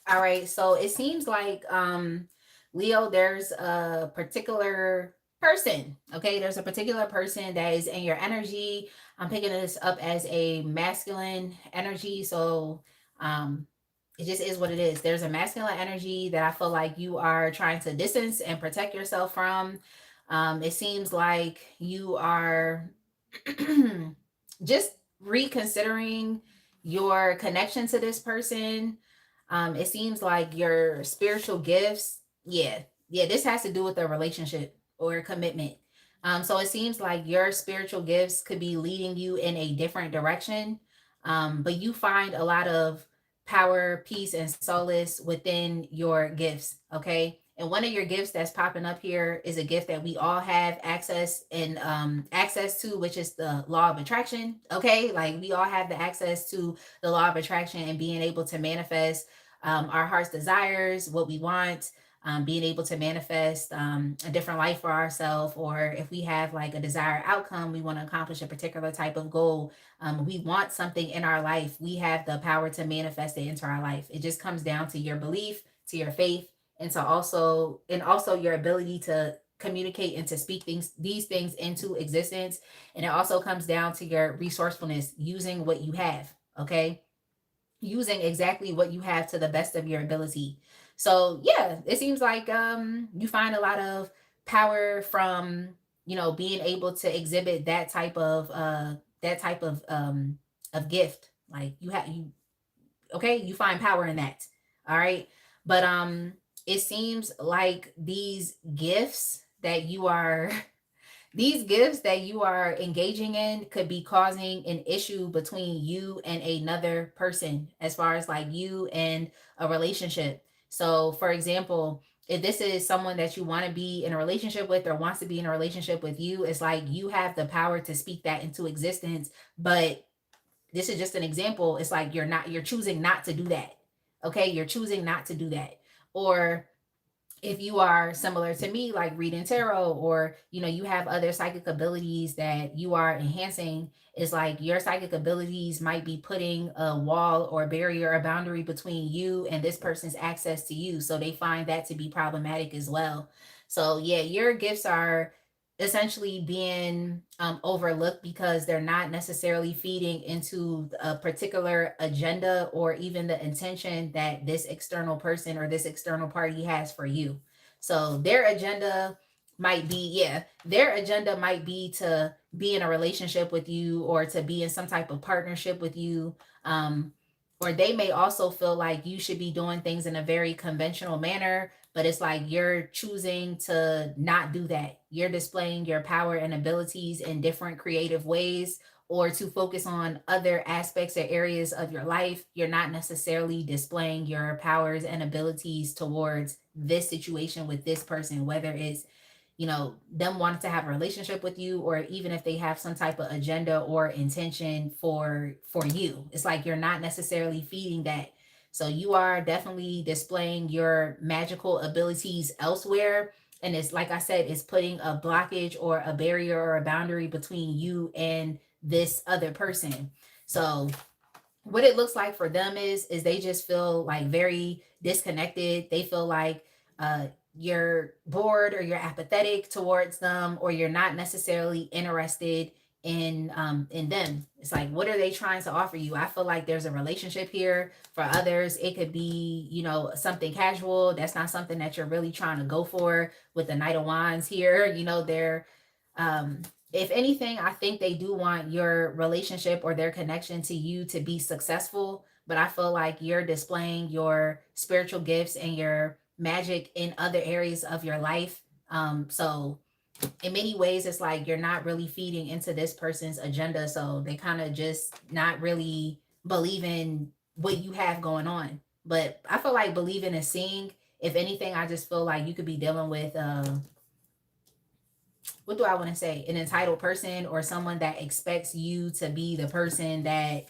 All right, so it seems like Leo, there's a particular person, okay? There's a particular person that is in your energy. I'm picking this up as a masculine energy, so um it just is what it is. There's a masculine energy that I feel like you are trying to distance and protect yourself from. It seems like you are just reconsidering your connection to this person. It seems like your spiritual gifts, yeah, this has to do with a relationship or a commitment. So it seems like your spiritual gifts could be leading you in a different direction. But you find a lot of power, peace, and solace within your gifts. Okay. And one of your gifts that's popping up here is a gift that we all have access to, which is the law of attraction. Okay. Like we all have the access to the law of attraction and being able to manifest our heart's desires, what we want, being able to manifest a different life for ourselves, or if we have like a desired outcome, we want to accomplish a particular type of goal. We want something in our life. We have the power to manifest it into our life. It just comes down to your belief, to your faith, and also your ability to communicate and to speak these things into existence. And it also comes down to your resourcefulness, using what you have. Okay, using exactly what you have to the best of your ability. So yeah, it seems like you find a lot of power from being able to exhibit that type of gift. Like you okay, you find power in that. All right. But it seems like these gifts that you are engaging in could be causing an issue between you and another person, as far as like you and a relationship. So, for example, if this is someone that you want to be in a relationship with or wants to be in a relationship with you, it's like you have the power to speak that into existence. But this is just an example. It's like you're choosing not to do that. Okay, you're choosing not to do that. Or if you are similar to me, like reading tarot, or you have other psychic abilities that you are enhancing, is like your psychic abilities might be putting a wall or barrier or boundary between you and this person's access to you, so they find that to be problematic as well. So yeah, your gifts are essentially being overlooked because they're not necessarily feeding into a particular agenda or even the intention that this external person or this external party has for you. So their agenda might be to be in a relationship with you or to be in some type of partnership with you. Or they may also feel like you should be doing things in a very conventional manner, but it's like you're choosing to not do that. You're displaying your power and abilities in different creative ways, or to focus on other aspects or areas of your life. You're not necessarily displaying your powers and abilities towards this situation with this person, whether it's them wanting to have a relationship with you, or even if they have some type of agenda or intention for you. It's like you're not necessarily feeding that. So you are definitely displaying your magical abilities elsewhere. And it's like I said, it's putting a blockage or a barrier or a boundary between you and this other person. So what it looks like for them is they just feel like very disconnected. They feel like uh you're bored or you're apathetic towards them, or you're not necessarily interested in them. It's like, what are they trying to offer you? I feel like there's a relationship here. For others, it could be, something casual. That's not something that you're really trying to go for with the Knight of Wands here. They're um if anything, I think they do want your relationship or their connection to you to be successful. But I feel like you're displaying your spiritual gifts and your magic in other areas of your life. So in many ways, it's like you're not really feeding into this person's agenda. So they kind of just not really believing what you have going on. But I feel like believing is seeing. If anything, I just feel like you could be dealing with what do I want to say? An entitled person, or someone that expects you to be the person that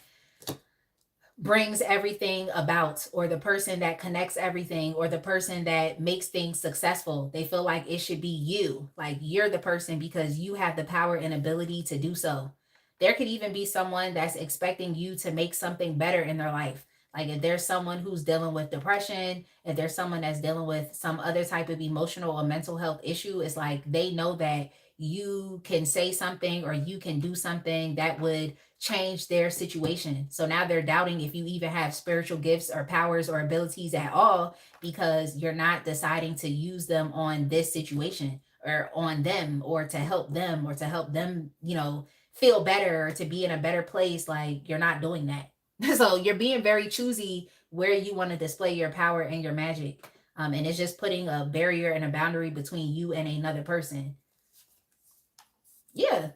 brings everything about, or the person that connects everything, or the person that makes things successful. They feel like it should be you. Like you're the person because you have the power and ability to do so. There could even be someone that's expecting you to make something better in their life. Like if there's someone who's dealing with depression, if there's someone that's dealing with some other type of emotional or mental health issue, it's like they know that you can say something or you can do something that would change their situation. So now they're doubting if you even have spiritual gifts or powers or abilities at all, because you're not deciding to use them on this situation or on them, or to help them, or to help them, feel better, or to be in a better place. Like you're not doing that. So you're being very choosy where you want to display your power and your magic. And it's just putting a barrier and a boundary between you and another person. Yeah.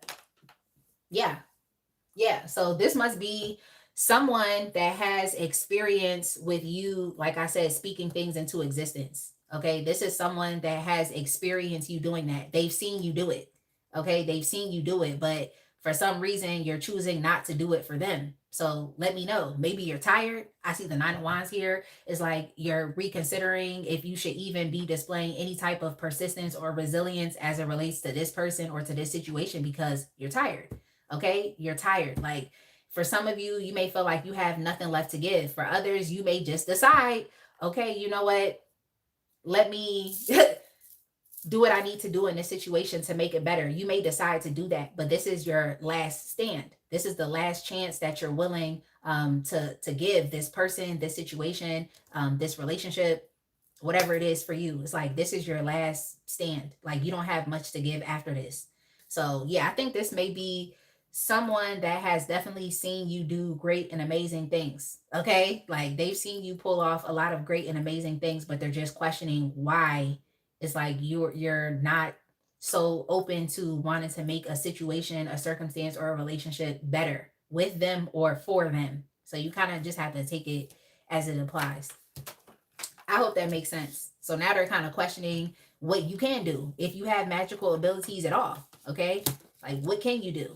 Yeah. Yeah, so this must be someone that has experience with you, like I said, speaking things into existence. Okay, this is someone that has experienced you doing that. They've seen you do it. Okay, they've seen you do it, but for some reason you're choosing not to do it for them. So let me know. Maybe you're tired. I see the Nine of Wands here. It's like you're reconsidering if you should even be displaying any type of persistence or resilience as it relates to this person or to this situation, because you're tired. Okay, you're tired. Like for some of you, you may feel like you have nothing left to give. For others, you may just decide, okay, you know what, let me do what I need to do in this situation to make it better. You may decide to do that, but this is your last stand. This is the last chance that you're willing to give this person, this situation, this relationship, whatever it is for you. It's like this is your last stand. Like you don't have much to give after this. So yeah, I think this may be someone that has definitely seen you do great and amazing things. Okay, like they've seen you pull off a lot of great and amazing things, but they're just questioning why. It's like you're not so open to wanting to make a situation, a circumstance, or a relationship better with them or for them. So you kind of just have to take it as it applies. I hope that makes sense. So now they're kind of questioning what you can do if you have magical abilities at all. Okay, like what can you do?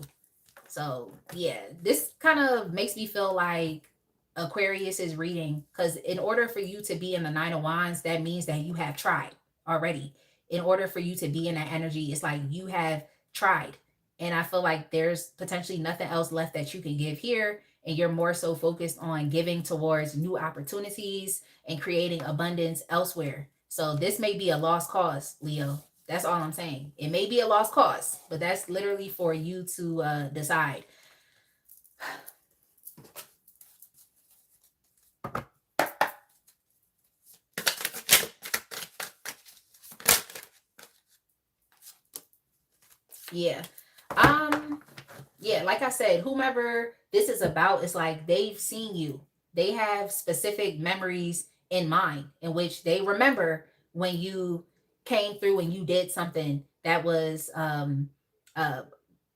So yeah, this kind of makes me feel like Aquarius is reading, because in order for you to be in the Nine of Wands, that means that you have tried already. In order for you to be in that energy, it's like you have tried. And I feel like there's potentially nothing else left that you can give here. And you're more so focused on giving towards new opportunities and creating abundance elsewhere. So this may be a lost cause, Leo. That's all I'm saying. It may be a lost cause, but that's literally for you to decide. Yeah. Yeah, like I said, whomever this is about, it's like they've seen you. They have specific memories in mind in which they remember when you came through and you did something that was uh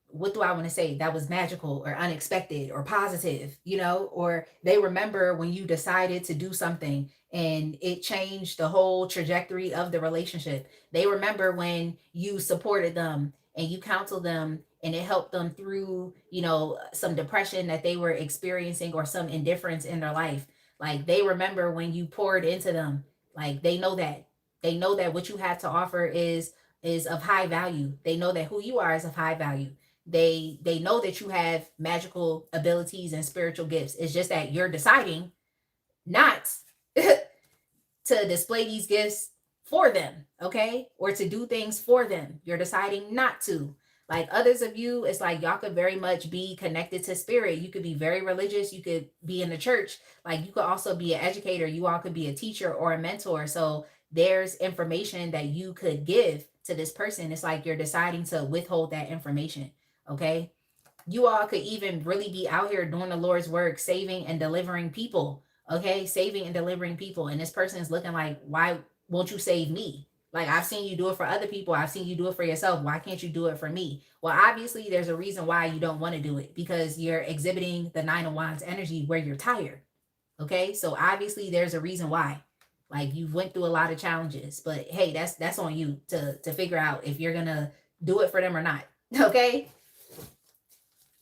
what do I want to say, that was magical or unexpected or positive, or they remember when you decided to do something and it changed the whole trajectory of the relationship. They remember when you supported them and you counseled them and it helped them through, some depression that they were experiencing or some indifference in their life. Like they remember when you poured into them. Like they know that what you have to offer is of high value. They know that who you are is of high value. They know that you have magical abilities and spiritual gifts. It's just that you're deciding not to display these gifts for them, okay? Or to do things for them. You're deciding not to. Like others of you, it's like y'all could very much be connected to spirit. You could be very religious. You could be in the church. Like you could also be an educator. You all could be a teacher or a mentor. So there's information that you could give to this person. It's like you're deciding to withhold that information, okay? You all could even really be out here doing the Lord's work, saving and delivering people. Okay, saving and delivering people. And this person is looking like, why won't you save me? Like, I've seen you do it for other people. I've seen you do it for yourself. Why can't you do it for me? Well, obviously, there's a reason why you don't want to do it, because you're exhibiting the Nine of Wands energy where you're tired. Okay, so obviously, there's a reason why. Like, you've went through a lot of challenges, but hey, that's on you to figure out if you're gonna do it for them or not. Okay,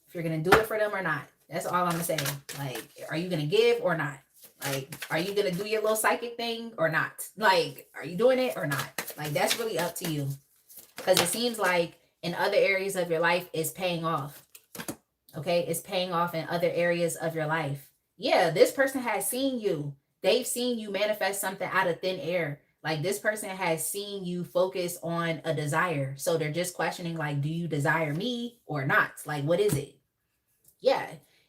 if you're gonna do it for them or not. That's all I'm gonna say. Like, are you gonna give or not? Like, are you gonna do your little psychic thing or not? Like, are you doing it or not? Like, that's really up to you. Because it seems like in other areas of your life, it's paying off. Okay, it's paying off in other areas of your life. Yeah, this person has seen you. They've seen you manifest something out of thin air. Like this person has seen you focus on a desire. So they're just questioning, like, do you desire me or not? Like, what is it? Yeah,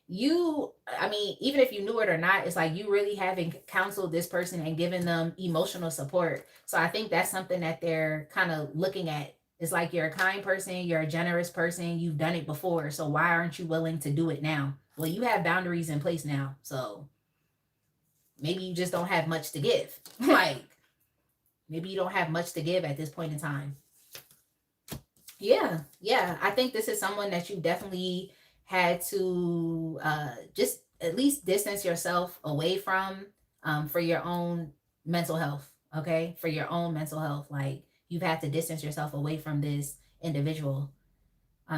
I mean, even if you knew it or not, it's like you really haven't counseled this person and given them emotional support. So I think that's something that they're kind of looking at. It's like you're a kind person, you're a generous person, you've done it before, so why aren't you willing to do it now? Well, you have boundaries in place now, so maybe you just don't have much to give. Like, maybe you don't have much to give at this point in time. Yeah, I think this is someone that you definitely had to just at least distance yourself away from, for your own mental health. Okay, for your own mental health, like you've had to distance yourself away from this individual.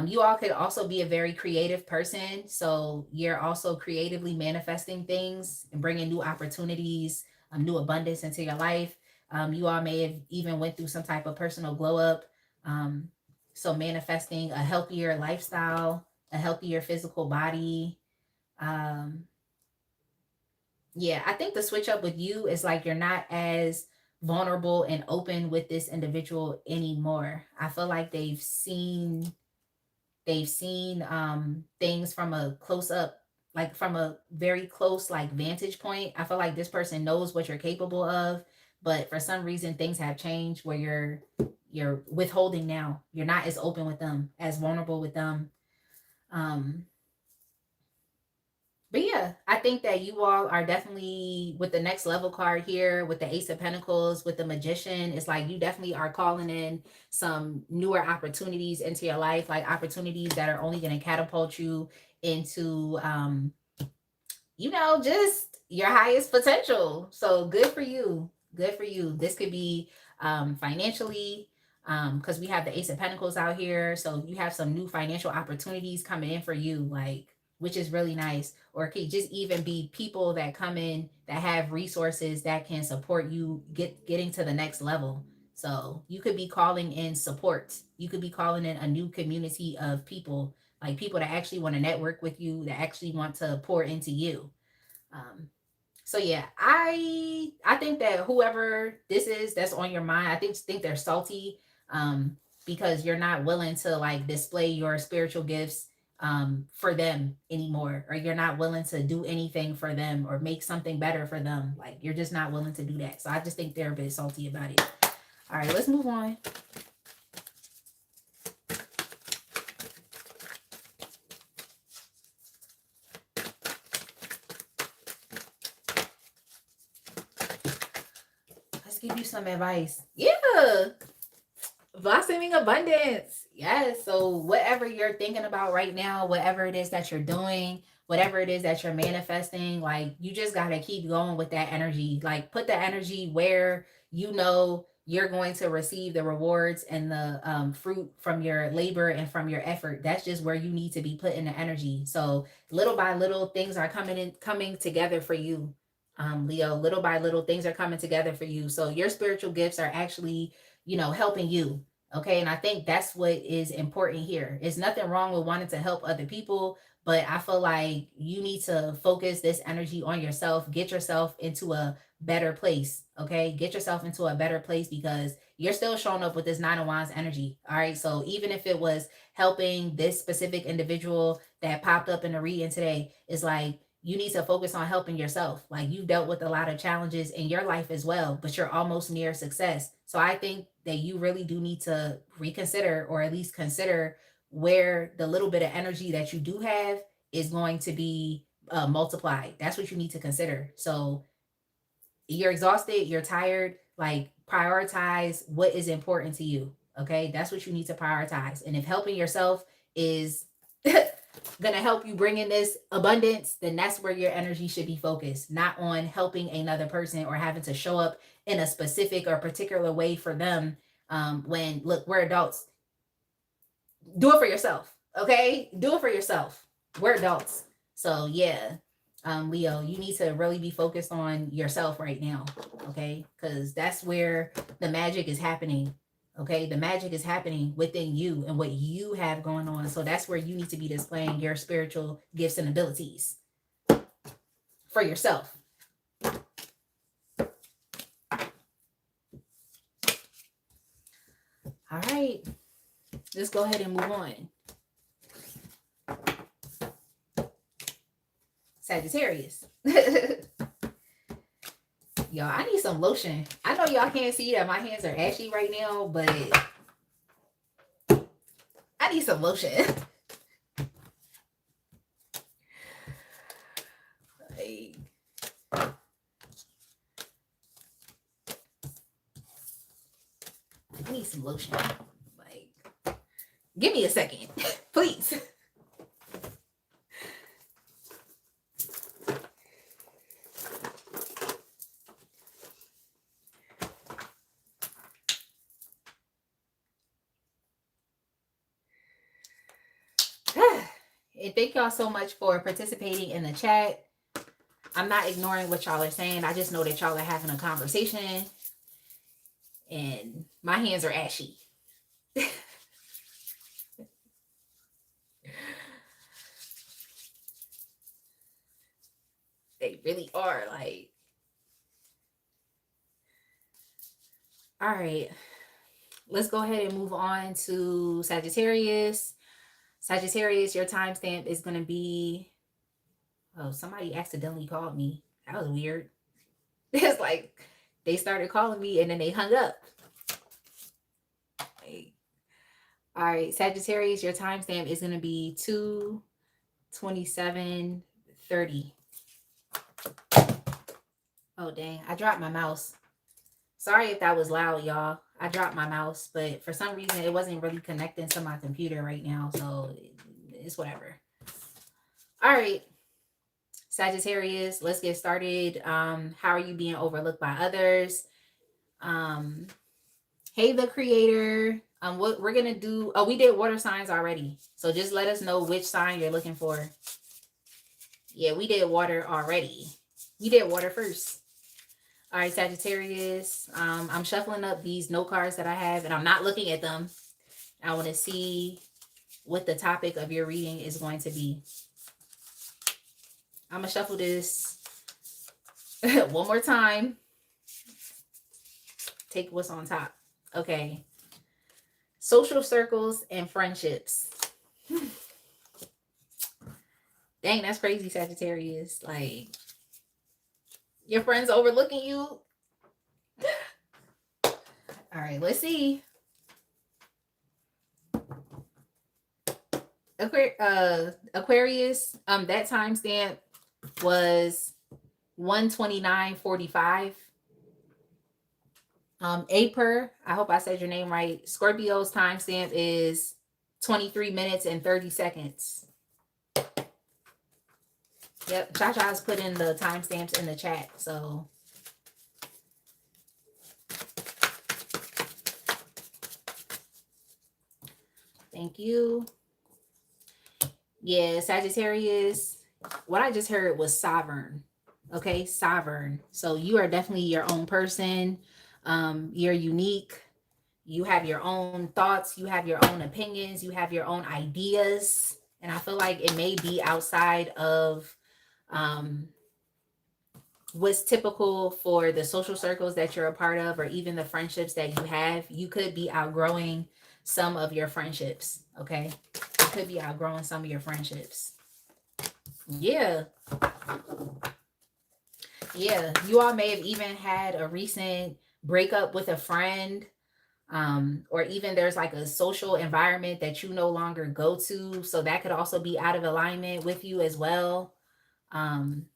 You all could also be a very creative person, so you're also creatively manifesting things and bringing new opportunities, new abundance into your life. You all may have even went through some type of personal glow up. Um, so manifesting a healthier lifestyle, a healthier physical body. Um, yeah, I think the switch up with you is like you're not as vulnerable and open with this individual anymore. I feel like they've seen things from a close up, like from a very close like vantage point. I feel like this person knows what you're capable of, but for some reason things have changed where you're withholding now. You're not as open with them, as vulnerable with them. um but yeah, I think that you all are definitely, with the next level card here, with the Ace of Pentacles, with the Magician, it's like you definitely are calling in some newer opportunities into your life, like opportunities that are only going to catapult you into, just your highest potential. So good for you. Good for you. This could be financially, because we have the Ace of Pentacles out here. So you have some new financial opportunities coming in for you, like, which is really nice. Or it could just even be people that come in that have resources that can support you getting to the next level. So you could be calling in support. You could be calling in a new community of people, like people that actually want to network with you, that actually want to pour into you. Um, so yeah, I think that whoever this is that's on your mind, I think they're salty, because you're not willing to like display your spiritual gifts for them anymore, or you're not willing to do anything for them or make something better for them. Like you're just not willing to do that. So I just think they're a bit salty about it. All right, let's move on. Let's give you some advice. Yeah. Blossoming abundance. Yes. So whatever you're thinking about right now, whatever it is that you're doing, whatever it is that you're manifesting, like you just got to keep going with that energy. Like put the energy where you know you're going to receive the rewards and the fruit from your labor and from your effort. That's just where you need to be putting the energy. So little by little, things are coming together for you, Leo. Little by little, things are coming together for you. So your spiritual gifts are actually, helping you. Okay. And I think that's what is important here. There's nothing wrong with wanting to help other people, but I feel like you need to focus this energy on yourself, get yourself into a better place. Okay. Get yourself into a better place because you're still showing up with this Nine of Wands energy. All right. So even if it was helping this specific individual that popped up in the reading today, it's like, you need to focus on helping yourself. Like you've dealt with a lot of challenges in your life as well, but you're almost near success. So I think that you really do need to reconsider or at least consider where the little bit of energy that you do have is going to be multiplied. That's what you need to consider. So you're exhausted, you're tired, like prioritize what is important to you. Okay. That's what you need to prioritize. And if helping yourself is going to help you bring in this abundance, then that's where your energy should be focused, not on helping another person or having to show up in a specific or particular way for them. When look, we're adults. Do it for yourself. Okay. Do it for yourself. We're adults. So yeah. Leo, you need to really be focused on yourself right now. Okay. Because that's where the magic is happening. Okay. The magic is happening within you and what you have going on. So that's where you need to be displaying your spiritual gifts and abilities for yourself. All right. Let's go ahead and move on. Sagittarius. Y'all, I need some lotion. I know y'all can't see that my hands are ashy right now, but I need some lotion. Like, I need some lotion. Like, give me a second, please. And thank y'all so much for participating in the chat. I'm not ignoring what y'all are saying. I just know that y'all are having a conversation. And my hands are ashy. They really are. Like, all right. Let's go ahead and move on to Sagittarius. Sagittarius, your timestamp is going to be... Oh, somebody accidentally called me. That was weird. It's like they started calling me and then they hung up. Like, all right, Sagittarius, your timestamp is going to be 2/27/30. Oh, dang. I dropped my mouse. Sorry if that was loud, y'all. I dropped my mouse, but for some reason it wasn't really connecting to my computer right now, so it's whatever. All right, Sagittarius, let's get started. How are you being overlooked by others? Hey, the creator. What we're gonna do? Oh, we did water signs already, so just let us know which sign you're looking for. Yeah, we did water already. We did water first. All right, Sagittarius, I'm shuffling up these note cards that I have, and I'm not looking at them. I want to see what the topic of your reading is going to be. I'm going to shuffle this one more time. Take what's on top. Okay. Social circles and friendships. Dang, that's crazy, Sagittarius. Like, your friends overlooking you. All right, let's see. Aquarius, that timestamp was 1/29/45. Aper, I hope I said your name right. Scorpio's timestamp is 23 minutes and 30 seconds. Yep, Cha-Cha's put in the timestamps in the chat. So thank you. Yeah, Sagittarius. What I just heard was sovereign. Okay, sovereign. So you are definitely your own person. You're unique. You have your own thoughts. You have your own opinions. You have your own ideas. And I feel like it may be outside of um, what's typical for the social circles that you're a part of, or even the friendships that you have. You could be outgrowing some of your friendships. Okay, you could be outgrowing some of your friendships. Yeah. Yeah. You all may have even had a recent breakup with a friend. Or even there's like a social environment that you no longer go to. So that could also be out of alignment with you as well. Um,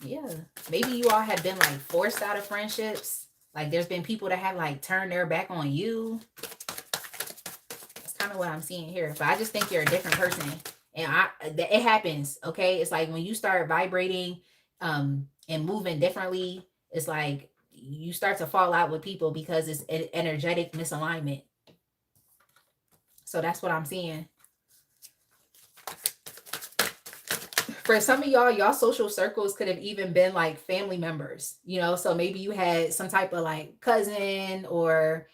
yeah. Maybe you all have been like forced out of friendships. Like there's been people that have like turned their back on you. That's kind of what I'm seeing here. But I just think you're a different person. And it happens, okay? It's like when you start vibrating and moving differently, it's like you start to fall out with people because it's an energetic misalignment. So that's what I'm seeing. For some of y'all social circles could have even been like family members, so maybe you had some type of like cousin, or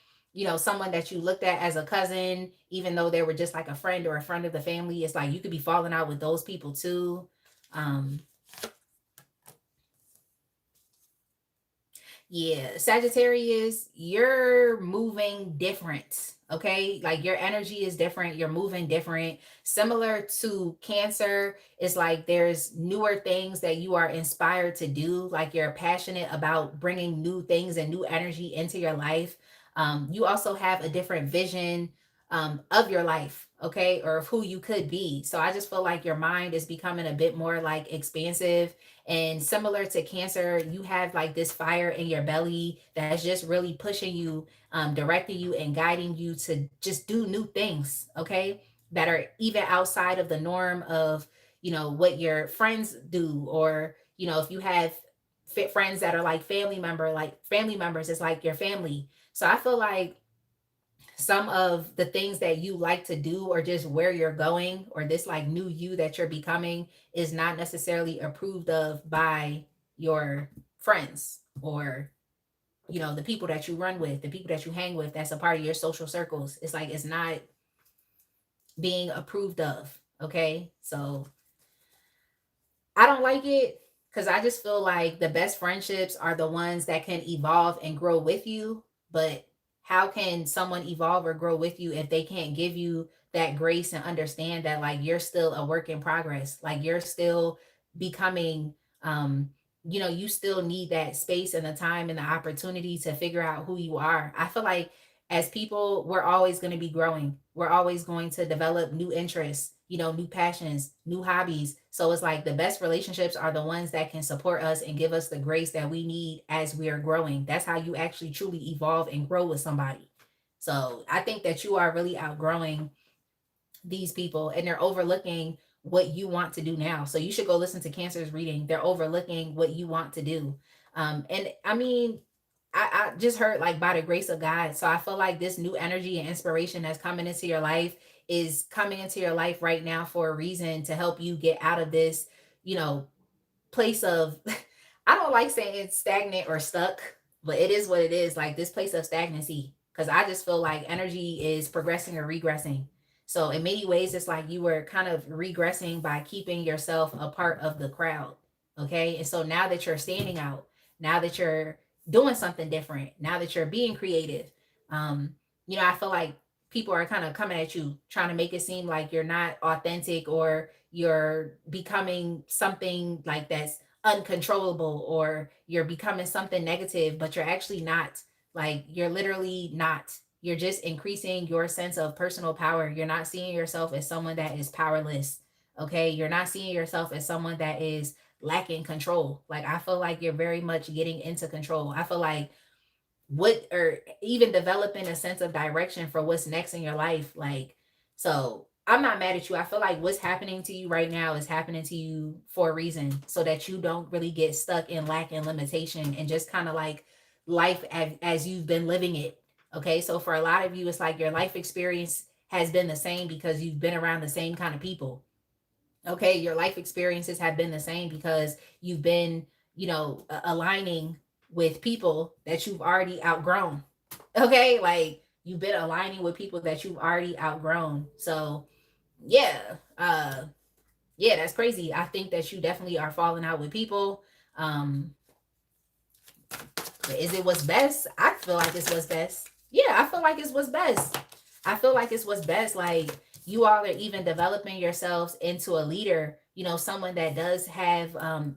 someone that you looked at as a cousin, even though they were just like a friend or a friend of the family. It's like you could be falling out with those people too. Yeah, Sagittarius, you're moving different. Okay, like your energy is different, you're moving different. Similar to Cancer, it's like there's newer things that you are inspired to do, like you're passionate about bringing new things and new energy into your life. You also have a different vision of your life, okay, or of who you could be. So I just feel like your mind is becoming a bit more like expansive. And similar to Cancer, you have like this fire in your belly that's just really pushing you, directing you, and guiding you to just do new things, okay, that are even outside of the norm of, what your friends do. Or, if you have fit friends that are like family members, it's like your family. So I feel like some of the things that you like to do, or just where you're going, or this like new you that you're becoming, is not necessarily approved of by your friends, or the people that you run with, the people that you hang with, that's a part of your social circles. It's like it's not being approved of. Okay, so I don't like it, because I just feel like the best friendships are the ones that can evolve and grow with you. But how can someone evolve or grow with you if they can't give you that grace and understand that like you're still a work in progress, like you're still becoming, you still need that space and the time and the opportunity to figure out who you are. I feel like as people, we're always going to be growing. We're always going to develop new interests, new passions, new hobbies. So it's like the best relationships are the ones that can support us and give us the grace that we need as we are growing. That's how you actually truly evolve and grow with somebody. So I think that you are really outgrowing these people, and they're overlooking what you want to do now. So you should go listen to Cancer's reading. They're overlooking what you want to do. And I mean, I just heard like by the grace of God. So I feel like this new energy and inspiration that's coming into your life is coming into your life right now for a reason, to help you get out of this, you know, place of I don't like saying stagnant or stuck, but it is what it is, like this place of stagnancy. Because I just feel like energy is progressing or regressing. So in many ways, it's like you were kind of regressing by keeping yourself a part of the crowd. Okay. And so now that you're standing out, now that you're doing something different, now that you're being creative, um, I feel like people are kind of coming at you trying to make it seem like you're not authentic, or you're becoming something like that's uncontrollable, or you're becoming something negative, but you're actually not. Like you're literally not. You're just increasing your sense of personal power. You're not seeing yourself as someone that is powerless. Okay, you're not seeing yourself as someone that is lacking control. Like I feel like you're very much getting into control. I feel like what, or even developing a sense of direction for what's next in your life. Like, so I'm not mad at you. I feel like what's happening to you right now is happening to you for a reason, so that you don't really get stuck in lack and limitation, and just kind of like life as you've been living it. Okay, so for a lot of you, it's like your life experience has been the same because you've been around the same kind of people. Okay, your life experiences have been the same because you've been, aligning with people that you've already outgrown. Okay, like you've been aligning with people that you've already outgrown. So yeah, yeah, that's crazy. I think that you definitely are falling out with people. um is it what's best? I feel like it's what's best. Yeah, I feel like it's what's best. I feel like it's what's best. Like, you all are even developing yourselves into a leader, someone that does have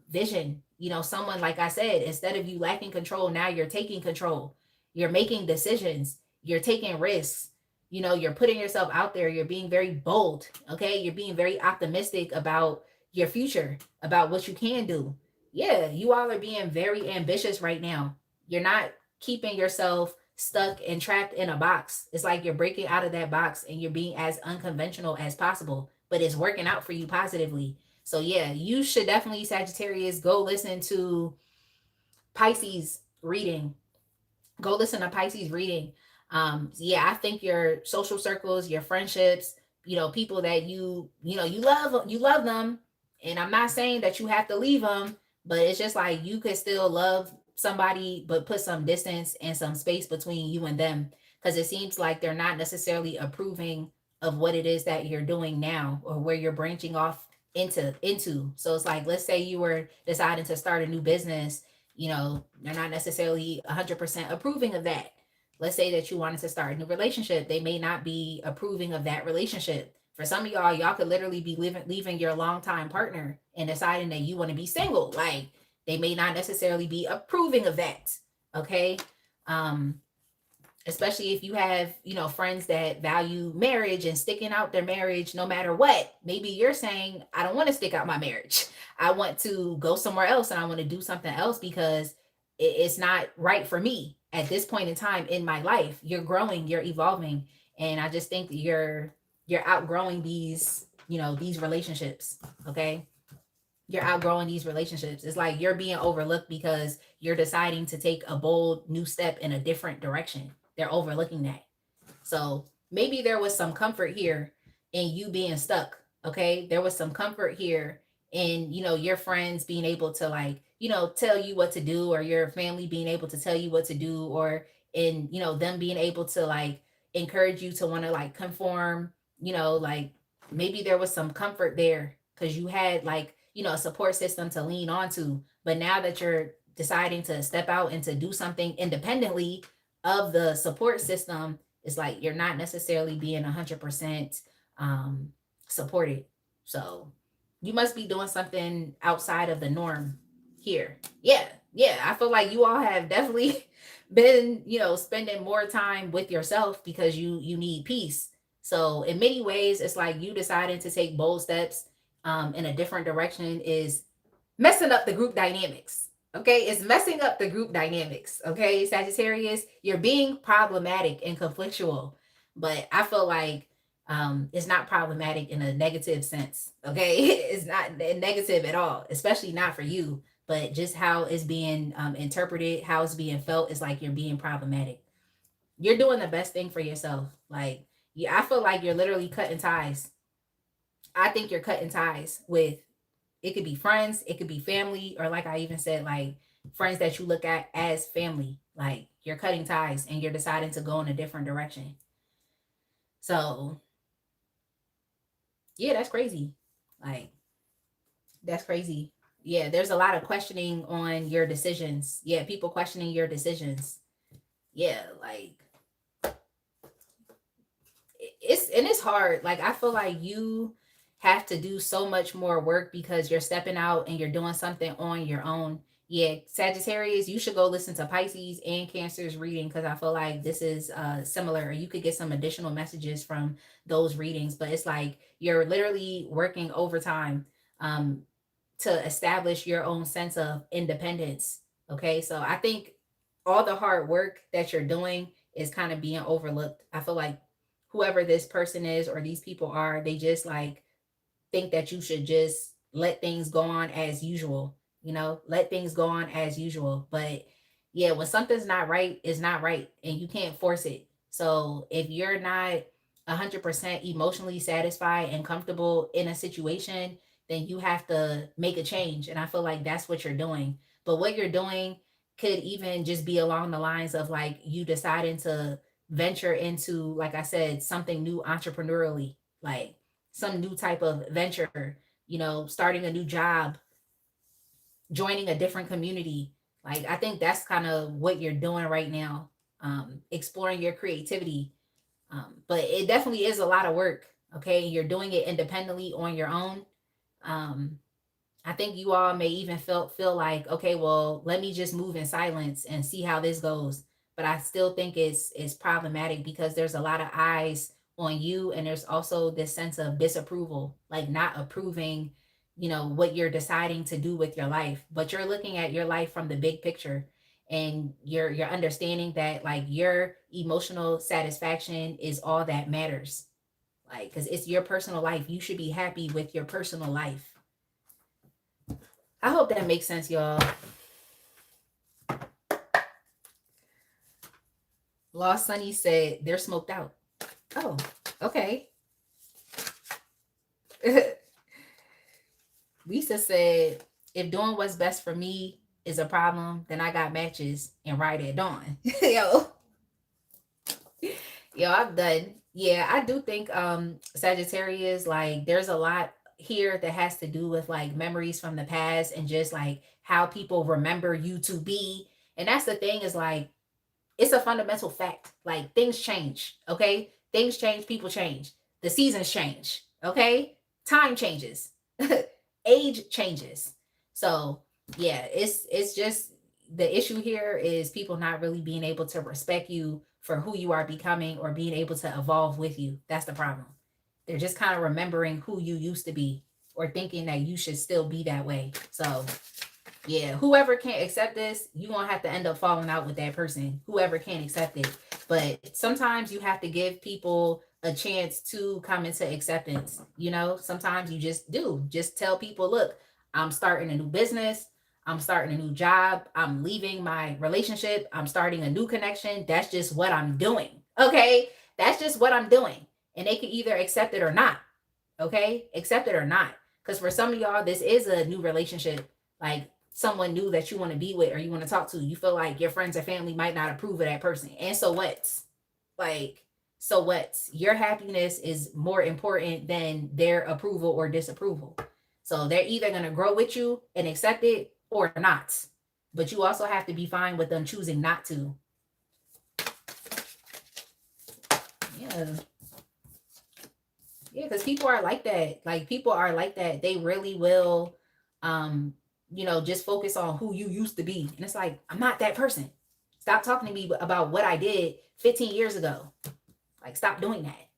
vision, someone, like I said, instead of you lacking control, now you're taking control. You're making decisions, you're taking risks, you're putting yourself out there, you're being very bold. Okay, you're being very optimistic about your future, about what you can do. Yeah, you all are being very ambitious right now. You're not keeping yourself stuck and trapped in a box. It's like you're breaking out of that box and you're being as unconventional as possible, but it's working out for you positively. So yeah, you should definitely, Sagittarius, go listen to Pisces reading. Go listen to Pisces reading. Yeah, I think your social circles, your friendships, people that you love them. And I'm not saying that you have to leave them, but it's just like you could still love somebody, but put some distance and some space between you and them, because it seems like they're not necessarily approving of what it is that you're doing now, or where you're branching off into. So it's like, let's say you were deciding to start a new business, they're not necessarily 100% approving of that. Let's say that you wanted to start a new relationship, they may not be approving of that relationship. For some of y'all could literally be leaving your longtime partner and deciding that you want to be single. Like, they may not necessarily be approving of that. Okay. um Especially if you have, friends that value marriage and sticking out their marriage no matter what. Maybe you're saying, I don't want to stick out my marriage, I want to go somewhere else, and I want to do something else because it's not right for me at this point in time in my life. You're growing, you're evolving, and I just think that you're outgrowing these relationships. Okay, you're outgrowing these relationships. It's like you're being overlooked because you're deciding to take a bold new step in a different direction. They're overlooking that. So maybe there was some comfort here in you being stuck. Okay, there was some comfort here in, your friends being able to, like, tell you what to do, or your family being able to tell you what to do, or in, them being able to, like, encourage you to want to, like, conform. Like, maybe there was some comfort there because you had, like, a support system to lean onto. But now that you're deciding to step out and to do something independently of the support system, it's like you're not necessarily being 100% um, supported. So you must be doing something outside of the norm here. Yeah, yeah. I feel like you all have definitely been, spending more time with yourself because you need peace. So in many ways, it's like you deciding to take bold steps in a different direction is messing up the group dynamics. Okay, it's messing up the group dynamics. Okay, Sagittarius, you're being problematic and conflictual, but I feel like it's not problematic in a negative sense. Okay, it's not negative at all, especially not for you. But just how it's being interpreted, how it's being felt, is like you're being problematic. You're doing the best thing for yourself. Like, yeah, I feel like you're literally cutting ties. I think you're cutting ties with, it could be friends, it could be family, or like I even said, like friends that you look at as family. Like, you're cutting ties and you're deciding to go in a different direction. So yeah, that's crazy. Like, that's crazy. Yeah, there's a lot of questioning on your decisions. Yeah, people questioning your decisions. Yeah, like it's hard. Like, I feel like you have to do so much more work because you're stepping out and you're doing something on your own. Yeah, Sagittarius, you should go listen to Pisces and Cancer's reading, because I feel like this is similar. You could get some additional messages from those readings, but it's like you're literally working overtime to establish your own sense of independence. Okay, so I think all the hard work that you're doing is kind of being overlooked. I feel like whoever this person is or these people are, they just like think that you should just let things go on as usual, let things go on as usual. But yeah, when something's not right, it's not right and you can't force it. So if you're not 100% emotionally satisfied and comfortable in a situation, then you have to make a change. And I feel like that's what you're doing. But what you're doing could even just be along the lines of like you deciding to venture into, like I said, something new entrepreneurially, like some new type of venture, starting a new job, joining a different community. Like, I think that's kind of what you're doing right now, exploring your creativity. But it definitely is a lot of work. Okay. You're doing it independently on your own. Um, I think you all may even feel like, okay, well, let me just move in silence and see how this goes. But I still think it's problematic because there's a lot of eyes on you, and there's also this sense of disapproval, like not approving, what you're deciding to do with your life. But you're looking at your life from the big picture, and you're understanding that like your emotional satisfaction is all that matters. Like, because it's your personal life. You should be happy with your personal life. I hope that makes sense, y'all. Lost Sunny said they're smoked out. Oh, okay. Lisa said, if doing what's best for me is a problem, then I got matches and ride at dawn. yo, I'm done. Yeah, I do think Sagittarius, like there's a lot here that has to do with like memories from the past and just like how people remember you to be. And that's the thing, is like it's a fundamental fact. Like things change, okay? Things change, people change, the seasons change, okay? Time changes, age changes. So yeah, it's just the issue here is people not really being able to respect you for who you are becoming or being able to evolve with you. That's the problem. They're just kind of remembering who you used to be or thinking that you should still be that way. So yeah, whoever can't accept this, you won't have to end up falling out with that person. Whoever can't accept it. But sometimes you have to give people a chance to come into acceptance. Sometimes you just do. Just tell people, look, I'm starting a new business. I'm starting a new job. I'm leaving my relationship. I'm starting a new connection. That's just what I'm doing. Okay. That's just what I'm doing. And they can either accept it or not. Okay. Accept it or not. Because for some of y'all, this is a new relationship. Like someone new that you want to be with or you want to talk to. You feel like your friends or family might not approve of that person. And so what? Like, so what? Your happiness is more important than their approval or disapproval. So they're either going to grow with you and accept it or not. But you also have to be fine with them choosing not to. Yeah. Yeah, because people are like that. Like people are like that. They really will just focus on who you used to be. And it's like, I'm not that person. Stop talking to me about what I did 15 years ago. Like, stop doing that.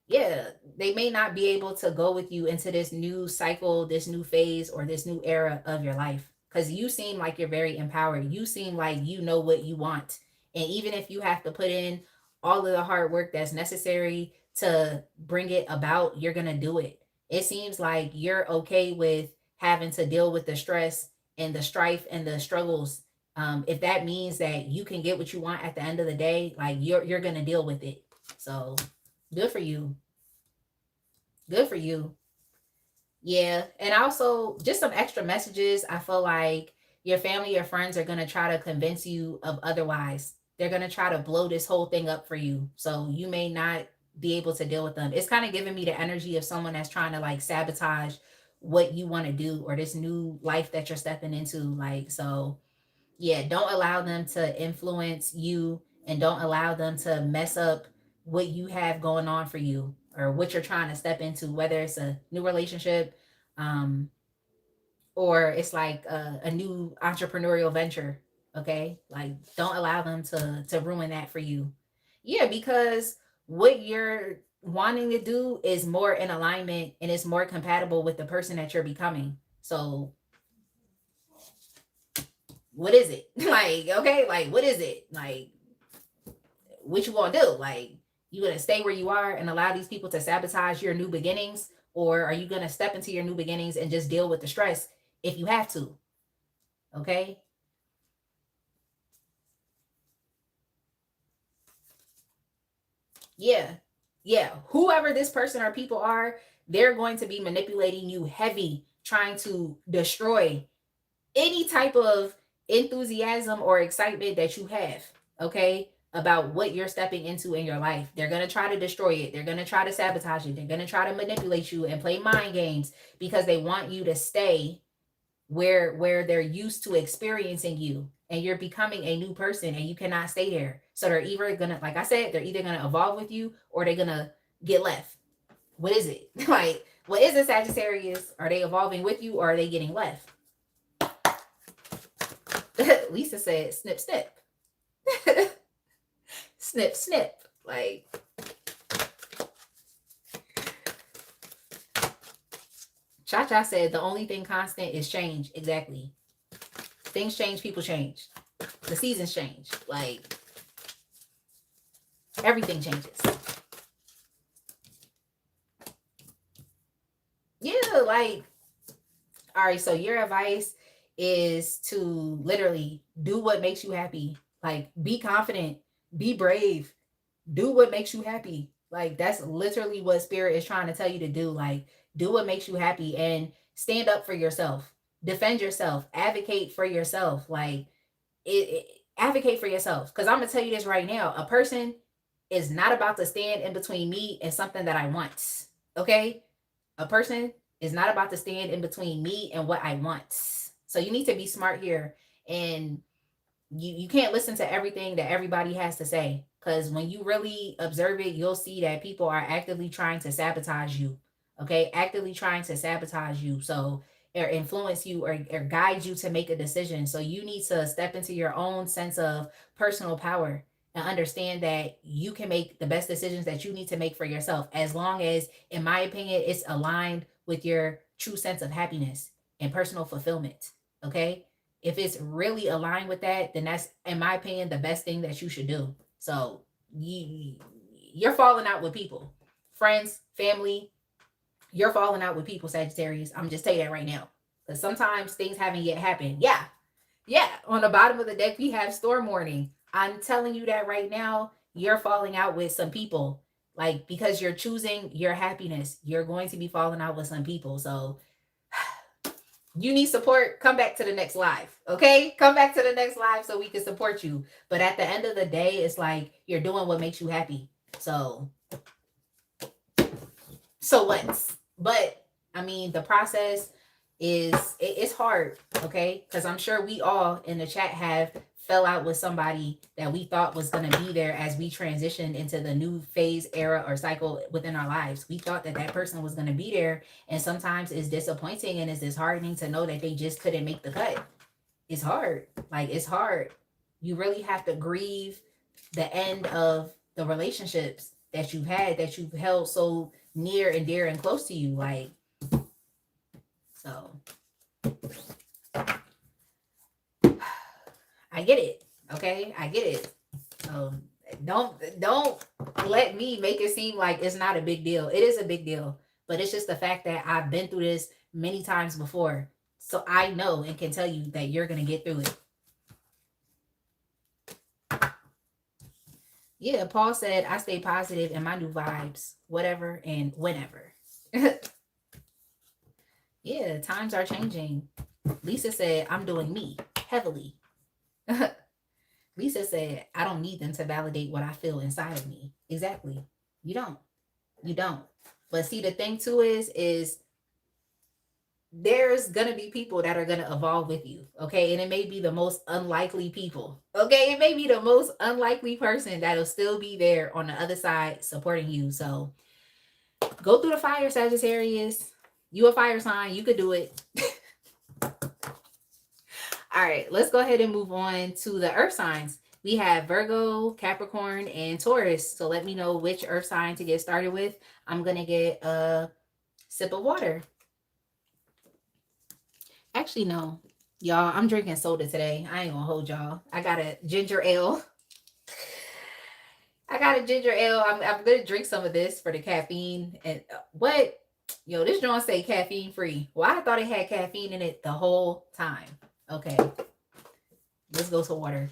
Yeah, they may not be able to go with you into this new cycle, this new phase, or this new era of your life. Because you seem like you're very empowered. You seem like you know what you want. And even if you have to put in all of the hard work that's necessary to bring it about, you're going to do it. It seems like you're okay with having to deal with the stress and the strife and the struggles. If that means that you can get what you want at the end of the day, like you're going to deal with it. So good for you. Good for you. Yeah. And also, just some extra messages. I feel like your family or friends are going to try to convince you of otherwise. They're going to try to blow this whole thing up for you. So you may not be able to deal with them. It's kind of giving me the energy of someone that's trying to like sabotage what you want to do or this new life that you're stepping into. Like, so yeah, don't allow them to influence you and don't allow them to mess up what you have going on for you or what you're trying to step into, whether it's a new relationship, um, or it's like a new entrepreneurial venture. Okay, like don't allow them to ruin that for you. Yeah, because what you're wanting to do is more in alignment and it's more compatible with the person that you're becoming. So what is it? Like, okay, like, what is it? Like, what you gonna do? Like, you gonna stay where you are and allow these people to sabotage your new beginnings? Or are you gonna step into your new beginnings and just deal with the stress if you have to? Okay. Yeah. Yeah. Whoever this person or people are, they're going to be manipulating you heavy, trying to destroy any type of enthusiasm or excitement that you have, okay, about what you're stepping into in your life. They're going to try to destroy it. They're going to try to sabotage it. They're going to try to manipulate you and play mind games because they want you to stay where they're used to experiencing you, and you're becoming a new person and you cannot stay there. So they're either gonna, like I said, they're either gonna evolve with you or they're gonna get left. What is it? Like, what is it, Sagittarius? Are they evolving with you or are they getting left? Lisa said snip snip. Snip snip. Like, Cha said the only thing constant is change. Exactly. Things change, people change. The seasons change. Like, everything changes. Yeah, like, all right, so your advice is to literally do what makes you happy. Like, be confident, be brave, do what makes you happy. Like, that's literally what spirit is trying to tell you to do. Like, do what makes you happy and stand up for yourself. Defend yourself, advocate for yourself. Like, advocate for yourself, because I'm gonna tell you this right now, a person is not about to stand in between me and something that I want. Okay, a person is not about to stand in between me and what I want. So you need to be smart here, and you can't listen to everything that everybody has to say, because when you really observe it, you'll see that people are actively trying to sabotage you. Okay, actively trying to sabotage you. So, or influence you, or guide you to make a decision. So you need to step into your own sense of personal power and understand that you can make the best decisions that you need to make for yourself, as long as, in my opinion, it's aligned with your true sense of happiness and personal fulfillment. Okay, if it's really aligned with that, then that's, in my opinion, the best thing that you should do. So you're falling out with people, friends, family. You're falling out with people, Sagittarius. I'm just telling you that right now, because sometimes things haven't yet happened. Yeah, yeah. On the bottom of the deck, we have storm warning. I'm telling you that right now. You're falling out with some people, like, because you're choosing your happiness. You're going to be falling out with some people. So you need support, come back to the next live. Okay, come back to the next live so we can support you. But at the end of the day, it's like you're doing what makes you happy. So what? But I mean, the process it's hard. Okay, because I'm sure we all in the chat have fell out with somebody that we thought was going to be there as we transitioned into the new phase, era, or cycle within our lives. We thought that that person was going to be there, and sometimes it's disappointing and it's disheartening to know that they just couldn't make the cut. It's hard. Like, it's hard. You really have to grieve the end of the relationships that you've had, that you've held so near and dear and close to you. Like, so I get it. Okay, I get it. Don't let me make it seem like it's not a big deal. It is a big deal, but it's just the fact that I've been through this many times before, so I know and can tell you that you're gonna get through it. Yeah, Paul said I stay positive in my new vibes, whatever and whenever. Yeah, times are changing. Lisa said I'm doing me heavily. Lisa said, I don't need them to validate what I feel inside of me. Exactly. You don't. You don't. But see, the thing too is there's gonna be people that are gonna evolve with you. Okay. And it may be the most unlikely people. Okay. It may be the most unlikely person that'll still be there on the other side supporting you. So go through the fire, Sagittarius. You a fire sign. You could do it. All right, let's go ahead and move on to the earth signs. We have Virgo, Capricorn, and Taurus. So let me know which earth sign to get started with. I'm going to get a sip of water. Actually, no. Y'all, I'm drinking soda today. I ain't gonna hold y'all. I got a ginger ale. I got a ginger ale. I'm gonna drink some of this for the caffeine. And what? Yo, this joint say caffeine free. Well, I thought it had caffeine in it the whole time. Okay, let's go to water.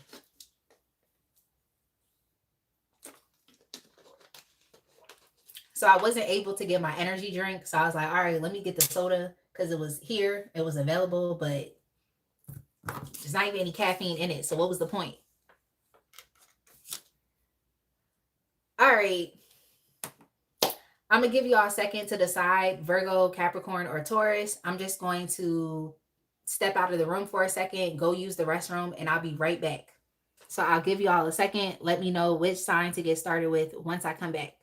So I wasn't able to get my energy drink. So I was like, all right, let me get the soda because it was here, it was available, but there's not even any caffeine in it. So what was the point? All right, I'm gonna give y'all a second to decide Virgo, Capricorn, or Taurus. I'm just going to step out of the room for a second, go use the restroom, and I'll be right back. So I'll give y'all a second. Let me know which sign to get started with once I come back.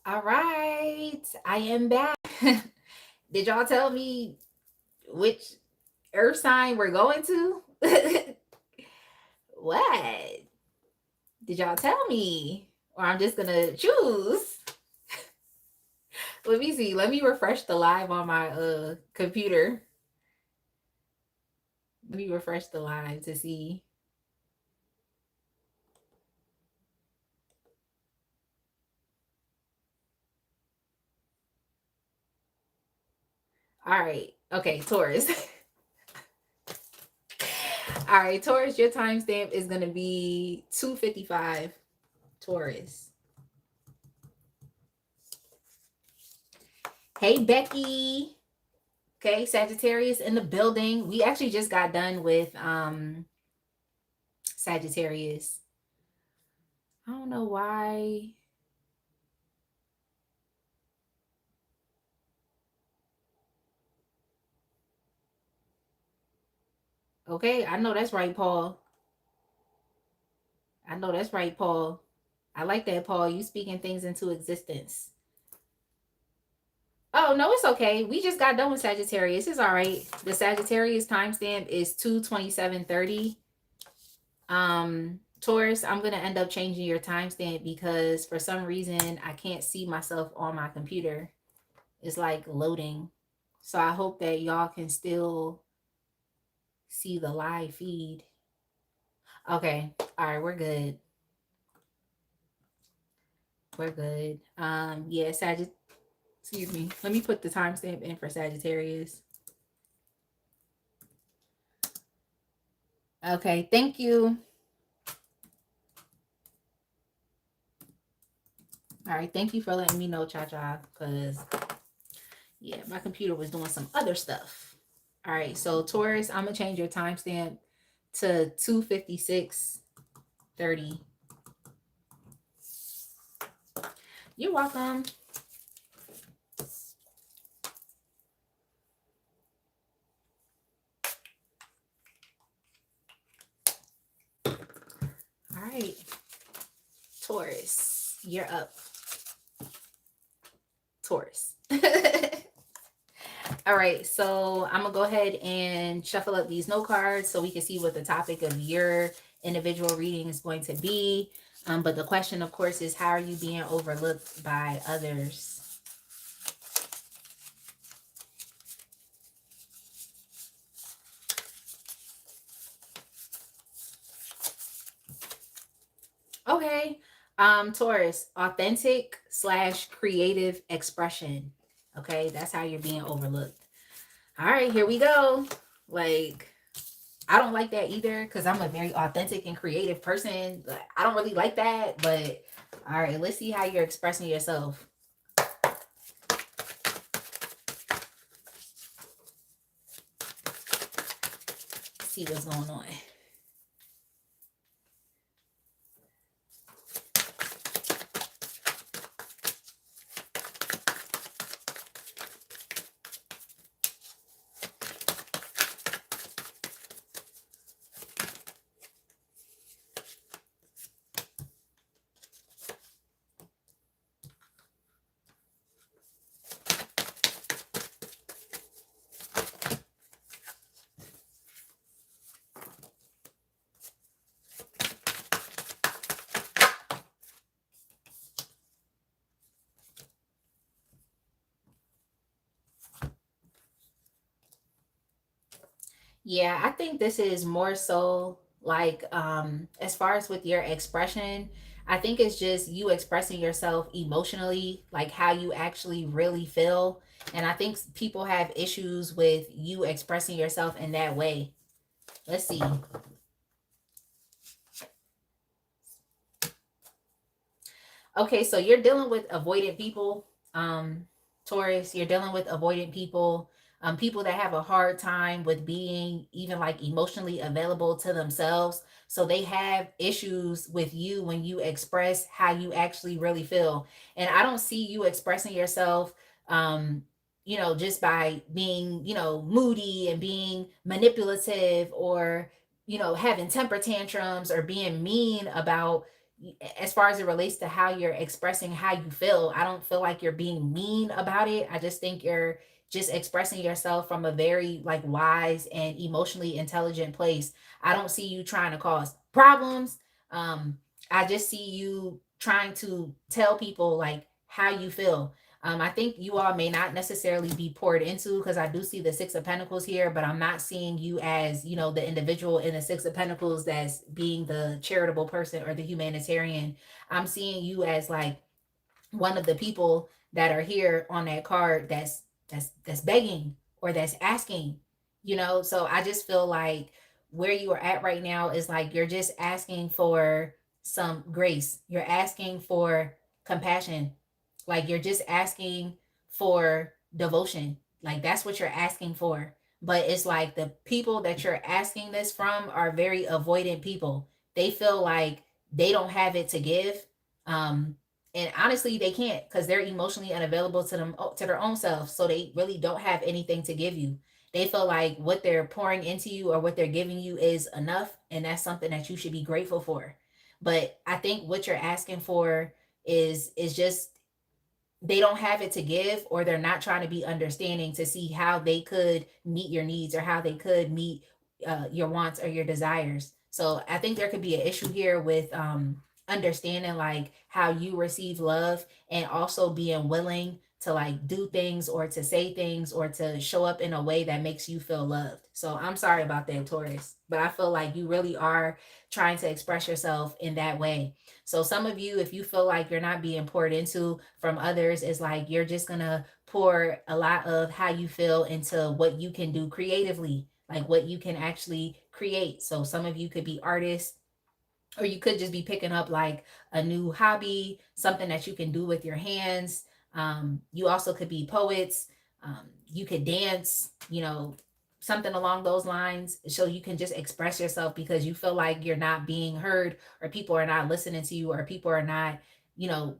All right, I am back. Did y'all tell me which earth sign we're going to? What? Did y'all tell me? Or I'm just gonna choose. Let me see. Let me refresh the live on my computer. Let me refresh the live to see. All right. Okay, Taurus. All right, Taurus, your timestamp is gonna be 2:55. Taurus. Hey, Becky. Okay, Sagittarius in the building. We actually just got done with Sagittarius. I don't know why. Okay, I know that's right, Paul. I know that's right, Paul. I like that, Paul. You speaking things into existence. Oh, no, it's okay. We just got done with Sagittarius. It's all right. The Sagittarius timestamp is 2:27:30. Taurus, I'm gonna end up changing your timestamp because for some reason I can't see myself on my computer. It's like loading. So I hope that y'all can still see the live feed. Okay. All right, we're good. We're good. Yeah, excuse me. Let me put the timestamp in for Sagittarius. Okay, thank you. All right, thank you for letting me know, Cha Cha, because yeah, my computer was doing some other stuff. All right, so Taurus, I'm gonna change your timestamp to 2:56:30. You're welcome. All right, Taurus, you're up. Taurus. All right, so I'm gonna go ahead and shuffle up these note cards so we can see what the topic of your individual reading is going to be. But the question, of course, is how are you being overlooked by others? Okay. Taurus, authentic / creative expression. Okay, that's how you're being overlooked. All right, here we go. Like, I don't like that either because I'm a very authentic and creative person. I don't really like that, but all right, let's see how you're expressing yourself. See what's going on. Yeah, I think this is more so like as far as with your expression, I think it's just you expressing yourself emotionally, like how you actually really feel. And I think people have issues with you expressing yourself in that way. Let's see. Okay, so you're dealing with avoidant people, Taurus. You're dealing with avoidant people, people that have a hard time with being even like emotionally available to themselves. So they have issues with you when you express how you actually really feel. And I don't see you expressing yourself, just by being, moody and being manipulative or, having temper tantrums or being mean about as far as it relates to how you're expressing how you feel, I don't feel like you're being mean about it. I just think you're just expressing yourself from a very like wise and emotionally intelligent place. I don't see you trying to cause problems. um I just see you trying to tell people like how you feel. I think you all may not necessarily be poured into, because I do see the Six of Pentacles here, but I'm not seeing you as, the individual in the Six of Pentacles that's being the charitable person or the humanitarian. I'm seeing you as like one of the people that are here on that card that's begging or that's asking, so I just feel like where you are at right now is like you're just asking for some grace, you're asking for compassion, like you're just asking for devotion, like that's what you're asking for. But it's like the people that you're asking this from are very avoidant people. They feel like they don't have it to give. And honestly they can't, because they're emotionally unavailable to them, to their own selves, so they really don't have anything to give you. They feel like what they're pouring into you or what they're giving you is enough, and that's something that you should be grateful for. But I think what you're asking for is just they don't have it to give, or they're not trying to be understanding to see how they could meet your needs or how they could meet your wants or your desires. So I think there could be an issue here with understanding like how you receive love, and also being willing to like do things or to say things or to show up in a way that makes you feel loved. So I'm sorry about that, Taurus, but I feel like you really are trying to express yourself in that way. So some of you, if you feel like you're not being poured into from others, it's like you're just gonna pour a lot of how you feel into what you can do creatively, like what you can actually create. So some of you could be artists, or you could just be picking up like a new hobby, something that you can do with your hands. You also could be poets. You could dance, something along those lines. So you can just express yourself because you feel like you're not being heard, or people are not listening to you, or people are not,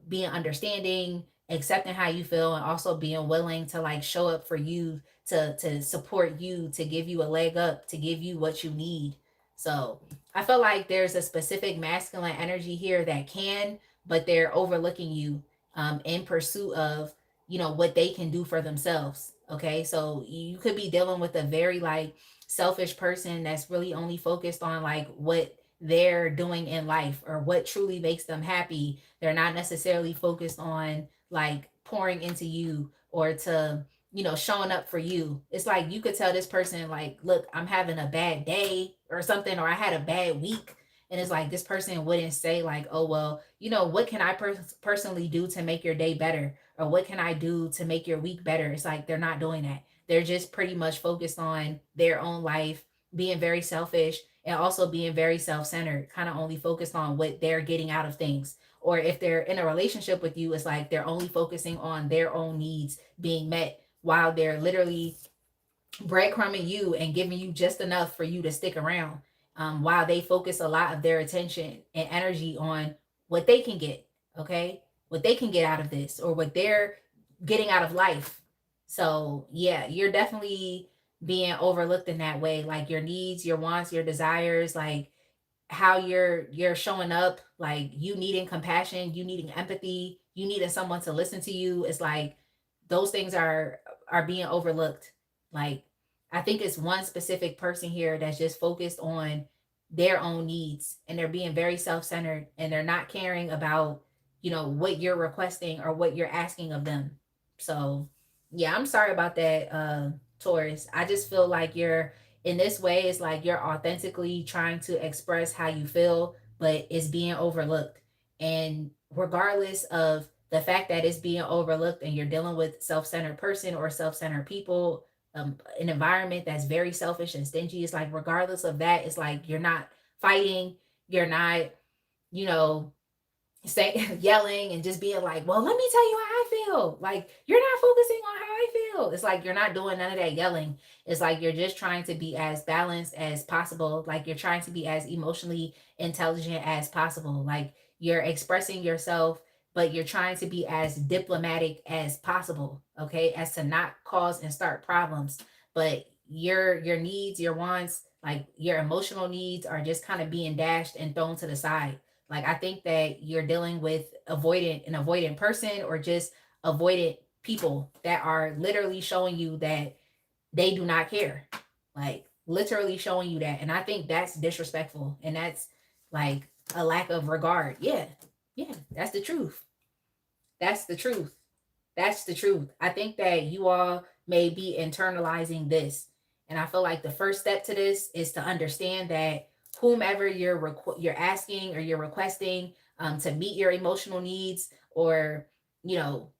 being understanding, accepting how you feel, and also being willing to like show up for you, to support you, to give you a leg up, to give you what you need. So I feel like there's a specific masculine energy here that can, but they're overlooking you in pursuit of, what they can do for themselves. Okay. So you could be dealing with a very like selfish person that's really only focused on like what they're doing in life or what truly makes them happy. They're not necessarily focused on like pouring into you or to, showing up for you. It's like you could tell this person, like, look, I'm having a bad day or something, or I had a bad week. And it's like this person wouldn't say, like, oh, well, what can I personally do to make your day better? Or what can I do to make your week better? It's like they're not doing that. They're just pretty much focused on their own life, being very selfish, and also being very self centered, kind of only focused on what they're getting out of things. Or if they're in a relationship with you, it's like they're only focusing on their own needs being met, while they're literally breadcrumbing you and giving you just enough for you to stick around, while they focus a lot of their attention and energy on what they can get, okay? What they can get out of this, or what they're getting out of life. So, yeah, you're definitely being overlooked in that way. Like your needs, your wants, your desires, like how you're showing up, like you needing compassion, you needing empathy, you needing someone to listen to you. It's like those things are being overlooked. Like I think it's one specific person here that's just focused on their own needs, and they're being very self-centered, and they're not caring about, what you're requesting or what you're asking of them. So, yeah, I'm sorry about that, Taurus. I just feel like you're in this way, it's like you're authentically trying to express how you feel, but it's being overlooked. And regardless of the fact that it's being overlooked, and you're dealing with self-centered person or self-centered people, an environment that's very selfish and stingy, it's like regardless of that, it's like you're not fighting, you're not, you know say yelling and just being like, well, let me tell you how I feel. Like you're not focusing on how I feel. It's like you're not doing none of that yelling. It's like you're just trying to be as balanced as possible. Like you're trying to be as emotionally intelligent as possible. Like you're expressing yourself, but you're trying to be as diplomatic as possible. Okay. As to not cause and start problems. But your needs, your wants, like your emotional needs are just kind of being dashed and thrown to the side. Like, I think that you're dealing with an avoidant person, or just avoidant people that are literally showing you that they do not care. Like, literally showing you that. And I think that's disrespectful. And that's like a lack of regard. Yeah. Yeah. That's the truth. That's the truth. That's the truth. I think that you all may be internalizing this. And I feel like the first step to this is to understand that whomever you're asking or you're requesting to meet your emotional needs, or, you know,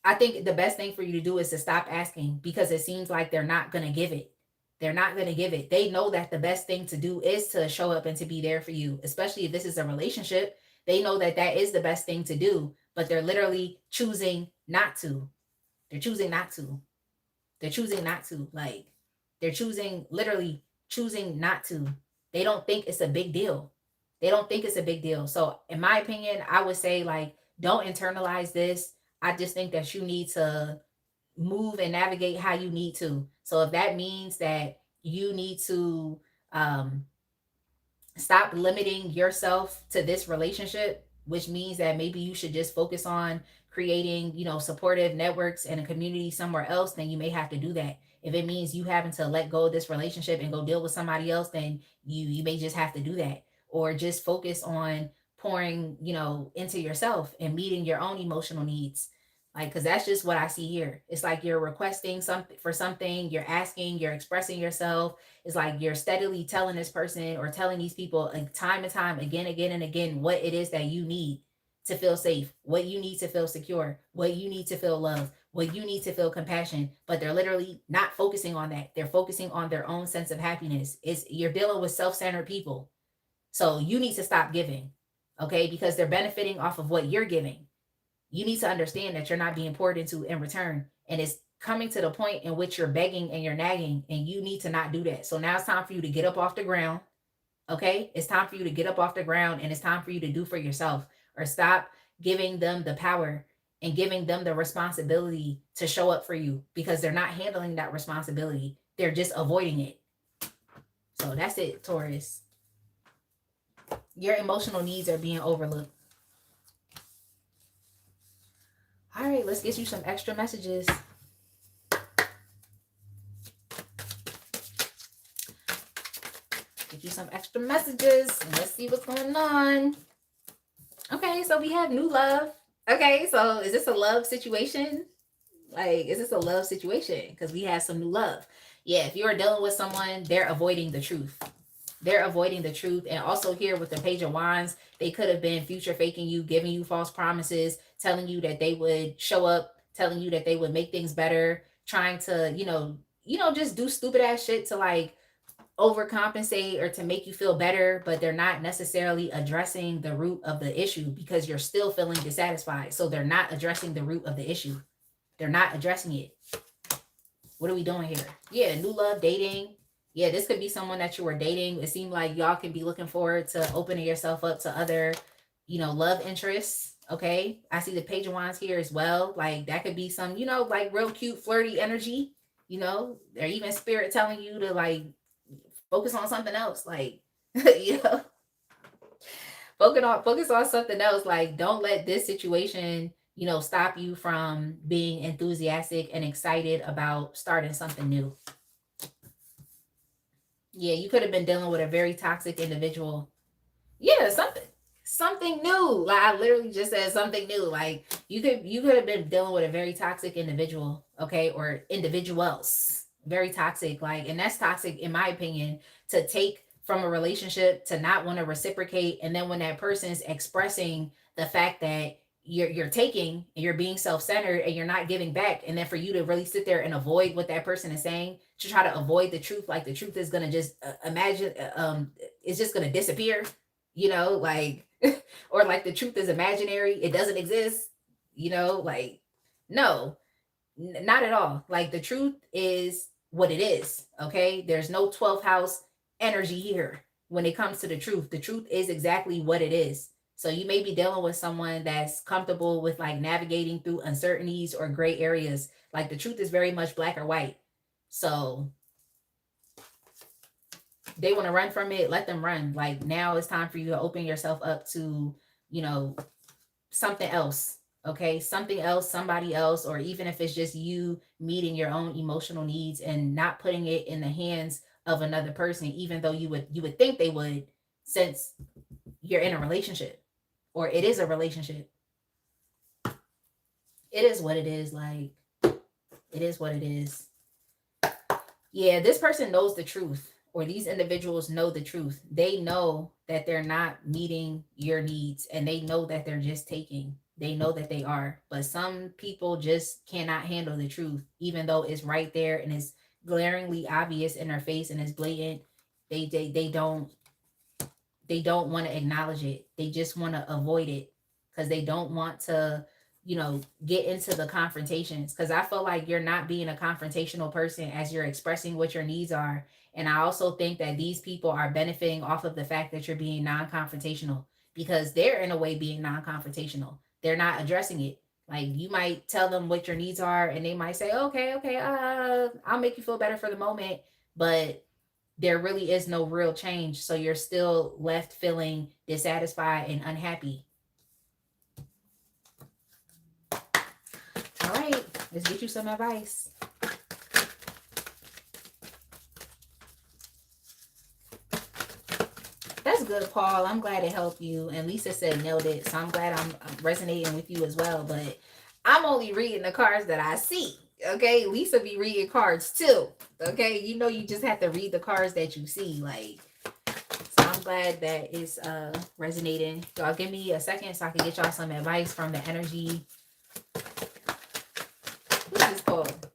I think the best thing for you to do is to stop asking, because it seems like they're not going to give it. They're not going to give it. They know that the best thing to do is to show up and to be there for you, especially if this is a relationship. They know that that is the best thing to do, but they're literally choosing not to. They're choosing not to. They're choosing not to. Like, they're choosing, literally choosing not to. They don't think it's a big deal. They don't think it's a big deal. So, in my opinion, I would say, like, don't internalize this. I just think that you need to move and navigate how you need to. So, if that means that you need to um, stop limiting yourself to this relationship, which means that maybe you should just focus on creating, supportive networks and a community somewhere else, then you may have to do that. If it means you having to let go of this relationship and go deal with somebody else, then you may just have to do that. Or just focus on pouring, into yourself and meeting your own emotional needs. Like, because that's just what I see here. It's like you're requesting something for something, you're asking, you're expressing yourself. It's like you're steadily telling this person or telling these people, like, time and time again and again, what it is that you need to feel safe, what you need to feel secure, what you need to feel love, what you need to feel compassion. But they're literally not focusing on that. They're focusing on their own sense of happiness. You're dealing with self-centered people. So you need to stop giving, okay? Because they're benefiting off of what you're giving. You need to understand that you're not being poured into in return. And it's coming to the point in which you're begging and you're nagging, and you need to not do that. So now it's time for you to get up off the ground. Okay? It's time for you to get up off the ground, and it's time for you to do for yourself, or stop giving them the power and giving them the responsibility to show up for you, because they're not handling that responsibility. They're just avoiding it. So that's it, Taurus. Your emotional needs are being overlooked. All right, let's get you some extra messages. Get you some extra messages, and let's see what's going on. Okay, so we have new love. Okay, so is this a love situation? Like, is this a love situation? Because we have some new love. Yeah, if you are dealing with someone, they're avoiding the truth. They're avoiding the truth. And also here with the Page of Wands, they could have been future faking you, giving you false promises, telling you that they would show up, telling you that they would make things better, trying to, just do stupid ass shit to, like, overcompensate or to make you feel better, but they're not necessarily addressing the root of the issue, because you're still feeling dissatisfied. So they're not addressing the root of the issue. They're not addressing it. What are we doing here? Yeah, new love, dating. Yeah, this could be someone that you were dating. It seemed like y'all could be looking forward to opening yourself up to other, love interests. Okay. I see the Page of Wands here as well. Like, that could be some, like, real cute, flirty energy. Or even spirit telling you to, like, focus on something else. Like, focus on something else. Like, don't let this situation, stop you from being enthusiastic and excited about starting something new. Yeah, you could have been dealing with a very toxic individual. Yeah, something new. Like, I literally just said something new. Like, you could have been dealing with a very toxic individual, okay, or individuals. Very toxic. Like, and that's toxic, in my opinion, to take from a relationship, to not want to reciprocate, and then when that person is expressing the fact that you're taking and you're being self-centered and you're not giving back, and then for you to really sit there and avoid what that person is saying, to try to avoid the truth, like the truth is gonna just it's just gonna disappear, like, or like the truth is imaginary, it doesn't exist, like, no, not at all. Like, the truth is what it is. Okay, there's no 12th house energy here when it comes to the truth. The truth is exactly what it is. So you may be dealing with someone that's comfortable with, like, navigating through uncertainties or gray areas. Like, the truth is very much black or white. So They want to run from it, let them run. Like, now it's time for you to open yourself up to, you know, something else. Okay, something else, somebody else, or even if it's just you meeting your own emotional needs and not putting it in the hands of another person, even though you would think they would, since you're in a relationship, or it is a relationship. It is what it is. Like, it is what it is. Yeah, this person knows the truth, or these individuals know the truth. They know that they're not meeting your needs, and they know that they're just taking. They know that they are. But some people just cannot handle the truth, even though it's right there and it's glaringly obvious in their face and it's blatant. They don't want to acknowledge it. They just want to avoid it because they don't want to, get into the confrontations. Because I feel like you're not being a confrontational person as you're expressing what your needs are. And I also think that these people are benefiting off of the fact that you're being non confrontational, because they're in a way being non confrontational. They're not addressing it. Like, you might tell them what your needs are and they might say, okay, okay, I'll make you feel better for the moment. But there really is no real change. So you're still left feeling dissatisfied and unhappy. All right, let's get you some advice. That's good, Paul. I'm glad it helped you. And Lisa said nailed it. So I'm glad I'm resonating with you as well. But I'm only reading the cards that I see. Okay. Lisa be reading cards too. Okay. You just have to read the cards that you see. Like, so I'm glad that it's resonating. Y'all give me a second so I can get y'all some advice from the energy. What is this called?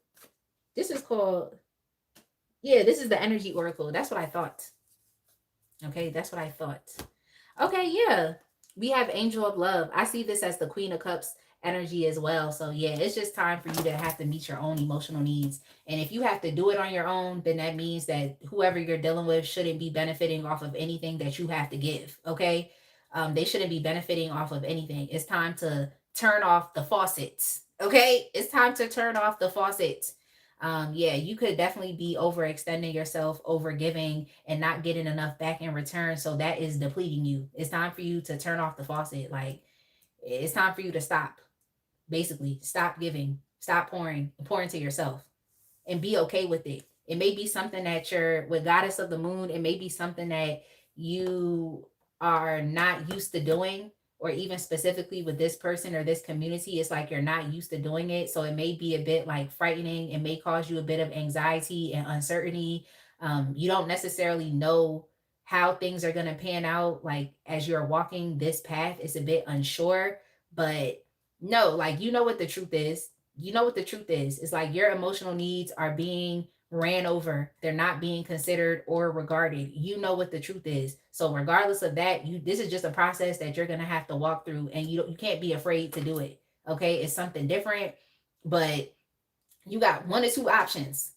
This is called, yeah, this is the energy oracle. That's what I thought. Okay, that's what I thought. Okay, yeah. We have Angel of Love. I see this as the Queen of Cups energy as well. So yeah, it's just time for you to have to meet your own emotional needs. And if you have to do it on your own, then that means that whoever you're dealing with shouldn't be benefiting off of anything that you have to give. Okay. They shouldn't be benefiting off of anything. It's time to turn off the faucets. Okay. It's time to turn off the faucets. Yeah, you could definitely be overextending yourself, over giving, and not getting enough back in return. So that is depleting you. It's time for you to turn off the faucet. Like, it's time for you to stop. Basically, stop giving, stop pouring to yourself, and be okay with it. It may be something that you're with Goddess of the Moon. It may be something that you are not used to doing, or even specifically with this person or this community, it's like you're not used to doing it. So it may be a bit like frightening. It may cause you a bit of anxiety and uncertainty. You don't necessarily know how things are going to pan out. Like, as you're walking this path, it's a bit unsure, but no, like, you know what the truth is. You know what the truth is. It's like your emotional needs are being ran over. They're not being considered or regarded. You know what the truth is. So regardless of that, this is just a process that you're going to have to walk through, and you can't be afraid to do it. Okay? It's something different, but you got one or two options.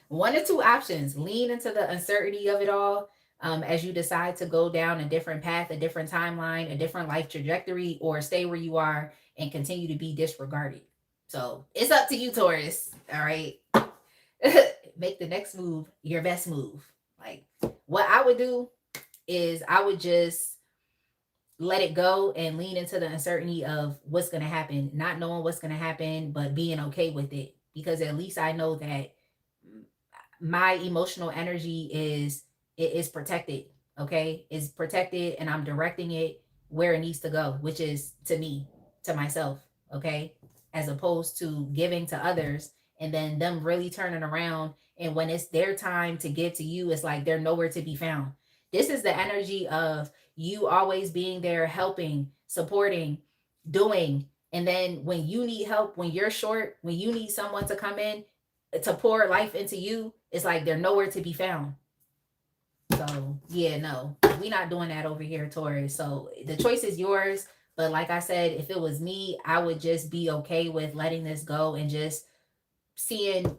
One or two options. Lean into the uncertainty of it all, as you decide to go down a different path, a different timeline, a different life trajectory, or stay where you are and continue to be disregarded. So it's up to you, Taurus. All right. Make the next move your best move. Like, what I would do is I would just let it go and lean into the uncertainty of what's going to happen, not knowing what's going to happen, but being okay with it. Because at least I know that my emotional energy is protected. Okay, it's protected, and I'm directing it where it needs to go, which is to me, to myself. Okay, as opposed to giving to others and then them really turning around, and when it's their time to give to you, it's like they're nowhere to be found. This is the energy of you always being there, helping, supporting, doing, and then when you need help, when you're short, when you need someone to come in to pour life into you, it's like they're nowhere to be found. So yeah, no, we not doing that over here, Tori. So the choice is yours. But like I said, if it was me, I would just be okay with letting this go and just seeing,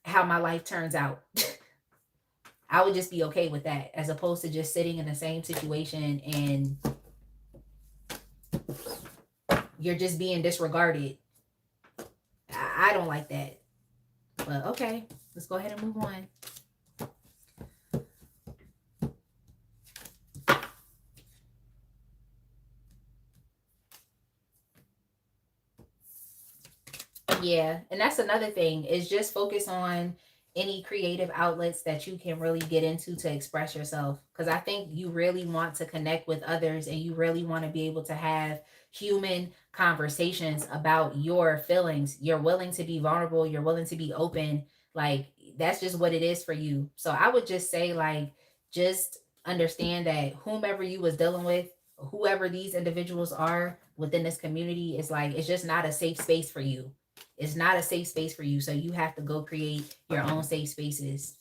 how my life turns out. I would just be okay with that, as opposed to just sitting in the same situation and you're just being disregarded. I don't like that. But okay, let's go ahead and move on. Yeah, and that's another thing is just focus on any creative outlets that you can really get into to express yourself, because I think you really want to connect with others and you really want to be able to have human conversations about your feelings. You're willing to be vulnerable, you're willing to be open, like that's just what it is for you. So I would just say like just understand that whomever you was dealing with, whoever these individuals are within this community, is like it's just not a safe space for you. It's not a safe space for you. So you have to go create your own safe spaces.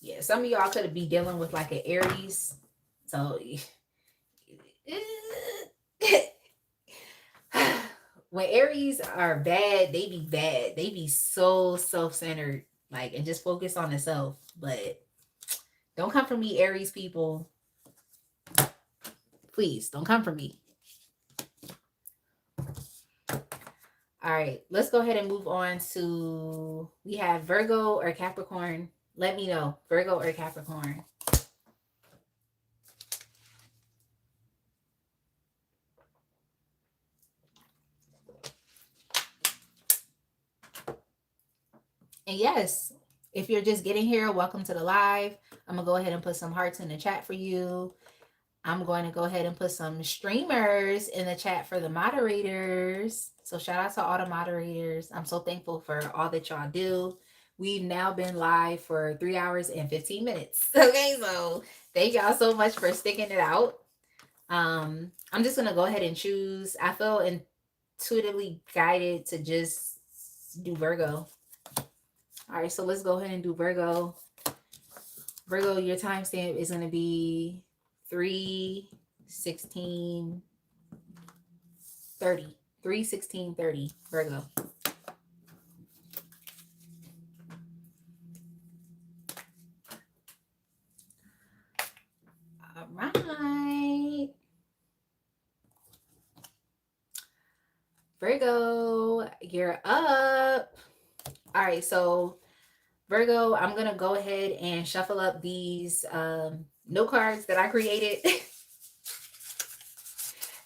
Yeah, some of y'all could be dealing with like an Aries. So when Aries are bad, they be bad. They be so self-centered, like, and just focus on the self. But don't come for me, Aries people. Please don't come for me. All right, let's go ahead and move on to, we have Virgo or Capricorn. Let me know, Virgo or Capricorn. And yes, if you're just getting here, welcome to the live. I'm going to go ahead and put some hearts in the chat for you. I'm going to go ahead and put some streamers in the chat for the moderators. So shout out to all the moderators. I'm so thankful for all that y'all do. We've now been live for 3 hours and 15 minutes. Okay, so thank y'all so much for sticking it out. I'm just gonna go ahead and choose. I feel intuitively guided to just do Virgo. All right, so let's go ahead and do Virgo. Virgo, your timestamp is gonna be 3/16/30. 3/16/30, Virgo. All right. Virgo, you're up. All right, so Virgo, I'm gonna go ahead and shuffle up these note cards that I created.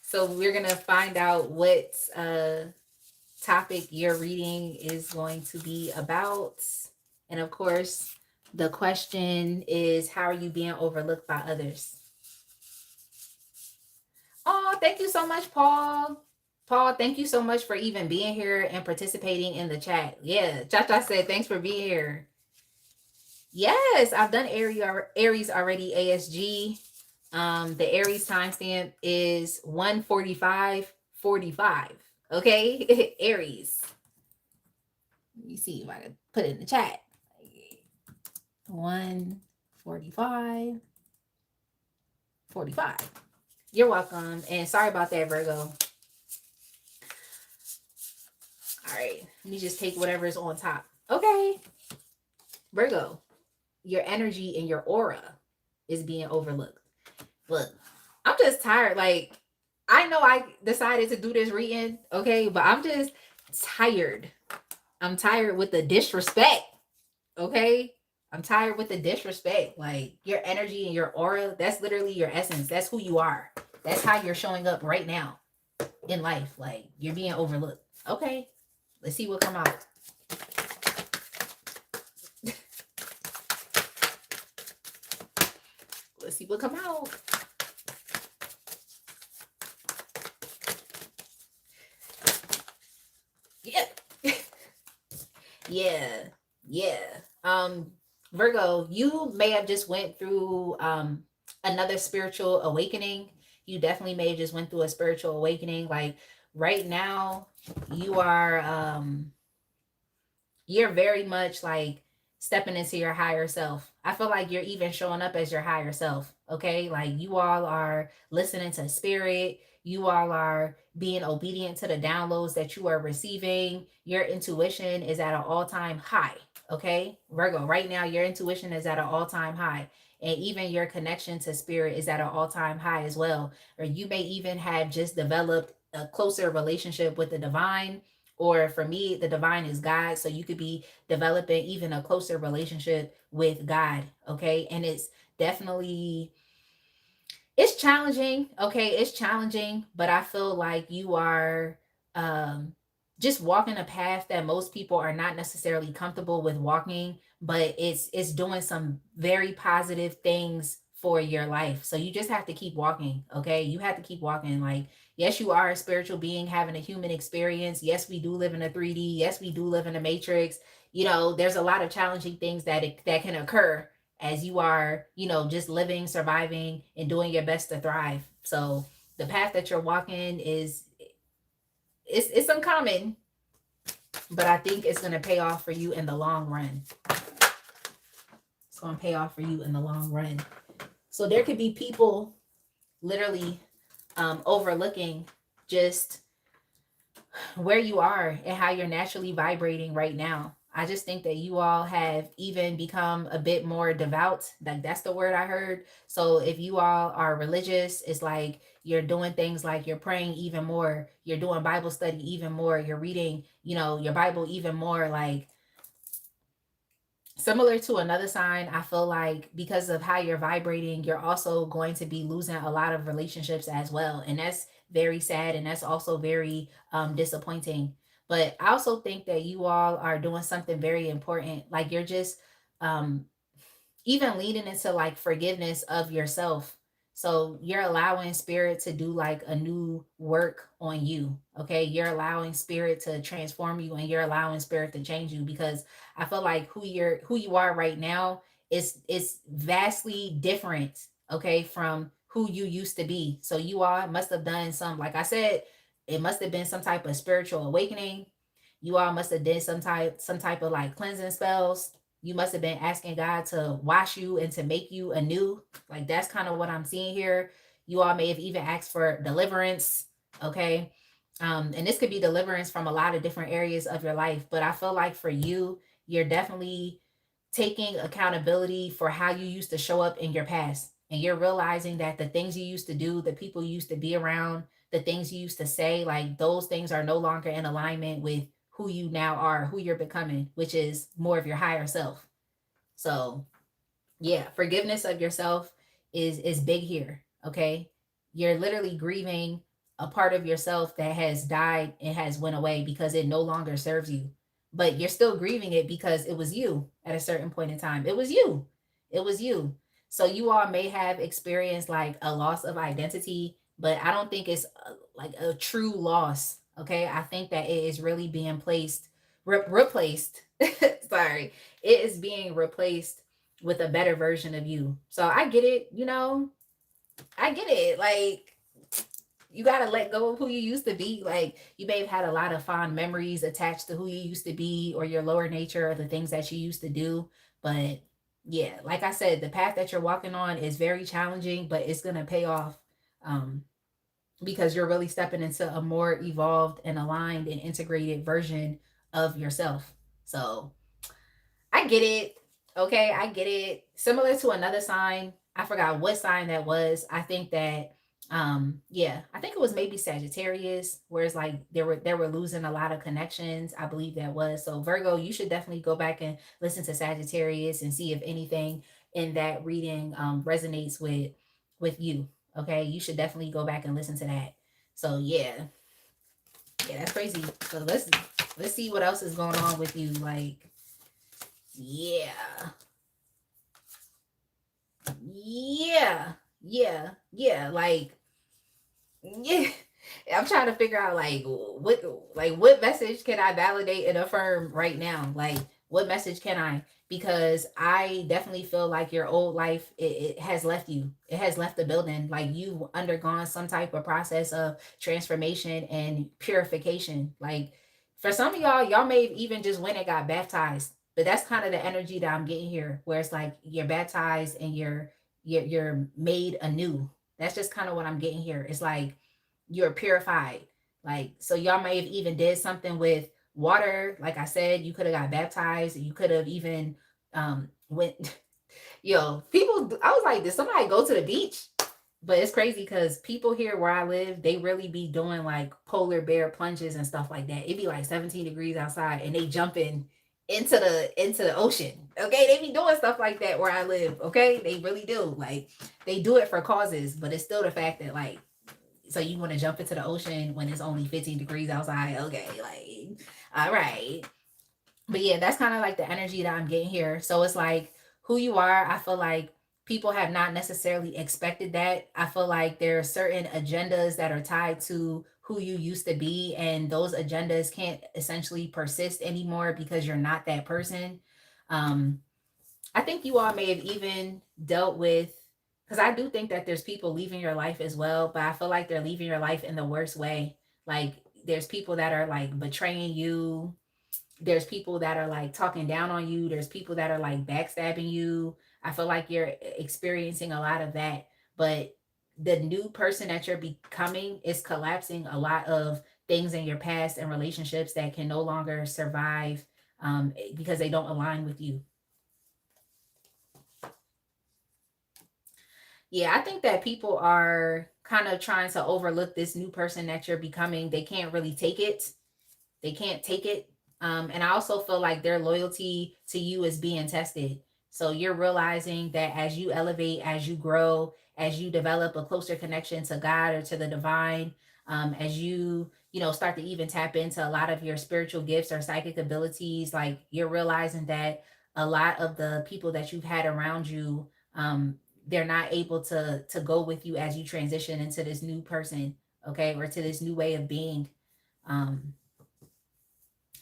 So we're gonna find out what topic your reading is going to be about. And of course, the question is, how are you being overlooked by others? Oh, thank you so much, Paul. Paul, thank you so much for even being here and participating in the chat. Yeah, Cha said, thanks for being here. Yes, I've done Aries already, ASG. The Aries timestamp is 1:45:45. Okay, Aries. Let me see if I can put it in the chat. 1:45:45. You're welcome. And sorry about that, Virgo. All right, let me just take whatever is on top. Okay, Virgo, your energy and your aura is being overlooked. Look, I'm just tired. Like, I know I decided to do this reading, okay, but I'm just tired. I'm tired with the disrespect, okay? I'm tired with the disrespect. Like, your energy and your aura, that's literally your essence. That's who you are. That's how you're showing up right now in life. Like, you're being overlooked. Okay, let's see what come out. Let's see what come out. Yeah. Virgo, you may have just went through another spiritual awakening. You definitely may have just went through a spiritual awakening. Like right now, you are you're very much like stepping into your higher self. I feel like you're even showing up as your higher self. Okay, like you all are listening to spirit. You all are being obedient to the downloads that you are receiving. Your intuition is at an all-time high. Okay, Virgo, right now your intuition is at an all-time high. And even your connection to spirit is at an all-time high as well. Or you may even have just developed a closer relationship with the divine, or for me, the divine is God. So you could be developing even a closer relationship with God. Okay. And it's definitely It's challenging. Okay, it's challenging, but I feel like you are um just walking a path that most people are not necessarily comfortable with walking, but it's doing some very positive things for your life. So you just have to keep walking, okay? You have to keep walking. Like, yes, you are a spiritual being having a human experience. Yes, we do live in a 3D. Yes, we do live in a matrix. You know, there's a lot of challenging things that can occur as you are, just living, surviving, and doing your best to thrive. So the path that you're walking is it's uncommon, but I think it's gonna pay off for you in the long run. It's gonna pay off for you in the long run. So there could be people literally overlooking just where you are and how you're naturally vibrating right now. I just think that you all have even become a bit more devout. Like, that's the word I heard. So if you all are religious, it's like you're doing things like you're praying even more, you're doing Bible study even more, you're reading, your Bible even more. Like, similar to another sign, I feel like because of how you're vibrating, you're also going to be losing a lot of relationships as well. And that's very sad. And that's also very disappointing. But I also think that you all are doing something very important. Like, you're just um, even leading into like forgiveness of yourself. So you're allowing spirit to do like a new work on you. Okay. You're allowing spirit to transform you, and you're allowing spirit to change you, because I feel like who you are right now is vastly different, okay, from who you used to be. So you all must have done some, like I said, it must have been some type of spiritual awakening. You all must have did some type of like cleansing spells. You must have been asking God to wash you and to make you anew. Like, that's kind of what I'm seeing here. You all may have even asked for deliverance. Okay. And this could be deliverance from a lot of different areas of your life. But I feel like for you, you're definitely taking accountability for how you used to show up in your past. And you're realizing that the things you used to do, the people you used to be around, the things you used to say, like, those things are no longer in alignment with who you now are, who you're becoming, which is more of your higher self. So yeah, forgiveness of yourself is big here. Okay, you're literally grieving a part of yourself that has died and has went away because it no longer serves you, but you're still grieving it because it was you at a certain point in time. It was you. It was you. So you all may have experienced like a loss of identity, but I don't think it's like a true loss. Okay, I think that it is really being replaced. Sorry, it is being replaced with a better version of you. So I get it, I get it. Like, you got to let go of who you used to be. Like, you may have had a lot of fond memories attached to who you used to be, or your lower nature, or the things that you used to do. But yeah, like I said, the path that you're walking on is very challenging, but it's going to pay off. Um, because you're really stepping into a more evolved and aligned and integrated version of yourself. So I get it. Okay, I get it. Similar to another sign, I forgot what sign that was. I think that yeah, I think it was maybe Sagittarius, where it's like they were losing a lot of connections. I believe that was. So Virgo, you should definitely go back and listen to Sagittarius and see if anything in that reading resonates with you. Okay, you should definitely go back and listen to that. So yeah, yeah, that's crazy. So let's see what else is going on with you. Like, yeah. Yeah. Yeah. Yeah. I'm trying to figure out what message can I validate and affirm right now? Like, what message can I? Because I definitely feel like your old life, it has left you. It has left the building. Like, you've undergone some type of process of transformation and purification. Like, for some of y'all may have even just went and got baptized. But that's kind of the energy that I'm getting here, where it's like you're baptized and you're made anew. That's just kind of what I'm getting here. It's like you're purified. Like, so y'all may have even did something with water. Like I said, you could have got baptized. You could have even went people, I was like, did somebody go to the beach? But it's crazy because people here where I live, they really be doing like polar bear plunges and stuff like that. It'd be like 17 degrees outside and they jumping into the ocean. Okay, they be doing stuff like that where I live. Okay, they really do. Like they do it for causes, but it's still the fact that like, so you want to jump into the ocean when it's only 15 degrees outside? Okay, like, all right. But yeah, that's kind of like the energy that I'm getting here. So it's like who you are. I feel like people have not necessarily expected that. I feel like there are certain agendas that are tied to who you used to be, and those agendas can't essentially persist anymore because you're not that person. Um, I think you all may have even dealt with, because I do think that there's people leaving your life as well, but I feel like they're leaving your life in the worst way. Like there's people that are like betraying you, there's people that are like talking down on you, there's people that are like backstabbing you. I feel like you're experiencing a lot of that, but the new person that you're becoming is collapsing a lot of things in your past and relationships that can no longer survive, because they don't align with you. Yeah, I think that people are kind of trying to overlook this new person that you're becoming. They can't really take it. They can't take it. And I also feel like their loyalty to you is being tested. So you're realizing that as you elevate, as you grow, as you develop a closer connection to God or to the divine, as you start to even tap into a lot of your spiritual gifts or psychic abilities, like you're realizing that a lot of the people that you've had around you, they're not able to go with you as you transition into this new person, okay, or to this new way of being. Um,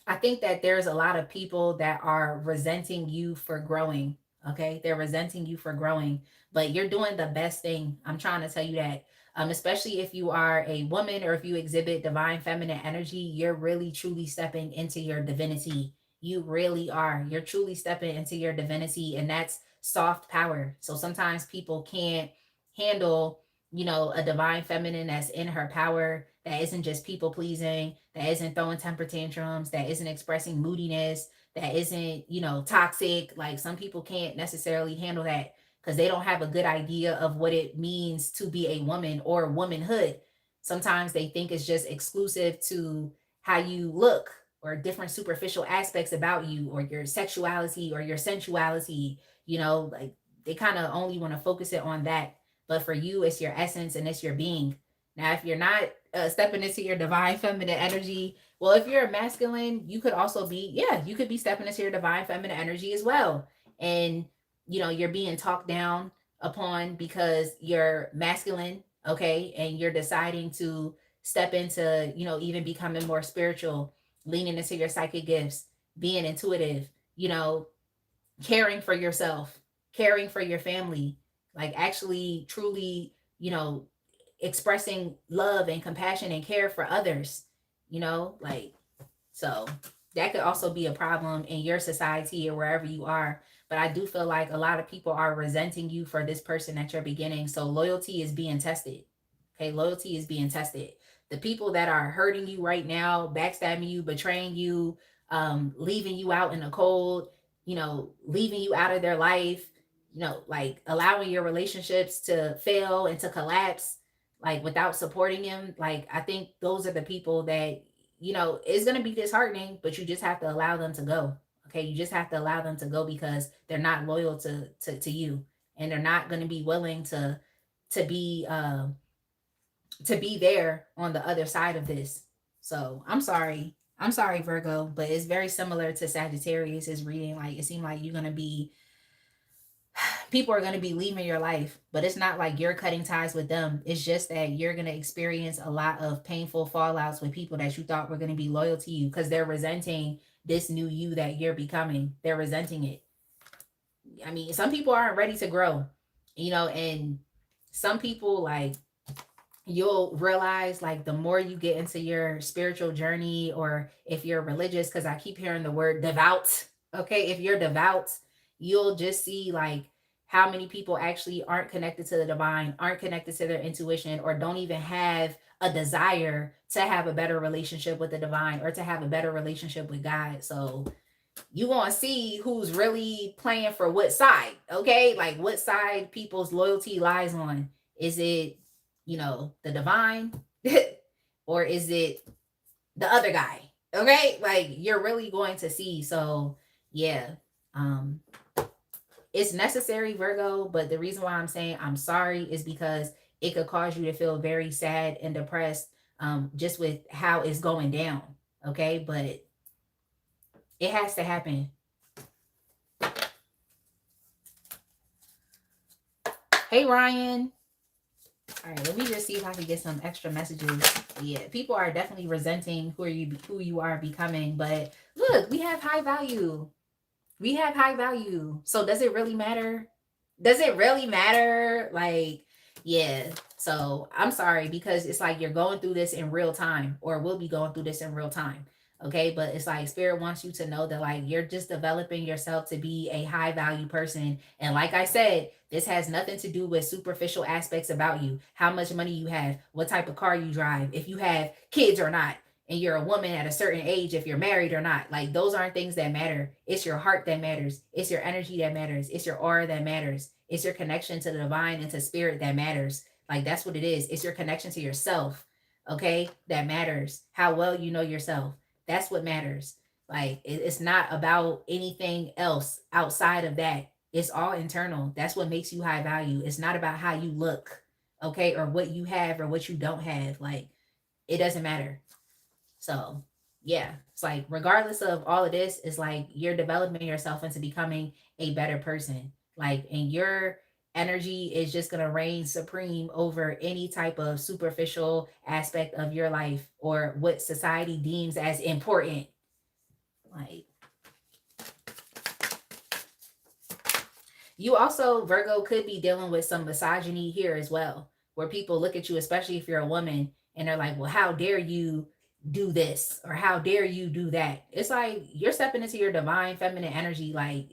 I think that there's a lot of people that are resenting you for growing. Okay. They're resenting you for growing, but you're doing the best thing. I'm trying to tell you that. Especially if you are a woman or if you exhibit divine feminine energy, you're really truly stepping into your divinity. You really are. You're truly stepping into your divinity, and that's soft power. So sometimes people can't handle, a divine feminine that's in her power, that isn't just people pleasing, that isn't throwing temper tantrums, that isn't expressing moodiness, that isn't, toxic. Like some people can't necessarily handle that because they don't have a good idea of what it means to be a woman or womanhood. Sometimes they think it's just exclusive to how you look or different superficial aspects about you or your sexuality or your sensuality, like they kind of only want to focus it on that. But for you, it's your essence and it's your being. Now, if you're not stepping into your divine feminine energy, well, if you're a masculine, you could also be, yeah, you could be stepping into your divine feminine energy as well. And, you're being talked down upon because you're masculine, okay? And you're deciding to step into, even becoming more spiritual, leaning into your psychic gifts, being intuitive, you know, caring for yourself, caring for your family, like actually truly, expressing love and compassion and care for others, like, so that could also be a problem in your society or wherever you are. But I do feel like a lot of people are resenting you for this person at your beginning. So loyalty is being tested. Okay, loyalty is being tested. The people that are hurting you right now, backstabbing you, betraying you, leaving you out in the cold, leaving you out of their life, like allowing your relationships to fail and to collapse, like without supporting them. Like I think those are the people that, it's going to be disheartening, but you just have to allow them to go. Okay, you just have to allow them to go because they're not loyal to you, and they're not going to be willing to be to be there on the other side of this. So I'm sorry. I'm sorry, Virgo, but it's very similar to Sagittarius is reading. Like it seemed like you're gonna be people are gonna be leaving your life, but it's not like you're cutting ties with them. It's just that you're gonna experience a lot of painful fallouts with people that you thought were gonna be loyal to you because they're resenting this new you that you're becoming. They're resenting it. I mean, some people aren't ready to grow, and some people like you'll realize like the more you get into your spiritual journey, or if you're religious, because I keep hearing the word devout. Okay, if you're devout, you'll just see like how many people actually aren't connected to the divine, aren't connected to their intuition, or don't even have a desire to have a better relationship with the divine or to have a better relationship with God. So you want to see who's really playing for what side, okay? Like what side people's loyalty lies on. Is it, the divine or is it the other guy? Okay? Like you're really going to see. So Yeah. Um, it's necessary, Virgo, but the reason why I'm saying I'm sorry is because it could cause you to feel very sad and depressed, just with how it's going down. Okay, but it has to happen. Hey, Ryan. All right, let me just see if I can get some extra messages. Yeah, people are definitely resenting who you are becoming, but look, we have high value. We have high value. So does it really matter? Does it really matter? Like, yeah. So I'm sorry because it's like you're going through this in real time, or will be going through this in real time. Okay. But it's like spirit wants you to know that like you're just developing yourself to be a high value person. And like I said, this has nothing to do with superficial aspects about you, how much money you have, what type of car you drive, if you have kids or not, and you're a woman at a certain age, if you're married or not. Like those aren't things that matter. It's your heart that matters. It's your energy that matters. It's your aura that matters. It's your connection to the divine and to spirit that matters. Like that's what it is. It's your connection to yourself. Okay, that matters. How well you know yourself. That's what matters. Like it's not about anything else outside of that. It's all internal. That's what makes you high value. It's not about how you look, okay, or what you have or what you don't have. Like it doesn't matter. So yeah, it's like regardless of all of this, it's like you're developing yourself into becoming a better person. Like, and your energy is just gonna reign supreme over any type of superficial aspect of your life or what society deems as important. Like you also, Virgo, could be dealing with some misogyny here as well, where people look at you, especially if you're a woman, and they're like, well, how dare you do this? Or how dare you do that? It's like you're stepping into your divine feminine energy, like,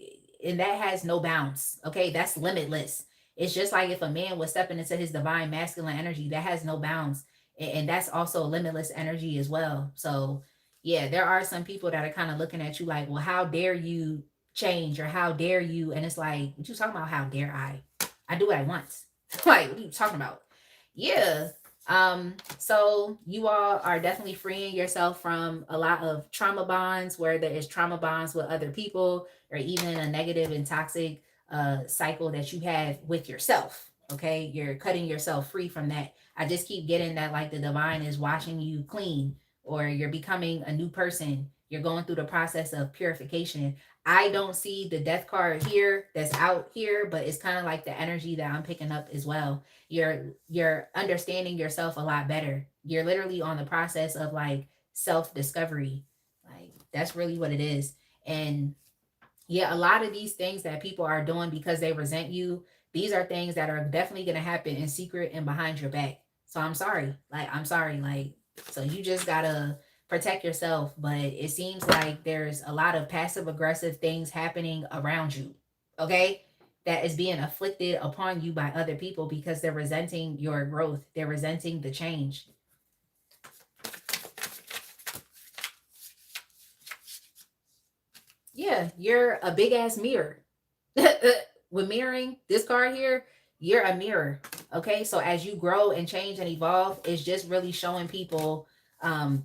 and that has no bounds. Okay. That's limitless. It's just like if a man was stepping into his divine masculine energy, that has no bounds. And that's also limitless energy as well. So, yeah, there are some people that are kind of looking at you like, well, how dare you change or how dare you? And it's like, what you talking about? How dare I? I do what I want. Like, what are you talking about? Yeah. So you all are definitely freeing yourself from a lot of trauma bonds, where there is trauma bonds with other people, or even a negative and toxic cycle that you have with yourself. Okay, you're cutting yourself free from that. I just keep getting that like the divine is washing you clean, or you're becoming a new person. You're going through the process of purification. I don't see the death card here that's out here, but it's kind of like the energy that I'm picking up as well. You're understanding yourself a lot better. You're literally on the process of like self-discovery. Like that's really what it is. And yeah, a lot of these things that people are doing because they resent you, these are things that are definitely going to happen in secret and behind your back. So I'm sorry. Like I'm sorry. Like so you just got to protect yourself, but it seems like there's a lot of passive aggressive things happening around you. Okay? That is being afflicted upon you by other people because they're resenting your growth. They're resenting the change. Yeah, you're a big ass mirror. With mirroring this card here, you're a mirror. Okay, so as you grow and change and evolve, it's just really showing people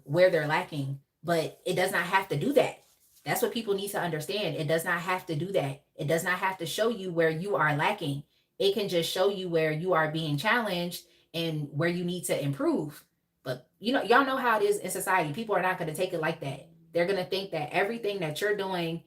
where they're lacking, but it does not have to do that. That's what people need to understand. It does not have to do that. It does not have to show you where you are lacking. It can just show you where you are being challenged and where you need to improve. But you know, y'all know how it is in society. People are not going to take it like that. They're going to think that everything that you're doing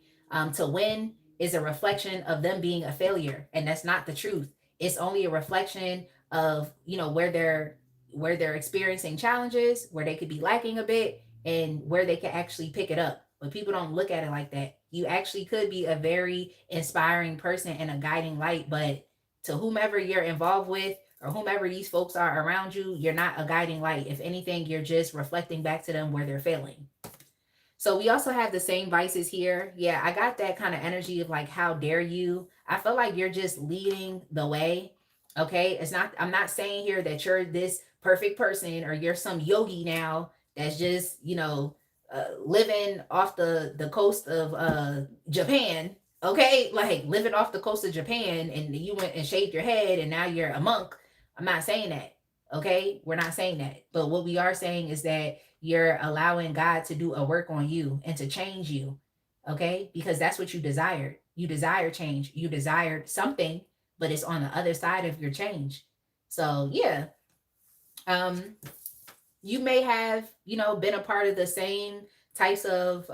to win is a reflection of them being a failure, and that's not the truth. It's only a reflection of where they're experiencing challenges, where they could be lacking a bit, and where they can actually pick it up. But people don't look at it like that. You actually could be a very inspiring person and a guiding light, but to whomever you're involved with or whomever these folks are around you, you're not a guiding light. If anything, you're just reflecting back to them where they're failing. So we also have the same vices here. Yeah, I got that kind of energy of like, how dare you? I feel like you're just leading the way. Okay. I'm not saying here that you're this perfect person or you're some yogi now that's just, living off the coast of Japan. Okay. Like living off the coast of Japan and you went and shaved your head and now you're a monk. I'm not saying that. Okay. We're not saying that. But what we are saying is that you're allowing God to do a work on you and to change you. Okay, because that's what you desired. You desired change, you desired something, but it's on the other side of your change. So yeah, um you may have, been a part of the same types of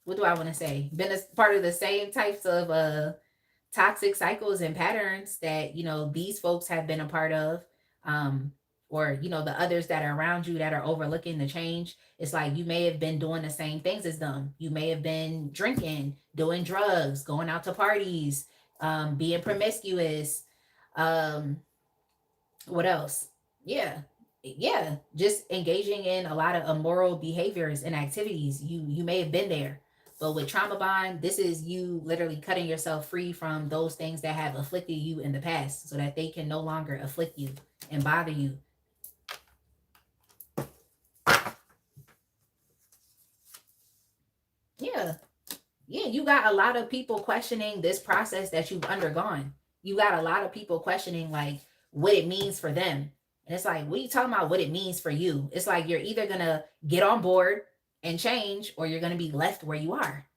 what do I want to say, been a part of the same types of toxic cycles and patterns that these folks have been a part of, um or the others that are around you that are overlooking the change. It's like you may have been doing the same things as them. You may have been drinking, doing drugs, going out to parties, being promiscuous, um what else? Yeah. Yeah, just engaging in a lot of immoral behaviors and activities. You may have been there. But with trauma bond, this is you literally cutting yourself free from those things that have afflicted you in the past so that they can no longer afflict you and bother you. Yeah. Yeah, you got a lot of people questioning this process that you've undergone. You got a lot of people questioning like what it means for them. And it's like, what are you talking about what it means for you? It's like you're either gonna get on board and change or you're gonna be left where you are.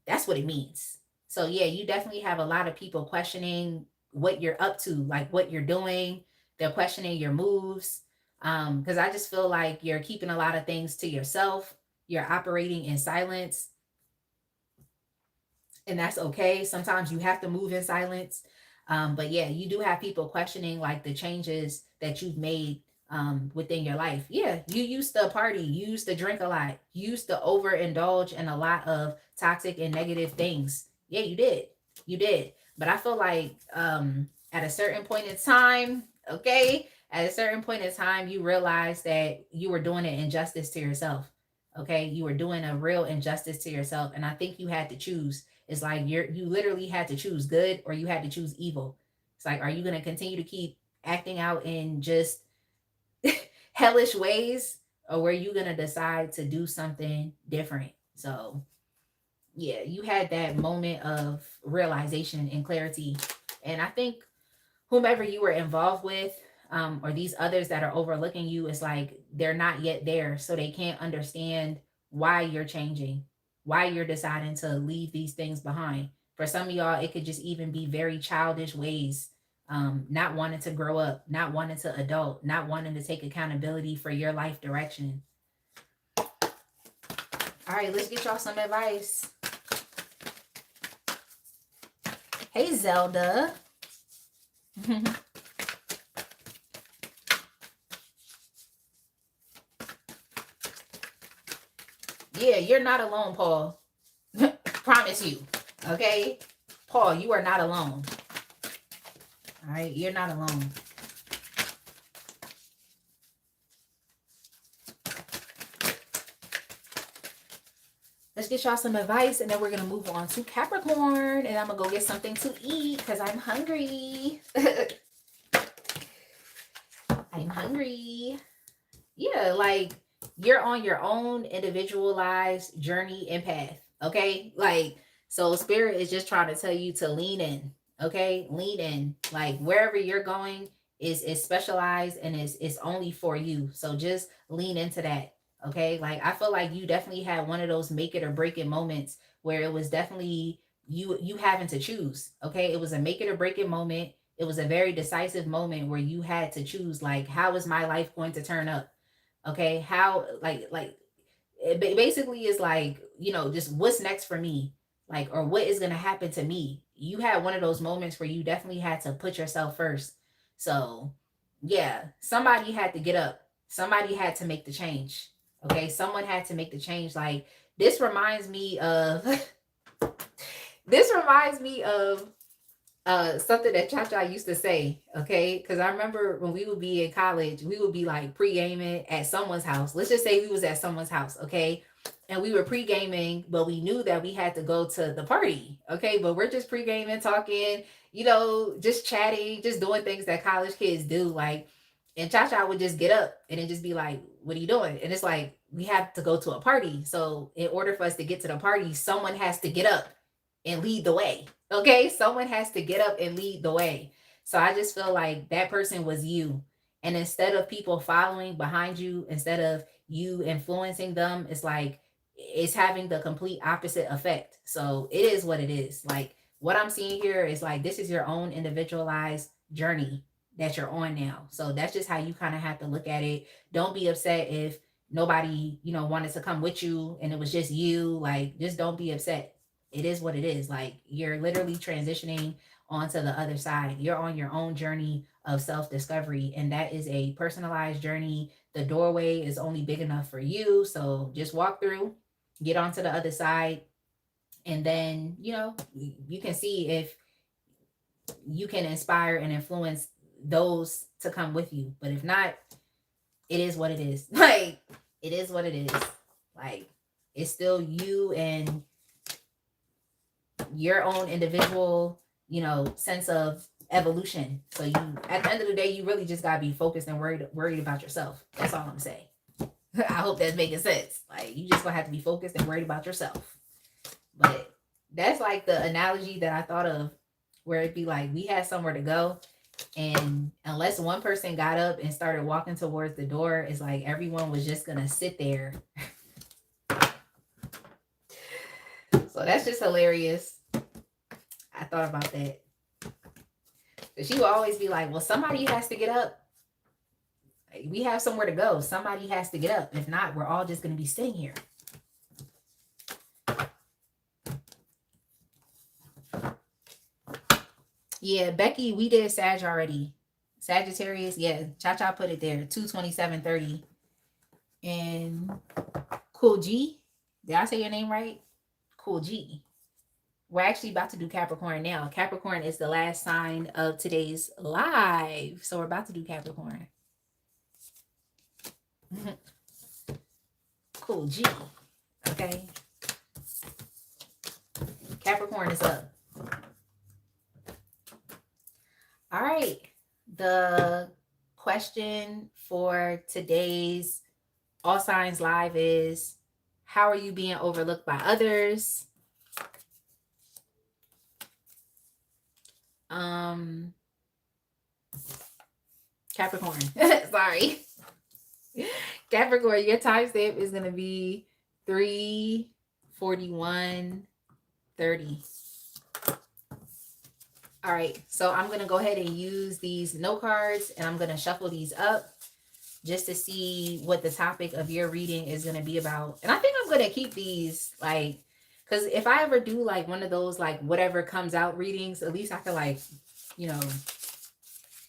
That's what it means. So yeah, you definitely have a lot of people questioning what you're up to, like what you're doing. They're questioning your moves. Because I just feel like you're keeping a lot of things to yourself. You're operating in silence, and that's okay. Sometimes you have to move in silence. But yeah, you do have people questioning like the changes that you've made within your life. Yeah, you used to party, you used to drink a lot, you used to overindulge in a lot of toxic and negative things. Yeah, you did. You did. But I feel like at a certain point in time, okay, at a certain point in time, you realize that you were doing an injustice to yourself. Okay, you were doing a real injustice to yourself. And I think you had to choose. It's like you literally had to choose good or you had to choose evil. It's like, are you going to continue to keep acting out in just hellish ways, or were you going to decide to do something different? So yeah, you had that moment of realization and clarity. And I think whomever you were involved with, or these others that are overlooking you, is like they're not yet there, so they can't understand why you're changing, why you're deciding to leave these things behind. For some of y'all, it could just even be very childish ways, not wanting to grow up, not wanting to adult, not wanting to take accountability for your life direction. All right, let's get y'all some advice. Hey, Zelda. Yeah, you're not alone, Paul. Promise you. Okay? Paul, you are not alone. All right? You're not alone. Let's get y'all some advice, and then we're going to move on to Capricorn, and I'm going to go get something to eat because I'm hungry. I'm hungry. Yeah, like you're on your own individualized journey and path. Okay? Like, so spirit is just trying to tell you to lean in. Okay? Lean in. Like wherever you're going is specialized and is only for you. So just lean into that. Okay? Like I feel like you definitely had one of those make it or break it moments where it was definitely you having to choose. Okay? It was a make it or break it moment. It was a very decisive moment where you had to choose, like, how is my life going to turn up? Okay, how, like it basically is like, just what's next for me, like, or what is going to happen to me. You had one of those moments where you definitely had to put yourself first. So yeah, somebody had to get up, somebody had to make the change. Okay, someone had to make the change. Like this reminds me of this reminds me of something that Cha used to say, okay? Because I remember when we would be in college, we would be like pre-gaming at someone's house. Let's just say we was at someone's house, okay? And we were pre-gaming, but we knew that we had to go to the party, okay? But we're just pre-gaming, talking, just chatting, just doing things that college kids do. Like, and Cha would just get up and then just be like, what are you doing? And it's like, we have to go to a party. So in order for us to get to the party, someone has to get up and lead the way. Okay, someone has to get up and lead the way. So I just feel like that person was you. And instead of people following behind you, instead of you influencing them, it's like it's having the complete opposite effect. So it is what it is. Like what I'm seeing here is like this is your own individualized journey that you're on now. So that's just how you kind of have to look at it. Don't be upset if nobody, wanted to come with you and it was just you. Like just don't be upset. It is what it is. Like you're literally transitioning onto the other side. You're on your own journey of self-discovery, and that is a personalized journey. The doorway is only big enough for you. So just walk through, get onto the other side, and then, you can see if you can inspire and influence those to come with you. But if not, it is what it is. Like, it is what it is. Like, it's still you and your own individual, sense of evolution. So you, at the end of the day, you really just gotta be focused and worried about yourself. That's all I'm saying. I hope that's making sense. Like you just gonna have to be focused and worried about yourself. But that's like the analogy that I thought of, where it'd be like we had somewhere to go, and unless one person got up and started walking towards the door, it's like everyone was just gonna sit there. So that's just hilarious. I thought about that. She will always be like, well, somebody has to get up. We have somewhere to go. Somebody has to get up. If not, we're all just going to be sitting here. Yeah, Becky, we did Sag already. Sagittarius, yeah. Cha-Cha put it there. 2/27/30. And Cool G. Did I say your name right? Cool G. We're actually about to do Capricorn now. Capricorn is the last sign of today's live. So we're about to do Capricorn. Cool G. Okay. Capricorn is up. All right. The question for today's All Signs Live is, how are you being overlooked by others? Capricorn. Sorry. Capricorn, your timestamp is going to be 3/41/30. All right, so I'm going to go ahead and use these note cards, and I'm going to shuffle these up just to see what the topic of your reading is going to be about. And I think I'm going to keep these, like, because if I ever do like one of those like whatever comes out readings, at least I can like,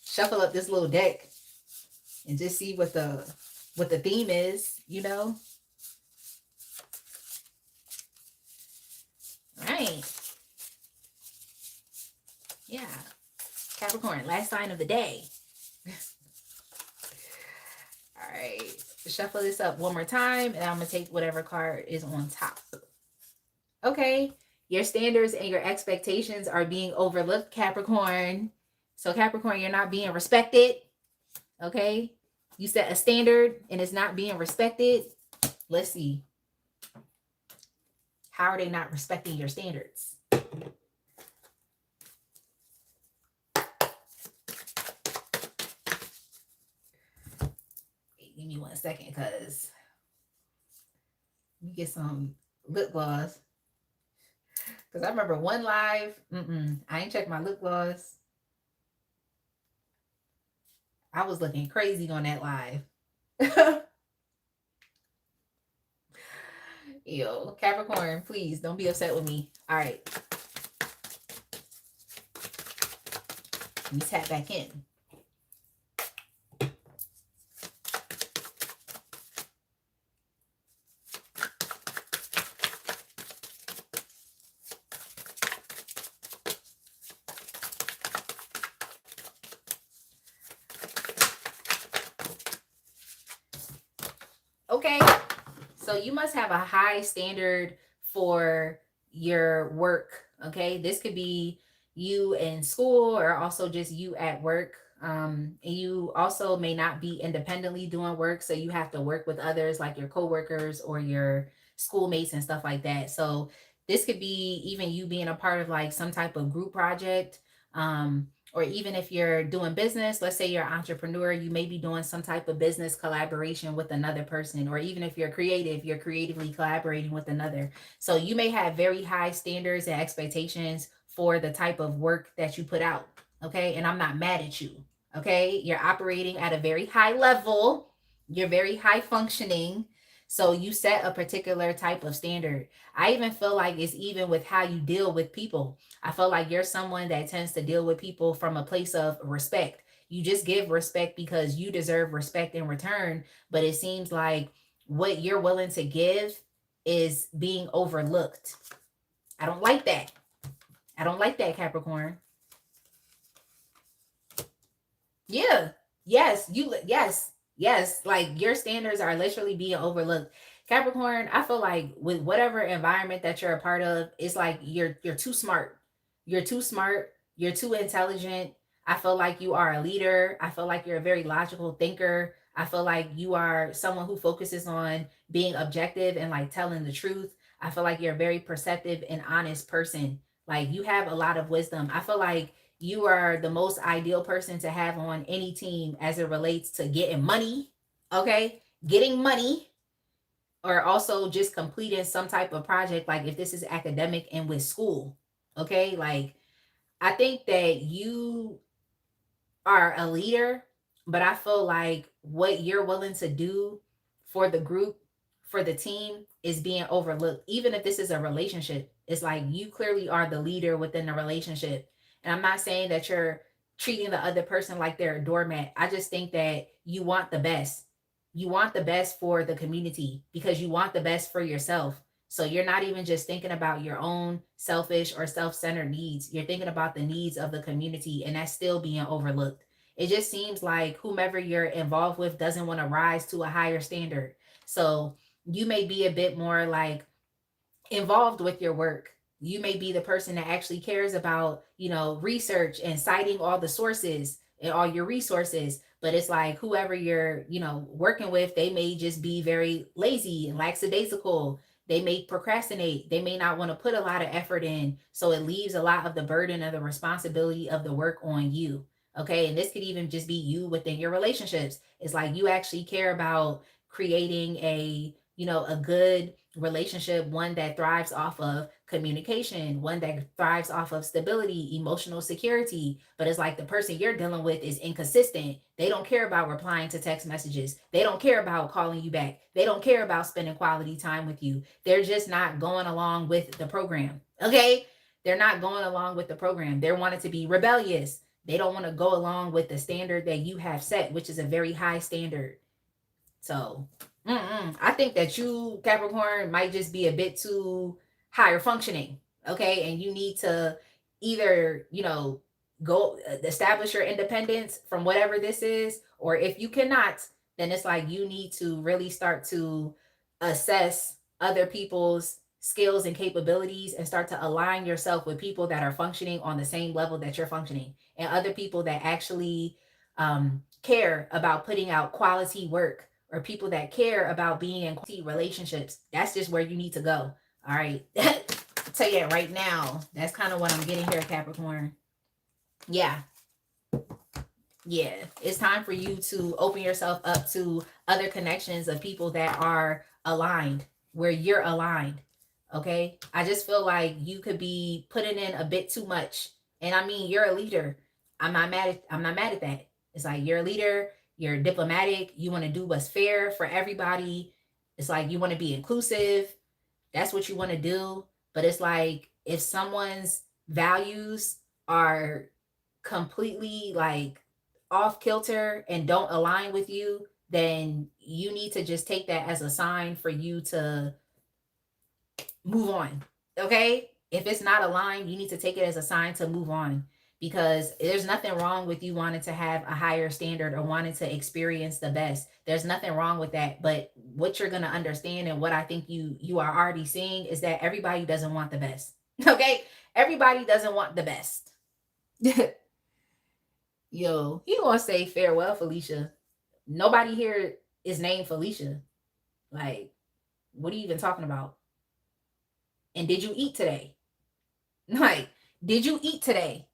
shuffle up this little deck and just see what the theme is, All right. Yeah. Capricorn, last sign of the day. All right. Shuffle this up one more time, and I'm going to take whatever card is on top. Okay. Your standards and your expectations are being overlooked, Capricorn. So, Capricorn, you're not being respected. Okay. You set a standard and it's not being respected. Let's see. How are they not respecting your standards? Give me 1 second, because you get some lip gloss. Because I remember one live, I ain't checked my lip gloss. I was looking crazy on that live. Yo, Capricorn, please don't be upset with me. All right. Let me tap back in. Okay, so you must have a high standard for your work. Okay, this could be you in school or also just you at work. And you also may not be independently doing work, so you have to work with others like your coworkers or your schoolmates and stuff like that. So this could be even you being a part of like some type of group project, or even if you're doing business, let's say you're an entrepreneur, you may be doing some type of business collaboration with another person, or even if you're creative, you're creatively collaborating with another. So you may have very high standards and expectations for the type of work that you put out. Okay. And I'm not mad at you. Okay. You're operating at a very high level, you're very high functioning. So you set a particular type of standard. I even feel like it's even with how you deal with people. I feel like you're someone that tends to deal with people from a place of respect. You just give respect because you deserve respect in return. But it seems like what you're willing to give is being overlooked. I don't like that. I don't like that, Capricorn. Yeah. Yes. Yes. Like your standards are literally being overlooked. Capricorn, I feel like with whatever environment that you're a part of, it's like you're too smart. You're too smart. You're too intelligent. I feel like you are a leader. I feel like you're a very logical thinker. I feel like you are someone who focuses on being objective and like telling the truth. I feel like you're a very perceptive and honest person. Like you have a lot of wisdom. I feel like you are the most ideal person to have on any team as it relates to getting money, okay? Getting money, or also just completing some type of project, like if this is academic and with school, okay? Like, I think that you are a leader, but I feel like what you're willing to do for the group, for the team, is being overlooked. Even if this is a relationship, it's like you clearly are the leader within the relationship. And I'm not saying that you're treating the other person like they're a doormat. I just think that you want the best. You want the best for the community because you want the best for yourself. So you're not even just thinking about your own selfish or self-centered needs. You're thinking about the needs of the community, and that's still being overlooked. It just seems like whomever you're involved with doesn't want to rise to a higher standard. So you may be a bit more like involved with your work. You may be the person that actually cares about, research and citing all the sources and all your resources. But it's like whoever you're, working with, they may just be very lazy and lackadaisical. They may procrastinate. They may not want to put a lot of effort in. So it leaves a lot of the burden of the responsibility of the work on you. Okay. And this could even just be you within your relationships. It's like you actually care about creating a good relationship, one that thrives off of communication, one that thrives off of stability, emotional security. But it's like the person you're dealing with is inconsistent. They don't care about replying to text messages. They don't care about calling you back. They don't care about spending quality time with you. They're just not going along with the program. Okay? They're not going along with the program. They're wanting to be rebellious. They don't want to go along with the standard that you have set, which is a very high standard. So, I think that you, Capricorn, might just be a bit too higher functioning. Okay. And you need to either, go establish your independence from whatever this is, or if you cannot, then it's like you need to really start to assess other people's skills and capabilities and start to align yourself with people that are functioning on the same level that you're functioning, and other people that actually care about putting out quality work, or people that care about being in quality relationships. That's just where you need to go. All right. Tell you right now, that's kind of what I'm getting here, Capricorn. Yeah. Yeah. It's time for you to open yourself up to other connections of people that are aligned, where you're aligned. Okay. I just feel like you could be putting in a bit too much. And I mean, you're a leader. I'm not mad at that. It's like you're a leader, you're diplomatic, you want to do what's fair for everybody. It's like you want to be inclusive. That's what you want to do. But it's like if someone's values are completely like off kilter and don't align with you, then you need to just take that as a sign for you to move on. Okay? If it's not aligned, you need to take it as a sign to move on, because there's nothing wrong with you wanting to have a higher standard or wanting to experience the best. There's nothing wrong with that. But what you're going to understand, and what I think you are already seeing, is that everybody doesn't want the best. Okay? Everybody doesn't want the best. Yo, he gonna say farewell, Felicia. Nobody here is named Felicia. Like, what are you even talking about? And did you eat today? Like, did you eat today?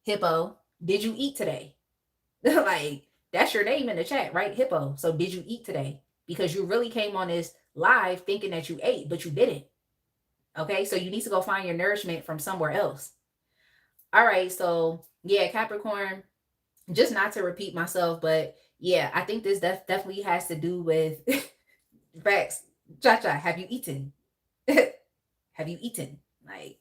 Hippo. Did you eat today? Like, that's your name in the chat, right? Hippo. So did you eat today? Because you really came on this live thinking that you ate, but you didn't. Okay, so you need to go find your nourishment from somewhere else. All right, so yeah, Capricorn, just not to repeat myself, but yeah, I think this definitely has to do with facts. Cha cha, have you eaten? Have you eaten? Like,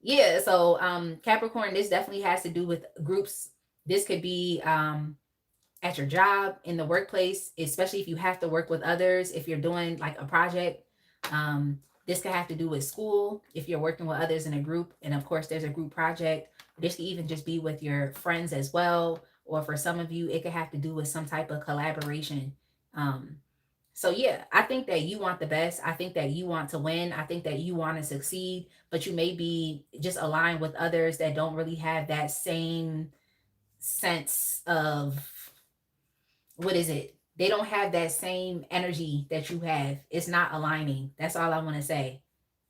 yeah, so Capricorn, this definitely has to do with groups. This could be at your job, in the workplace, especially if you have to work with others, if you're doing like a project. Um, this could have to do with school, if you're working with others in a group. And of course, there's a group project. This could even just be with your friends as well. Or for some of you, it could have to do with some type of collaboration. Um, so yeah, I think that you want the best. I think that you want to win. I think that you want to succeed, but you may be just aligned with others that don't really have that same sense of, what is it? They don't have that same energy that you have. It's not aligning. That's all I want to say.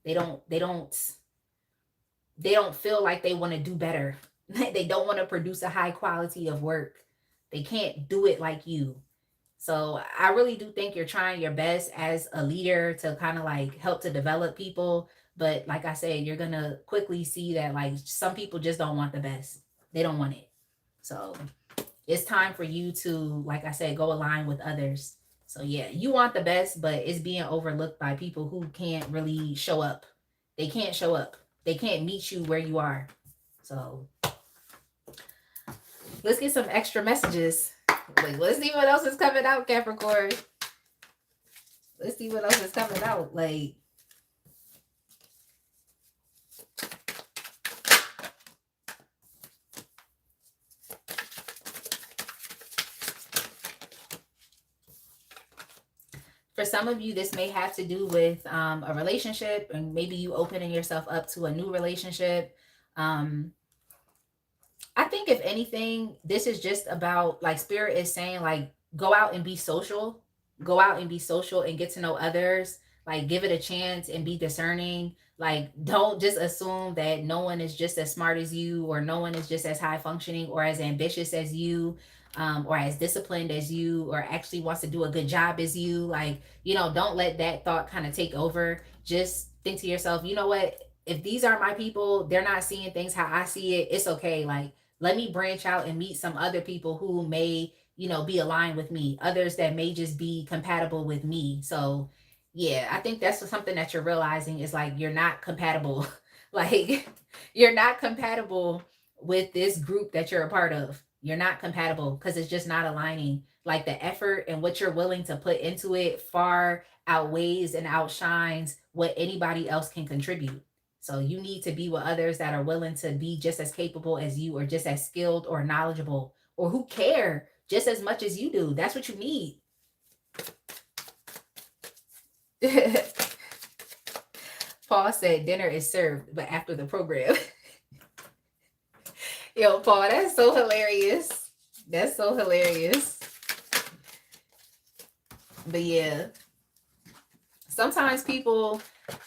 They don't feel like they want to do better. They don't want to produce a high quality of work. They can't do it like you. So I really do think you're trying your best as a leader to kind of like help to develop people. But like I said, you're gonna quickly see that like some people just don't want the best. They don't want it. So it's time for you to, like I said, go align with others. So yeah, you want the best, but it's being overlooked by people who can't really show up. They can't show up. They can't meet you where you are. So let's get some extra messages. Like, let's see what else is coming out, Capricorn. Let's see what else is coming out. Like, for some of you, this may have to do with a relationship, and maybe you opening yourself up to a new relationship. I think if anything, this is just about, like, spirit is saying, like, go out and be social. Go out and be social and get to know others. Like, give it a chance and be discerning. Like, don't just assume that no one is just as smart as you, or no one is just as high functioning or as ambitious as you, or as disciplined as you, or actually wants to do a good job as you. Like, don't let that thought kind of take over. Just think to yourself, you know what? If these aren't my people, they're not seeing things how I see it. It's okay. Like, let me branch out and meet some other people who may, be aligned with me, others that may just be compatible with me. So yeah, I think that's something that you're realizing is like, you're not compatible. Like, you're not compatible with this group that you're a part of. You're not compatible because it's just not aligning. Like, the effort and what you're willing to put into it far outweighs and outshines what anybody else can contribute. So you need to be with others that are willing to be just as capable as you, or just as skilled or knowledgeable, or who care just as much as you do. That's what you need. Paul said dinner is served, but after the program. Yo, Paul, that's so hilarious. That's so hilarious. But yeah, sometimes people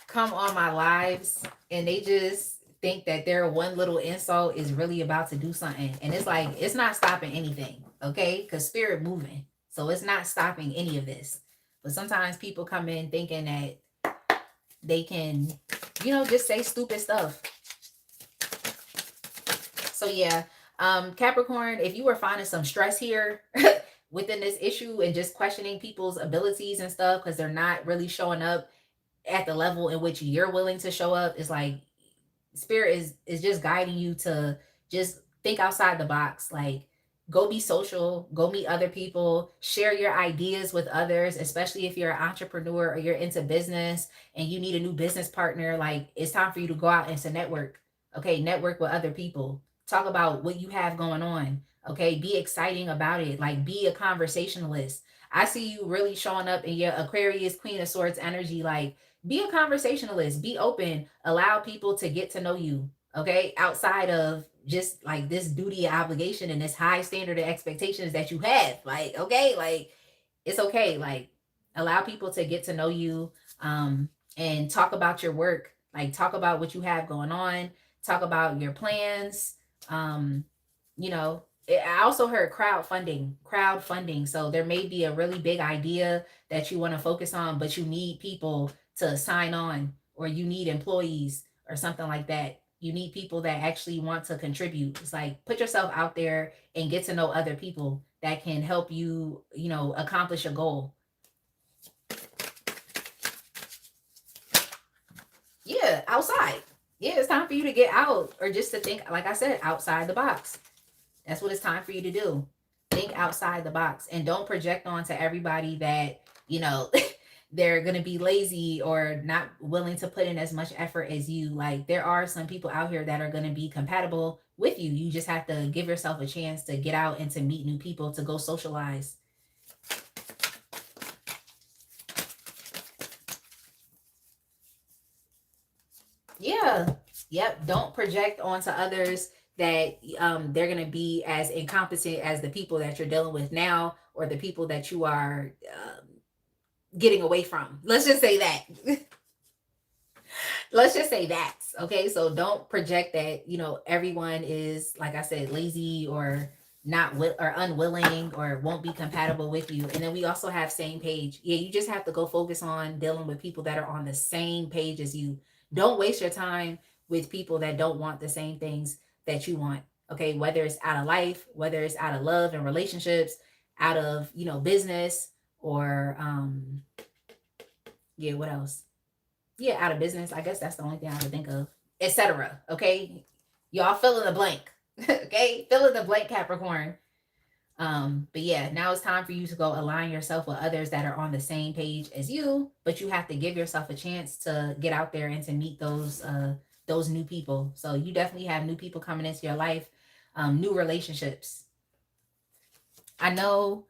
come on my lives and they just think that their one little insult is really about to do something. And it's like, it's not stopping anything, okay? Because spirit moving. So it's not stopping any of this. But sometimes people come in thinking that they can, just say stupid stuff. So yeah, Capricorn, if you were finding some stress here within this issue and just questioning people's abilities and stuff because they're not really showing up at the level in which you're willing to show up, is like, spirit is just guiding you to just think outside the box. Like, go be social, go meet other people, share your ideas with others, especially if you're an entrepreneur or you're into business and you need a new business partner. Like, it's time for you to go out and to network. Okay, network with other people. Talk about what you have going on. Okay, be exciting about it. Like, be a conversationalist. I see you really showing up in your Aquarius, Queen of Swords energy. Like, be a conversationalist, be open, allow people to get to know you. Okay, outside of just like this duty obligation and this high standard of expectations that you have. Like, okay, like, it's okay. Like, allow people to get to know you, and talk about your work. Like, talk about what you have going on, talk about your plans. you know, I also heard crowdfunding. So there may be a really big idea that you want to focus on, but you need people to sign on, or you need employees or something like that. You need people that actually want to contribute. It's like put yourself out there and get to know other people that can help you, accomplish a goal. Yeah, outside. Yeah, it's time for you to get out, or just to think, like I said, outside the box. That's what it's time for you to do. Think outside the box, and don't project onto everybody that, they're going to be lazy or not willing to put in as much effort as you. Like, there are some people out here that are going to be compatible with you. You just have to give yourself a chance to get out and to meet new people, to go socialize. Yeah. Yep. Don't project onto others that they're going to be as incompetent as the people that you're dealing with now, or the people that you are getting away from. Let's just say that. Let's just say that. Okay. So don't project that, everyone is, like I said, lazy or not or unwilling or won't be compatible with you. And then we also have same page. Yeah, you just have to go focus on dealing with people that are on the same page as you. Don't waste your time with people that don't want the same things that you want. Okay, whether it's out of life, whether it's out of love and relationships, out of, business, or yeah, what else? Yeah, out of business. I guess that's the only thing I would think of, etc. Okay, y'all fill in the blank. Okay, fill in the blank, Capricorn. But yeah, now it's time for you to go align yourself with others that are on the same page as you. But you have to give yourself a chance to get out there and to meet those new people. So you definitely have new people coming into your life, new relationships. I know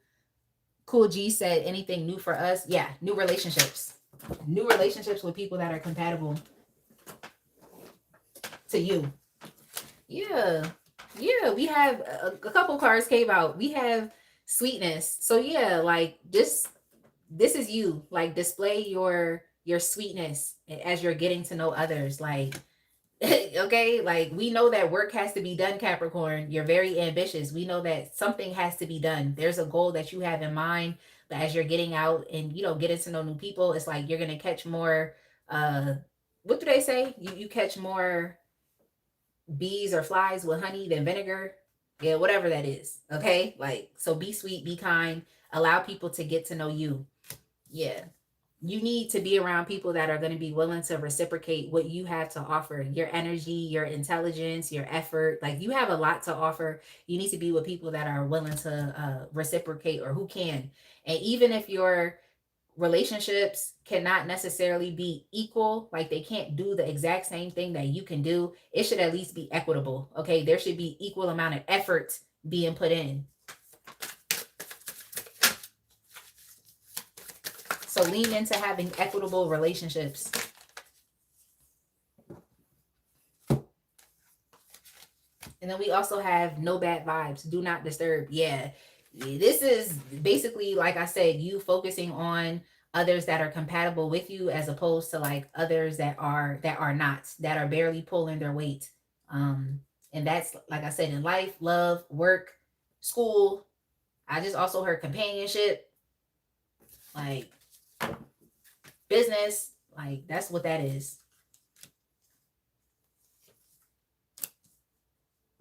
Cool G said anything new for us. Yeah, new relationships. New relationships with people that are compatible to you. Yeah. Yeah, we have a couple cards came out. We have sweetness. So yeah, like this is you. Like, display your sweetness as you're getting to know others. Like, okay, like, we know that work has to be done, Capricorn. You're very ambitious. We know that something has to be done. There's a goal that you have in mind, but as you're getting out and, getting to know new people, it's like you're gonna catch more what do they say? You catch more bees or flies with honey than vinegar. Yeah, whatever that is. Okay? Like, so be sweet, be kind, allow people to get to know you. Yeah. You need to be around people that are going to be willing to reciprocate what you have to offer, your energy, your intelligence, your effort. Like, you have a lot to offer. You need to be with people that are willing to reciprocate, or who can. And even if your relationships cannot necessarily be equal, like they can't do the exact same thing that you can do, it should at least be equitable. Okay, there should be equal amount of effort being put in. So lean into having equitable relationships. And then we also have no bad vibes, do not disturb. Yeah, this is basically, like I said, you focusing on others that are compatible with you, as opposed to like others that are not, that are barely pulling their weight. And that's, like I said, in life, love, work, school. I just also heard companionship, like business, like that's what that is.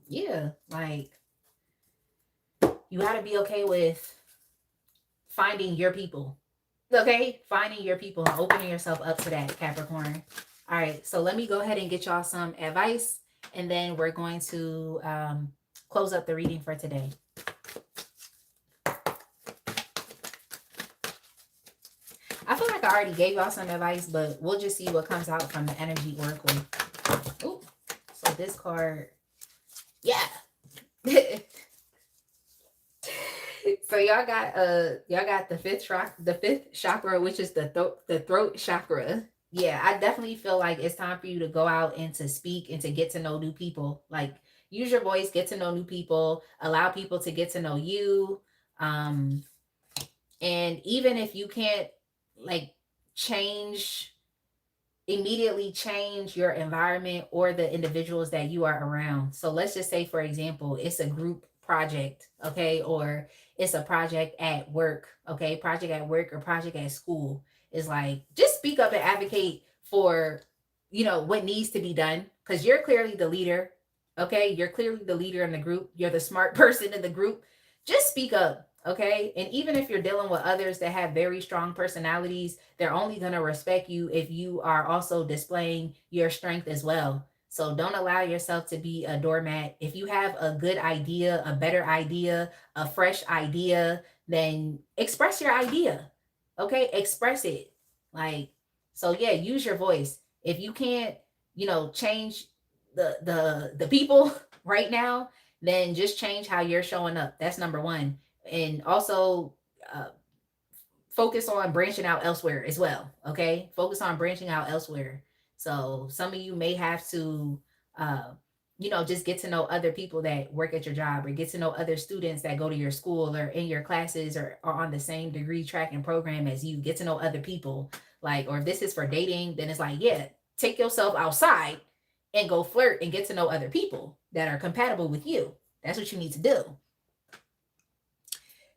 Yeah, like, you got to be okay with finding your people. Okay, finding your people and opening yourself up to that, Capricorn. All right, so let me go ahead and get y'all some advice, and then we're going to close up the reading for today. I feel like I already gave y'all some advice, but we'll just see what comes out from the energy oracle. Ooh, so this card, yeah. So y'all got the fifth chakra, which is the throat chakra. Yeah, I definitely feel like it's time for you to go out and to speak and to get to know new people. Like, use your voice, get to know new people, allow people to get to know you. Um, and even if you can't, like, change immediately change your environment or the individuals that you are around. So let's just say, for example, it's a group project, okay, or it's a project at work, okay, project at work or project at school. Is like, just speak up and advocate for, what needs to be done, because you're clearly the leader, okay? You're clearly the leader in the group. You're the smart person in the group. Just speak up, okay? And even if you're dealing with others that have very strong personalities, they're only going to respect you if you are also displaying your strength as well. So don't allow yourself to be a doormat. If you have a good idea, a better idea, a fresh idea, then express your idea. Okay? Express it. Like, so yeah, use your voice. If you can't, change the people right now, then just change how you're showing up. That's number one. And also, uh, focus on branching out elsewhere as well. Okay, focus on branching out elsewhere. So some of you may have to, uh, just get to know other people that work at your job, or get to know other students that go to your school or in your classes, or are on the same degree track and program as you. Get to know other people. Like, or if this is for dating, then it's like, yeah, take yourself outside and go flirt and get to know other people that are compatible with you. That's what you need to do.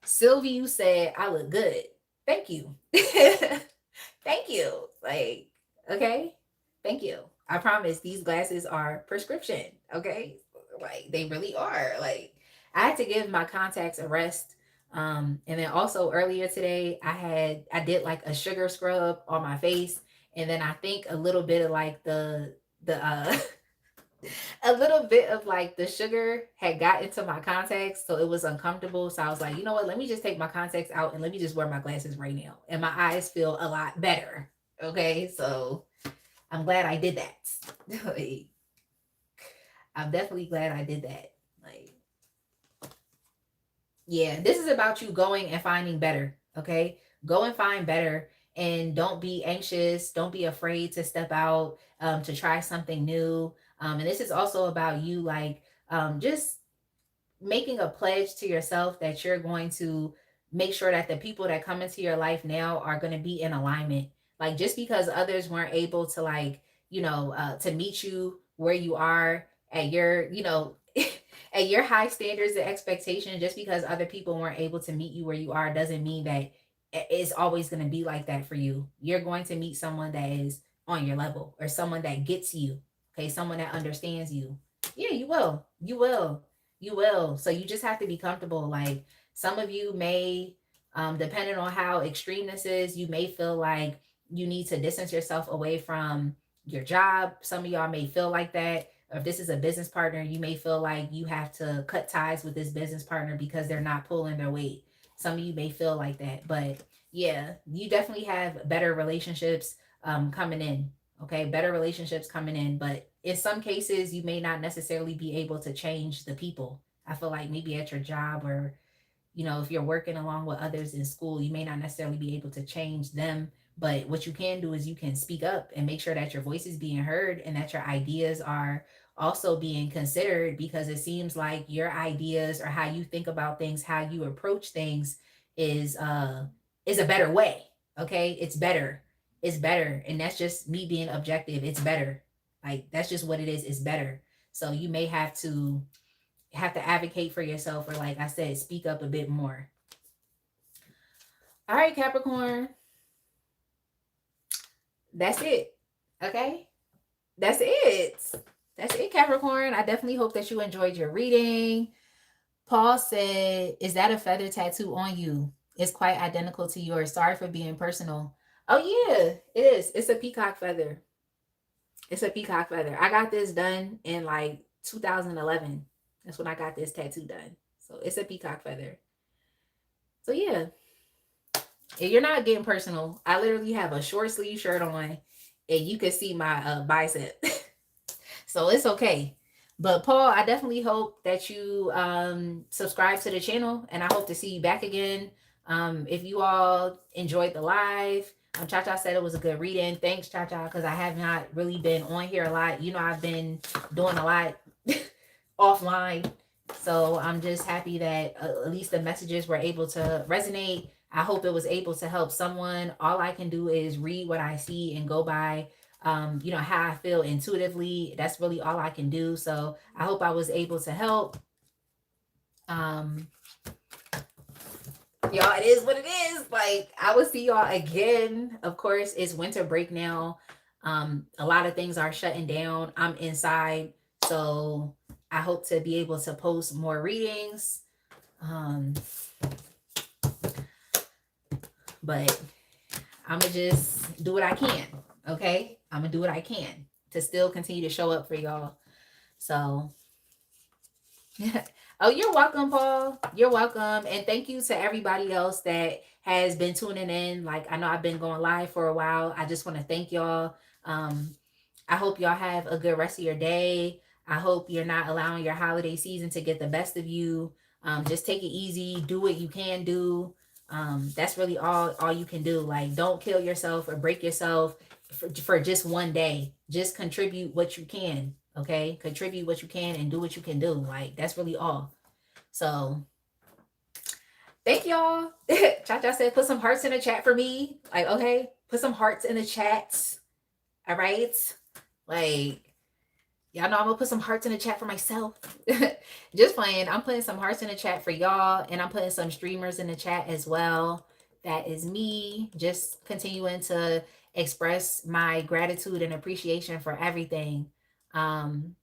Sylvie said, I look good. Thank you. Thank you. Like, okay. Thank you. I promise these glasses are prescription. Okay. Like, they really are. Like, I had to give my contacts a rest. And then also earlier today, I did like a sugar scrub on my face. And then I think a little bit of like the a little bit of like the sugar had got into my contacts, so it was uncomfortable. So I was like, you know what, let me just take my contacts out and let me just wear my glasses right now, and my eyes feel a lot better. Okay, so I'm glad I did that. Like, I'm definitely glad I did that. Like, yeah, this is about you going and finding better. Okay, go and find better, and don't be anxious, don't be afraid to step out, to try something new. And this is also about you, like, just making a pledge to yourself that you're going to make sure that the people that come into your life now are going to be in alignment. Like, just because others weren't able to, like, to meet you where you are at your, at your high standards and expectations, just because other people weren't able to meet you where you are, doesn't mean that it's always going to be like that for you. You're going to meet someone that is on your level, or someone that gets you. Okay, someone that understands you. Yeah, you will. You will. You will. So you just have to be comfortable. Like, some of you may, depending on how extreme this is, you may feel like you need to distance yourself away from your job. Some of y'all may feel like that. Or if this is a business partner, you may feel like you have to cut ties with this business partner because they're not pulling their weight. Some of you may feel like that. But yeah, you definitely have better relationships, coming in. Okay, better relationships coming in. But in some cases, you may not necessarily be able to change the people. I feel like maybe at your job, or, if you're working along with others in school, you may not necessarily be able to change them. But what you can do is you can speak up and make sure that your voice is being heard, and that your ideas are also being considered, because it seems like your ideas, or how you think about things, how you approach things, is a better way. Okay, it's better. It's better, and that's just me being objective. It's better. Like, that's just what it is. It's better. So you may have to advocate for yourself, or, like I said, speak up a bit more. All right, Capricorn. That's it. Okay? That's it. That's it, Capricorn. I definitely hope that you enjoyed your reading. Paul said, is that a feather tattoo on you? It's quite identical to yours. Sorry for being personal. Oh, yeah, it is. It's a peacock feather. It's a peacock feather. I got this done in like 2011. That's when I got this tattoo done. So it's a peacock feather. So yeah, if you're not getting personal, I literally have a short sleeve shirt on, and you can see my bicep. So it's okay. But Paul, I definitely hope that you subscribe to the channel, and I hope to see you back again. If you all enjoyed the live, Cha Cha said it was a good reading. Thanks, Cha Cha, because I have not really been on here a lot. I've been doing a lot offline. So I'm just happy that at least the messages were able to resonate. I hope it was able to help someone. All I can do is read what I see and go by how I feel intuitively. That's really all I can do. So I hope I was able to help. Um, y'all, it is what it is. Like, I will see y'all again. Of course, it's winter break now. A lot of things are shutting down. I'm inside, so I hope to be able to post more readings. Um, but I'm gonna just do what I can. Okay, I'm gonna do what I can to still continue to show up for y'all. So oh, you're welcome, Paul. You're welcome. And thank you to everybody else that has been tuning in. Like, I know I've been going live for a while. I just want to thank y'all. Um, I hope y'all have a good rest of your day. I hope you're not allowing your holiday season to get the best of you. Just take it easy. Do what you can do. That's really all you can do. Like, don't kill yourself or break yourself for just one day. Just contribute what you can. Okay, contribute what you can and do what you can do. Like, that's really all. So thank y'all. Cha said, put some hearts in the chat for me. Like, okay, put some hearts in the chat. All right, like, y'all know I'm gonna put some hearts in the chat for myself. Just playing. I'm putting some hearts in the chat for y'all, and I'm putting some streamers in the chat as well. That is me just continuing to express my gratitude and appreciation for everything. Um,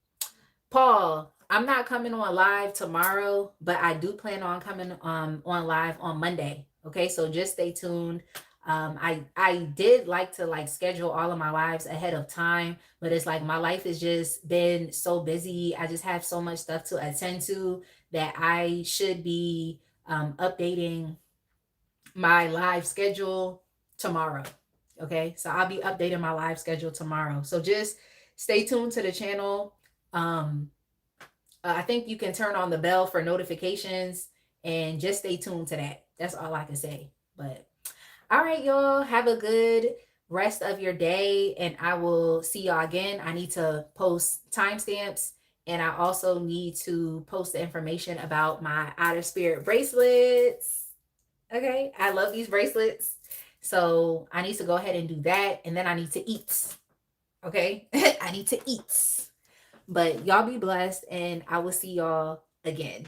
Paul, I'm not coming on live tomorrow, but I do plan on coming on live on Monday. Okay, so just stay tuned. I did like to like schedule all of my lives ahead of time, but it's like my life has just been so busy. I just have so much stuff to attend to that I should be updating my live schedule tomorrow. Okay, so I'll be updating my live schedule tomorrow. So just stay tuned to the channel. Um, I think you can turn on the bell for notifications and just stay tuned to that. That's all I can say. But all right, y'all, have a good rest of your day, and I will see y'all again. I need to post timestamps, and I also need to post the information about my Otter Spirit bracelets. Okay, I love these bracelets. So I need to go ahead and do that, and then I need to eat. Okay, I need to eat. But y'all be blessed, and I will see y'all again.